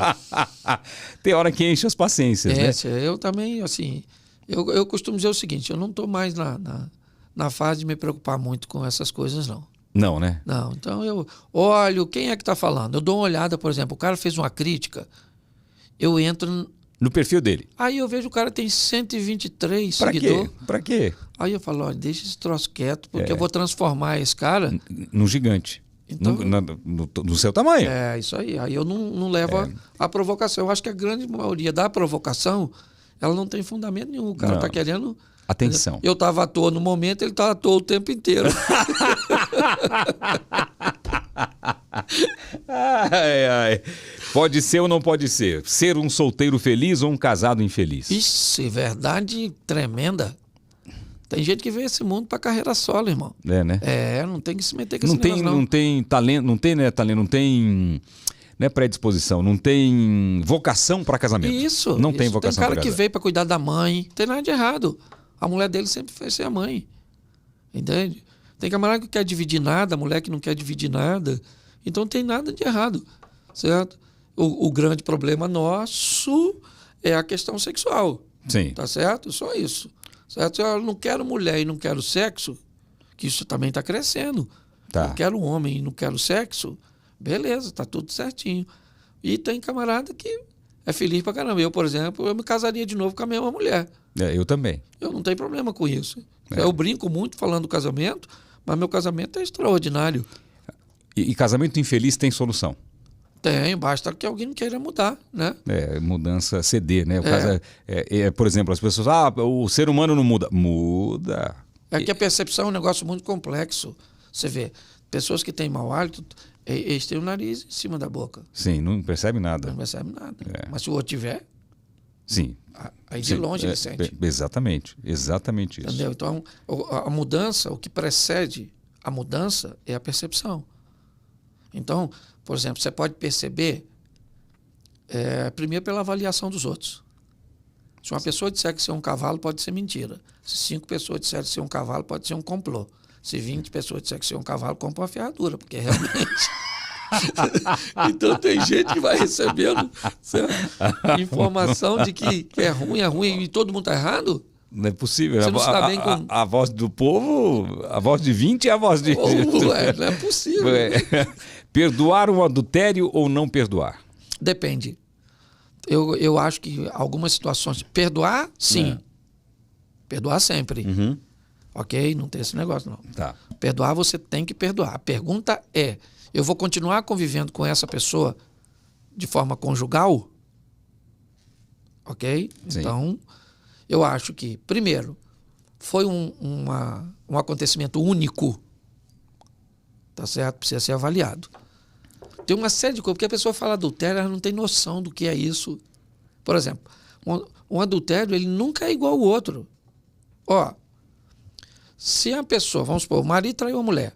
Tem hora que enche as paciências, né? Eu também, assim, eu costumo dizer o seguinte, eu não estou mais na fase de me preocupar muito com essas coisas, não. Não, né? Não, então eu olho, quem é que está falando? Eu dou uma olhada, por exemplo, o cara fez uma crítica, eu entro... No perfil dele. Aí eu vejo o cara tem 123 seguidores. Pra quê? Aí eu falo, olha, deixa esse troço quieto, porque eu vou transformar esse cara... Num gigante. Então, no seu tamanho. Isso aí. Aí eu não levo a provocação. Eu acho que a grande maioria da provocação, ela não tem fundamento nenhum. O cara está querendo... Atenção. Eu estava à toa no momento, ele está à toa o tempo inteiro. Pode ser ou não pode ser? Ser um solteiro feliz ou um casado infeliz? Isso, verdade tremenda. Tem gente que vê esse mundo para carreira solo, irmão. Né? Não tem que se meter com esse negócio, não. Não tem talento, não tem, né, talento, não tem... Não é predisposição, não tem vocação para casamento. Isso. Não tem vocação para casamento. Tem cara que veio para cuidar da mãe, não tem nada de errado. A mulher dele sempre foi ser a mãe. Entende? Tem camarada que quer dividir nada, mulher que não quer dividir nada. Então não tem nada de errado. Certo? O grande problema nosso é a questão sexual. Sim. Tá certo? Só isso. Certo? Eu não quero mulher e não quero sexo, que isso também está crescendo. Tá. Não quero homem e não quero sexo, beleza, tá tudo certinho. E tem camarada que é feliz pra caramba. Eu, por exemplo, eu me casaria de novo com a mesma mulher. Eu também. Eu não tenho problema com isso. Eu brinco muito falando do casamento, mas meu casamento é extraordinário. E casamento infeliz tem solução? Tem, basta que alguém queira mudar, né? Mudança ceder, né? Por exemplo, as pessoas, o ser humano não muda. Muda. É que a percepção é um negócio muito complexo. Você vê, pessoas que têm mau hálito, eles têm o nariz em cima da boca. Sim, não percebe nada. Não percebe nada. Mas se o outro tiver, sim. Aí de longe ele sente. Exatamente isso. Entendeu? Então, a mudança, o que precede a mudança é a percepção. Então, por exemplo, você pode perceber, primeiro pela avaliação dos outros. Se uma pessoa disser que ser um cavalo, pode ser mentira. Se 5 pessoas disserem que ser um cavalo, pode ser um complô. Se 20 pessoas disserem que ser um cavalo, compra uma ferradura, porque realmente... Então tem gente que vai recebendo informação de que é ruim e todo mundo está errado. Não é possível. Você não se dá bem com... a voz do povo, a voz de 20 é a voz de... não é possível. Perdoar um adultério ou não perdoar? Depende. Eu acho que algumas situações... Perdoar, sim. Perdoar sempre. Uhum. Ok? Não tem esse negócio, não. Tá. Perdoar, você tem que perdoar. A pergunta é, eu vou continuar convivendo com essa pessoa de forma conjugal? Ok? Sim. Então, eu acho que, primeiro, foi um acontecimento único, tá certo? Precisa ser avaliado. Tem uma série de coisas, porque a pessoa fala adultério, ela não tem noção do que é isso. Por exemplo, um adultério, ele nunca é igual ao outro. Ó, se a pessoa, vamos supor, o marido traiu a mulher.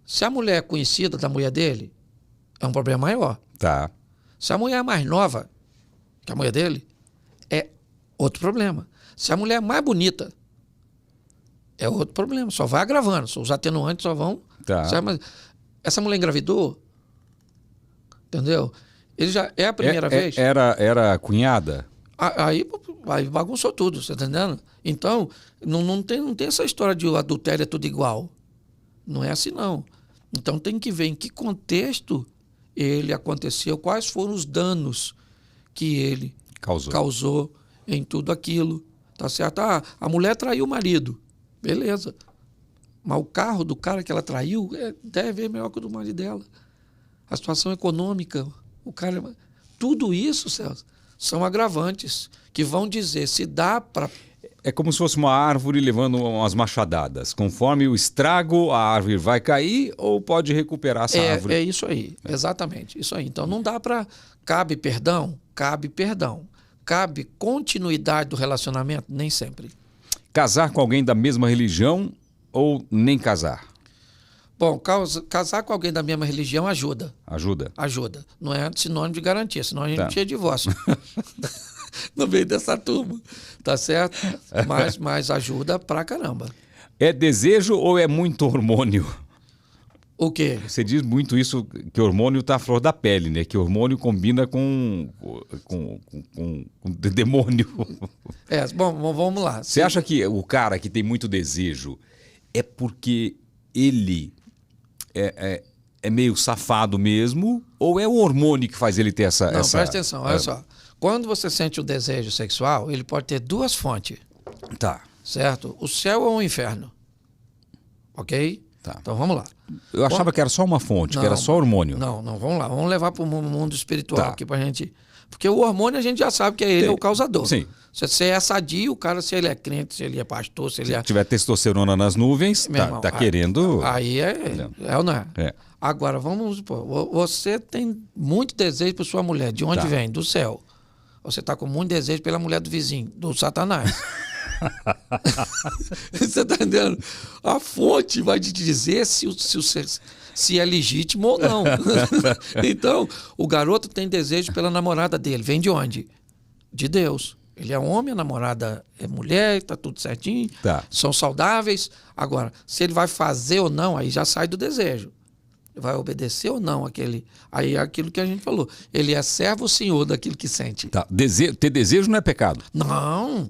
Se a mulher é conhecida da mulher dele, é um problema maior. Tá. Se a mulher é mais nova que a mulher dele, é outro problema. Se a mulher é mais bonita, é outro problema. Só vai agravando. Os atenuantes só vão... Tá. Essa mulher engravidou, entendeu? Ele já é a primeira vez. Era cunhada? Aí bagunçou tudo, você tá entendendo? Então, não tem essa história de o adultério é tudo igual. Não é assim, não. Então, tem que ver em que contexto ele aconteceu, quais foram os danos que ele causou em tudo aquilo. Tá certo? Ah, a mulher traiu o marido. Beleza. Mas o carro do cara que ela traiu é 10 vezes melhor que o do marido dela. A situação econômica, o cara... Tudo isso, Celso, são agravantes que vão dizer se dá para... É como se fosse uma árvore levando umas machadadas. Conforme o estrago, a árvore vai cair ou pode recuperar essa árvore? É isso aí, exatamente. Isso aí. Então não dá para... Cabe perdão? Cabe perdão. Cabe continuidade do relacionamento? Nem sempre. Casar com alguém da mesma religião ou nem casar? Bom, casar com alguém da mesma religião ajuda. Ajuda? Ajuda. Não é sinônimo de garantia, senão a gente Tá. não tinha divórcio. No meio dessa turma, tá certo? Mas ajuda pra caramba. É desejo ou é muito hormônio? O quê? Você diz muito isso, que hormônio está à flor da pele, né? Que hormônio combina com demônio. Bom, vamos lá. Você acha que o cara que tem muito desejo é porque ele é meio safado mesmo? Ou é o hormônio que faz ele ter essa... Não, presta atenção, olha só. Quando você sente o desejo sexual, ele pode ter duas fontes. Tá. Certo? O céu ou o inferno. Ok? Tá. Então vamos lá. Eu achava que era só uma fonte, que era só hormônio. Não, vamos lá. Vamos levar para o mundo espiritual Tá. aqui pra gente. Porque o hormônio a gente já sabe que ele é o causador. Sim. Se você é sadio, o cara, se ele é crente, se ele é pastor, se ele Se tiver testosterona nas nuvens, Meu irmão, tá querendo... Aí é ou não é? É. Agora, vamos supor, você tem muito desejo por sua mulher. De onde Tá. vem? Do céu. Você está com muito desejo pela mulher do vizinho, do Satanás. Você está entendendo? A fonte vai te dizer se é legítimo ou não. Então, o garoto tem desejo pela namorada dele. Vem de onde? De Deus. Ele é homem, a namorada é mulher, está tudo certinho. Tá. São saudáveis. Agora, se ele vai fazer ou não, aí já sai do desejo. Vai obedecer ou não aquele... Aí é aquilo que a gente falou. Ele é servo ou senhor daquilo que sente. Tá. Ter desejo não é pecado. Não,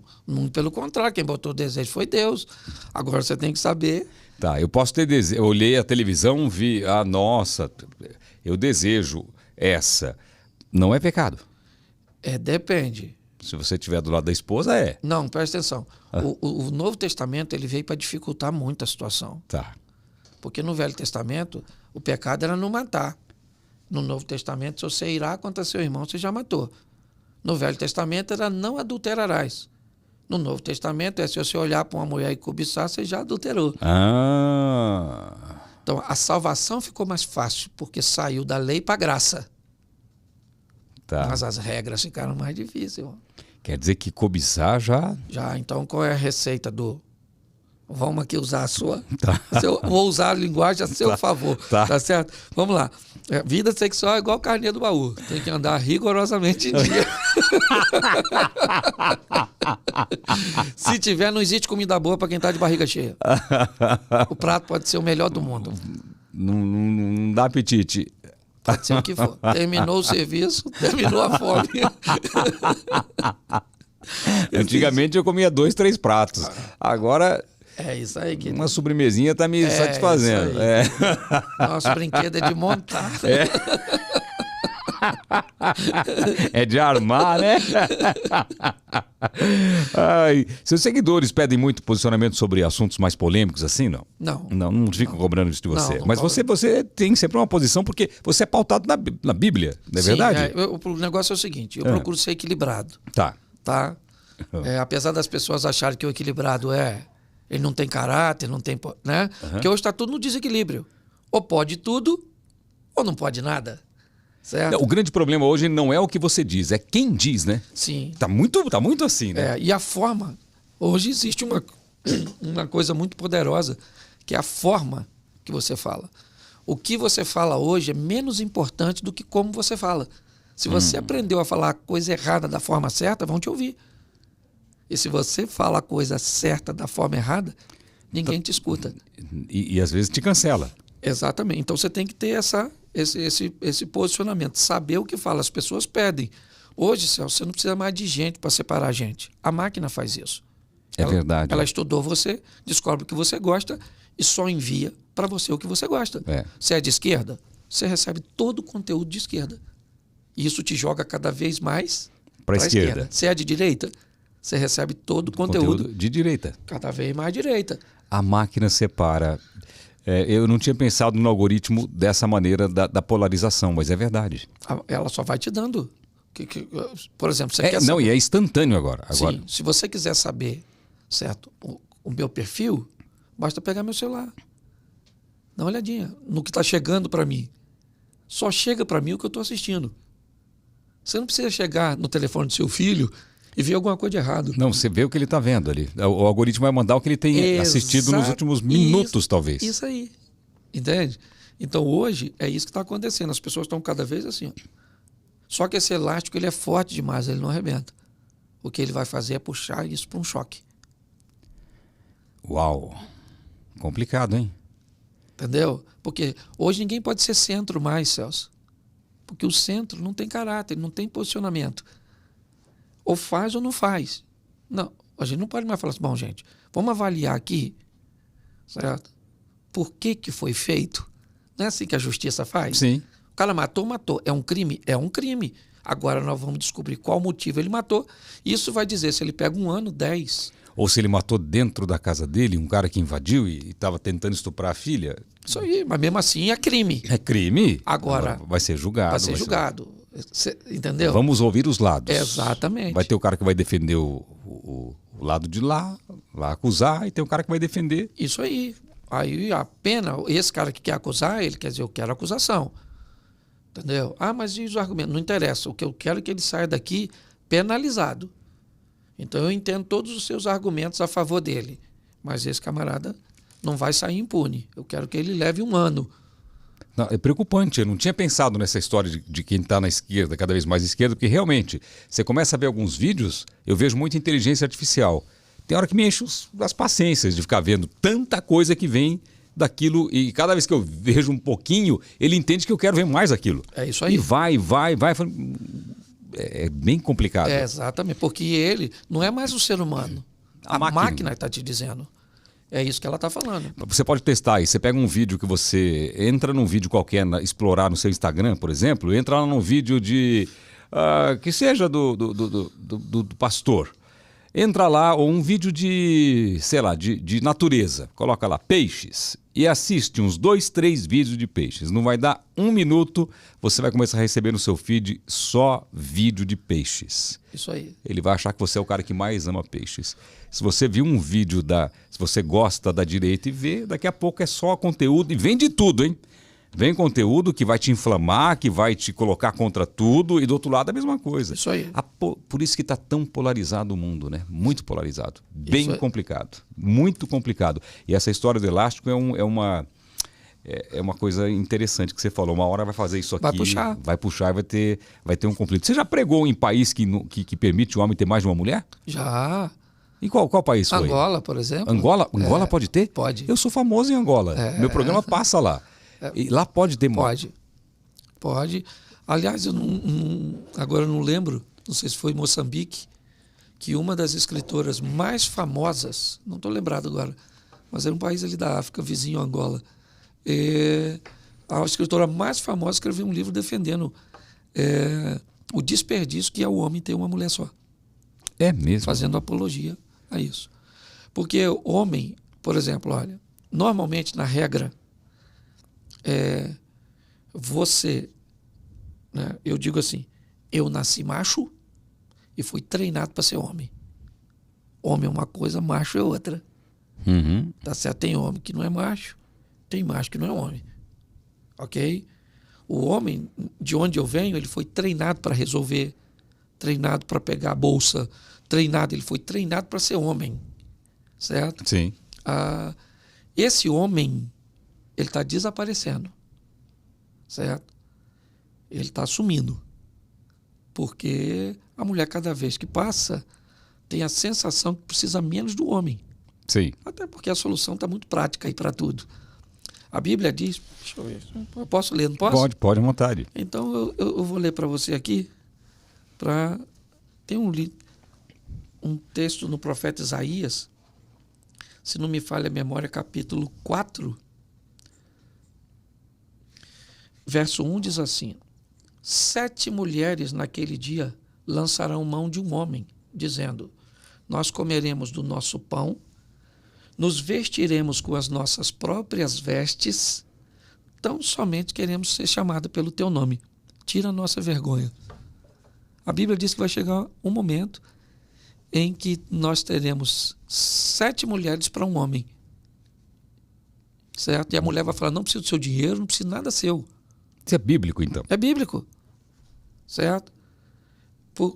pelo contrário. Quem botou o desejo foi Deus. Agora você tem que saber... Tá, eu posso ter desejo. Eu olhei a televisão, vi, nossa, eu desejo essa. Não é pecado. Depende. Se você estiver do lado da esposa, é. Não, presta atenção. O Novo Testamento ele veio para dificultar muito a situação. Tá. Porque no Velho Testamento, o pecado era não matar. No Novo Testamento, se você irá contra seu irmão, você já matou. No Velho Testamento, era não adulterarás. No Novo Testamento, se você olhar para uma mulher e cobiçar, você já adulterou. Ah. Então, a salvação ficou mais fácil, porque saiu da lei para a graça. Tá. Mas as regras ficaram mais difíceis. Quer dizer que cobiçar já... Já, então, qual é a receita do... Vamos aqui usar a sua. Tá. Vou usar a linguagem a seu favor. Tá certo? Vamos lá. Vida sexual é igual carneiro do baú. Tem que andar rigorosamente em dia. Se tiver, não existe comida boa para quem tá de barriga cheia. O prato pode ser o melhor do mundo. Não dá apetite. Pode ser o que for. Terminou o serviço, terminou a fome. Antigamente eu comia 2, 3 pratos. Agora... É isso aí, querido. Uma sobremesinha tá me satisfazendo. Nosso brinquedo é de montar. É de armar, né? Ai, seus seguidores pedem muito posicionamento sobre assuntos mais polêmicos assim, não? Não ficam cobrando isso de você. Não Mas cobra. você tem sempre uma posição porque você é pautado na Bíblia, não é verdade? O negócio é o seguinte, eu procuro ser equilibrado. Tá. Apesar das pessoas acharem que o equilibrado ele não tem caráter, não tem... né? Porque hoje está tudo no desequilíbrio. Ou pode tudo, ou não pode nada. Certo? O grande problema hoje não é o que você diz, é quem diz, né? Sim. Tá muito assim, né? E a forma... Hoje existe uma coisa muito poderosa, que é a forma que você fala. O que você fala hoje é menos importante do que como você fala. Se você aprendeu a falar a coisa errada da forma certa, vão te ouvir. E se você fala a coisa certa da forma errada, ninguém te escuta. E às vezes te cancela. Exatamente. Então você tem que ter esse posicionamento, saber o que fala. As pessoas pedem. Hoje, Celso, você não precisa mais de gente para separar a gente. A máquina faz isso. Verdade. Ela estudou você, descobre o que você gosta e só envia para você o que você gosta. Você é de esquerda? Você recebe todo o conteúdo de esquerda. E isso te joga cada vez mais para a esquerda. Você é de direita? Você recebe todo o conteúdo de direita. Cada vez mais direita. A máquina separa. Eu não tinha pensado no algoritmo dessa maneira da polarização, mas é verdade. Ela só vai te dando. Por exemplo, você quer saber... e é instantâneo agora. Sim, se você quiser saber, certo, o meu perfil, basta pegar meu celular. Dá uma olhadinha no que está chegando para mim. Só chega para mim o que eu estou assistindo. Você não precisa chegar no telefone do seu filho e ver alguma coisa de errado. Não, você vê o que ele está vendo ali. O algoritmo vai mandar o que ele tem assistido nos últimos minutos, talvez. Isso aí. Entende? Então, hoje, é isso que está acontecendo. As pessoas estão cada vez assim. Só que esse elástico ele é forte demais, ele não arrebenta. O que ele vai fazer é puxar isso para um choque. Uau! Complicado, hein? Entendeu? Porque hoje ninguém pode ser centro mais, Celso. Porque o centro não tem caráter, não tem posicionamento. Ou faz ou não faz. Não, a gente não pode mais falar assim, bom, gente, vamos avaliar aqui, certo? Por que foi feito? Não é assim que a justiça faz? Sim. O cara matou. É um crime? É um crime. Agora nós vamos descobrir qual motivo ele matou. Isso vai dizer se ele pega 1 ano, 10. Ou se ele matou dentro da casa dele, um cara que invadiu e estava tentando estuprar a filha. Isso aí, mas mesmo assim é crime. É crime? Agora vai ser julgado. Vai ser julgado. Entendeu? Vamos ouvir os lados. Exatamente. Vai ter o cara que vai defender o lado de lá acusar, e tem o cara que vai defender. Isso aí. Aí a pena, esse cara que quer acusar, ele quer dizer, eu quero acusação. Entendeu? Mas e os argumentos? Não interessa. O que eu quero é que ele saia daqui penalizado. Então eu entendo todos os seus argumentos a favor dele. Mas esse camarada não vai sair impune. Eu quero que ele leve 1 ano. Não, é preocupante. Eu não tinha pensado nessa história de quem está na esquerda, cada vez mais esquerda, porque realmente, você começa a ver alguns vídeos, eu vejo muita inteligência artificial. Tem hora que me enche as paciências de ficar vendo tanta coisa que vem daquilo, e cada vez que eu vejo um pouquinho, ele entende que eu quero ver mais aquilo. É isso aí. E vai. É bem complicado. Exatamente, porque ele não é mais um ser humano. A máquina está te dizendo. É isso que ela está falando. Você pode testar aí. Você pega um vídeo que você entra num vídeo qualquer, explorar no seu Instagram, por exemplo, entra lá num vídeo de... que seja do pastor. Entra lá, ou um vídeo de, sei lá, de natureza. Coloca lá, peixes. E assiste uns 2, 3 vídeos de peixes. Não vai dar 1 minuto, você vai começar a receber no seu feed só vídeo de peixes. Isso aí. Ele vai achar que você é o cara que mais ama peixes. Se você viu um vídeo se você gosta da direita e vê, daqui a pouco é só conteúdo. E vem de tudo, hein? Vem conteúdo que vai te inflamar, que vai te colocar contra tudo, e do outro lado a mesma coisa. Isso aí. Por isso que está tão polarizado o mundo, né? Muito polarizado. Bem complicado. Muito complicado. E essa história do elástico é uma coisa interessante que você falou. Uma hora vai fazer isso aqui. Vai puxar e vai ter um conflito. Você já pregou em país que permite o homem ter mais de uma mulher? Já. E qual país foi? Angola, por exemplo. Angola pode ter? Pode. Eu sou famoso em Angola. Meu programa passa lá. E lá pode ter... Pode. Aliás, agora eu não lembro, não sei se foi em Moçambique, que uma das escritoras mais famosas, não estou lembrado agora, mas era um país ali da África, vizinho a Angola. A escritora mais famosa escreveu um livro defendendo o desperdício que é o homem ter uma mulher só. É mesmo? Fazendo apologia a isso. Porque o homem, por exemplo, olha, normalmente, na regra, você, né, eu digo assim, eu nasci macho e fui treinado para ser homem. Homem é uma coisa, macho é outra. Uhum. Tá certo? Tem homem que não é macho, tem macho que não é homem. Ok? O homem, de onde eu venho, ele foi treinado para resolver, treinado para pegar a bolsa, ele foi treinado para ser homem. Certo? Sim. Esse homem, ele está desaparecendo. Certo? Ele está sumindo. Porque a mulher, cada vez que passa, tem a sensação que precisa menos do homem. Sim. Até porque a solução está muito prática aí para tudo. A Bíblia diz... Deixa eu ver. Eu posso ler, não posso? Pode à vontade. Então eu vou ler para você aqui. Tem um texto no profeta Isaías, se não me falha a memória, capítulo 4, verso 1 diz assim: 7 mulheres naquele dia lançarão mão de um homem, dizendo: nós comeremos do nosso pão, nos vestiremos com as nossas próprias vestes, tão somente queremos ser chamados pelo teu nome. Tira a nossa vergonha. A Bíblia diz que vai chegar um momento em que nós teremos 7 mulheres para um homem. Certo? E a mulher vai falar: não preciso do seu dinheiro, não preciso nada seu. Isso é bíblico, então? É bíblico. Certo?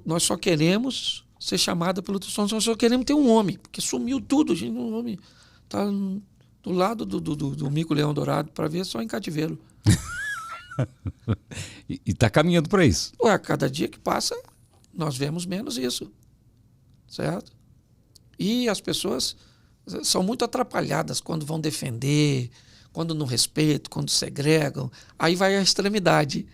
Nós só queremos ser chamada pelo teu nome, nós só queremos ter um homem, porque sumiu tudo, gente. Um homem está do lado do mico-leão dourado para ver só em cativeiro. E está caminhando para isso. Ué, cada dia que passa, nós vemos menos isso. Certo? E as pessoas são muito atrapalhadas quando vão defender, quando não respeitam, quando segregam. Aí vai a extremidade.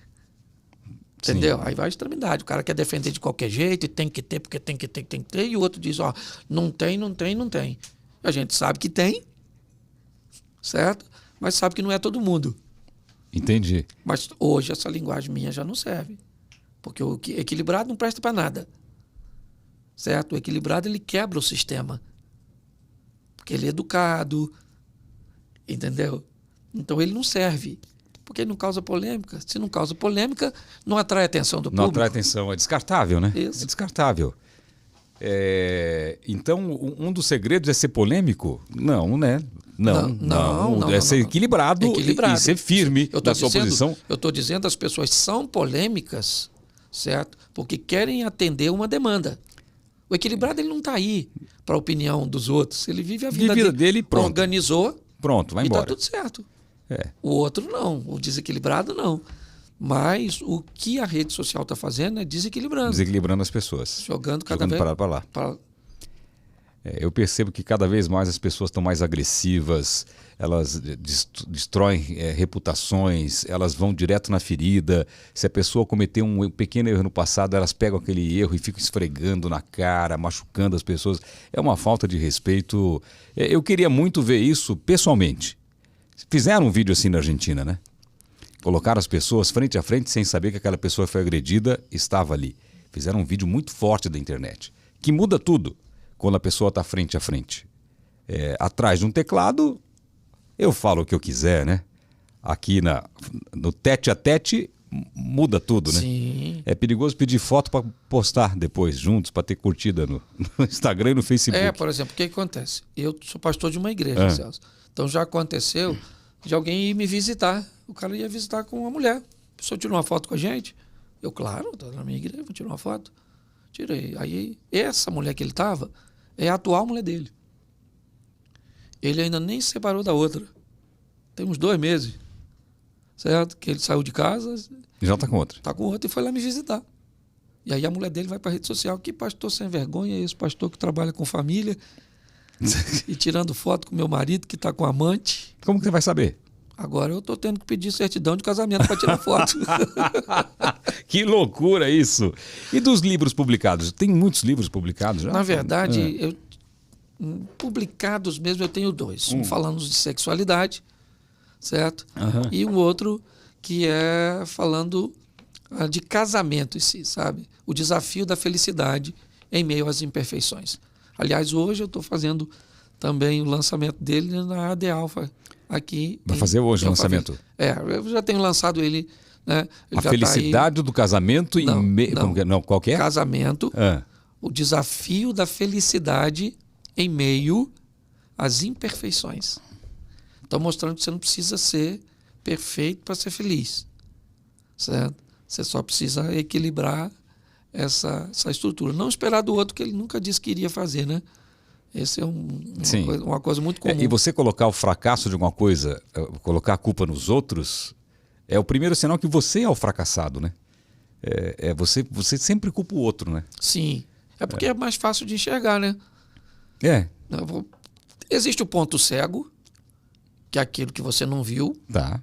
Entendeu? Sim. Aí vai a extremidade. O cara quer defender de qualquer jeito e tem que ter, porque tem que ter. E o outro diz, ó, não tem. A gente sabe que tem, certo? Mas sabe que não é todo mundo. Entendi. Mas hoje essa linguagem minha já não serve. Porque o equilibrado não presta para nada. Certo? O equilibrado, ele quebra o sistema. Porque ele é educado. Entendeu? Então ele não serve. Porque ele não causa polêmica. Se não causa polêmica, não atrai a atenção do público. Não atrai atenção. É descartável, né? Isso. É descartável. Então, um dos segredos é ser polêmico? Não, né? Não. É ser equilibrado e ser firme na sua posição. Eu estou dizendo que as pessoas são polêmicas, certo? Porque querem atender uma demanda. O equilibrado, ele não está aí para a opinião dos outros. Ele vive a vida dele, pronto. Organizou. Pronto, vai embora. E está tudo certo. O outro não, o desequilibrado não. Mas o que a rede social está fazendo é desequilibrando. Desequilibrando as pessoas. Jogando cada vez para lá. Eu percebo que cada vez mais as pessoas estão mais agressivas, elas destroem reputações, elas vão direto na ferida. Se a pessoa cometeu um pequeno erro no passado, elas pegam aquele erro e ficam esfregando na cara, machucando as pessoas. É uma falta de respeito. Eu queria muito ver isso pessoalmente. Fizeram um vídeo assim na Argentina, né? Colocaram as pessoas frente a frente sem saber que aquela pessoa foi agredida, estava ali. Fizeram um vídeo muito forte da internet, que muda tudo quando a pessoa está frente a frente. Atrás de um teclado, eu falo o que eu quiser, né? Aqui no tete a tete, muda tudo, né? Sim. É perigoso pedir foto para postar depois, juntos, para ter curtida no Instagram e no Facebook. Por exemplo, o que acontece? Eu sou pastor de uma igreja, Celso. Então já aconteceu de alguém ir me visitar. O cara ia visitar com uma mulher. A pessoa tirou uma foto com a gente. Eu, claro, estou na minha igreja, vou tirar uma foto. Tirei. Aí, essa mulher que ele estava é a atual mulher dele. Ele ainda nem se separou da outra. Tem uns 2 meses. Certo? Que ele saiu de casa. Já está com outra. Está com outra e foi lá me visitar. E aí a mulher dele vai para a rede social. Que pastor sem vergonha é esse pastor que trabalha com família e tirando foto com meu marido que está com amante? Como que você vai saber? Agora eu estou tendo que pedir certidão de casamento para tirar foto. Que loucura isso! E dos livros publicados? Tem muitos livros publicados já? Na verdade, publicados mesmo, eu tenho 2. Um falando de sexualidade, certo? Aham. E um outro que é falando de casamento em si, sabe? O desafio da felicidade em meio às imperfeições. Aliás, hoje eu estou fazendo também o lançamento dele na AD Alpha aqui. Vai fazer hoje o lançamento? Eu já tenho lançado ele. Né? Ele a felicidade do casamento em meio... Não, qual que é? Casamento, o desafio da felicidade em meio às imperfeições. Estou mostrando que você não precisa ser perfeito para ser feliz, certo? Você só precisa equilibrar essa estrutura. Não esperar do outro que ele nunca disse que iria fazer, né? Esse é uma coisa muito comum. E você colocar o fracasso de alguma coisa, colocar a culpa nos outros, é o primeiro sinal que você é o fracassado, né? Você sempre culpa o outro, né? Sim. É porque é mais fácil de enxergar, né? Existe o ponto cego, que é aquilo que você não viu,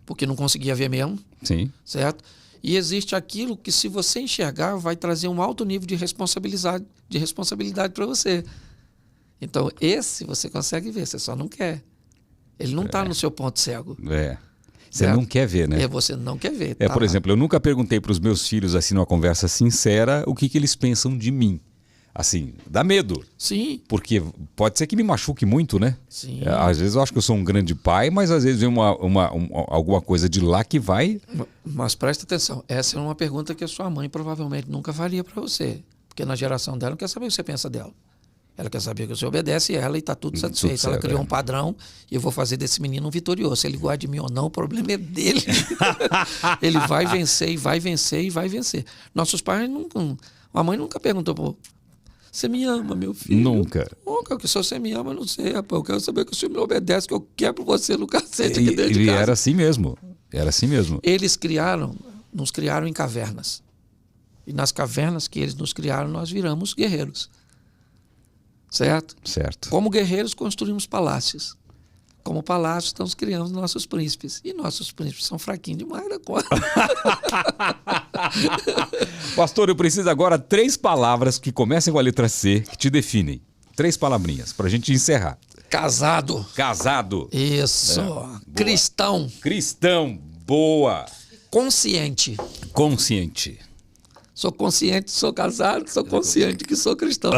porque não conseguia ver mesmo. Sim. Certo? E existe aquilo que, se você enxergar, vai trazer um alto nível de responsabilidade para você. Então, esse você consegue ver, você só não quer. Ele não está no seu ponto cego. Você não quer ver, né? Você não quer ver. Por exemplo, eu nunca perguntei para os meus filhos, assim, numa conversa sincera, o que eles pensam de mim. Assim, dá medo. Sim. Porque pode ser que me machuque muito, né? Sim. Às vezes eu acho que eu sou um grande pai, mas às vezes vem alguma coisa de lá que vai... Mas presta atenção, essa é uma pergunta que a sua mãe provavelmente nunca faria para você. Porque na geração dela não quer saber o que você pensa dela. Ela quer saber que você obedece ela e está tudo satisfeito. Ela criou um padrão e eu vou fazer desse menino um vitorioso. Se ele gosta de mim ou não, o problema é dele. Ele vai vencer e vai vencer e vai vencer. Nossos pais nunca... A mãe nunca perguntou, pô, você me ama, meu filho? Nunca. Nunca, se você me ama, não sei, rapaz. Eu quero saber que o senhor me obedece, que eu quebro você no cacete aqui dentro de casa. E era assim mesmo. Era assim mesmo. Eles nos criaram em cavernas. E nas cavernas que eles nos criaram, nós viramos guerreiros. Certo? Certo. Como guerreiros, construímos palácios. Como palácios, nós criamos nossos príncipes. E nossos príncipes são fraquinhos demais da conta. Pastor, eu preciso agora 3 palavras que comecem com a letra C, que te definem. 3 palavrinhas, pra gente encerrar. Casado. Casado. Isso. Cristão. Cristão. Boa. Consciente. Consciente. Sou consciente, sou casado, sou consciente que sou cristão.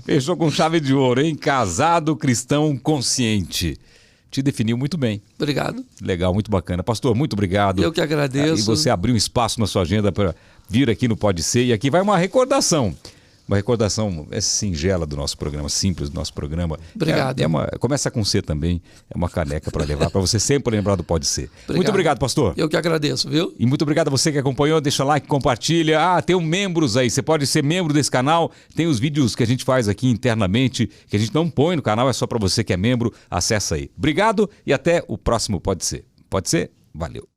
Fechou com chave de ouro, hein? Casado, cristão, consciente. Te definiu muito bem. Obrigado. Legal, muito bacana. Pastor, muito obrigado. Eu que agradeço. E você abriu um espaço na sua agenda para vir aqui no Pode Ser. E aqui vai uma recordação. Uma recordação singela do nosso programa, simples do nosso programa. Obrigado. Começa com C também. É uma caneca para levar, para você sempre lembrar do Pode Ser. Obrigado. Muito obrigado, pastor. Eu que agradeço, viu? E muito obrigado a você que acompanhou. Deixa like, compartilha. Tem membros aí. Você pode ser membro desse canal. Tem os vídeos que a gente faz aqui internamente, que a gente não põe no canal. É só para você que é membro. Acessa aí. Obrigado e até o próximo Pode Ser. Pode ser? Valeu.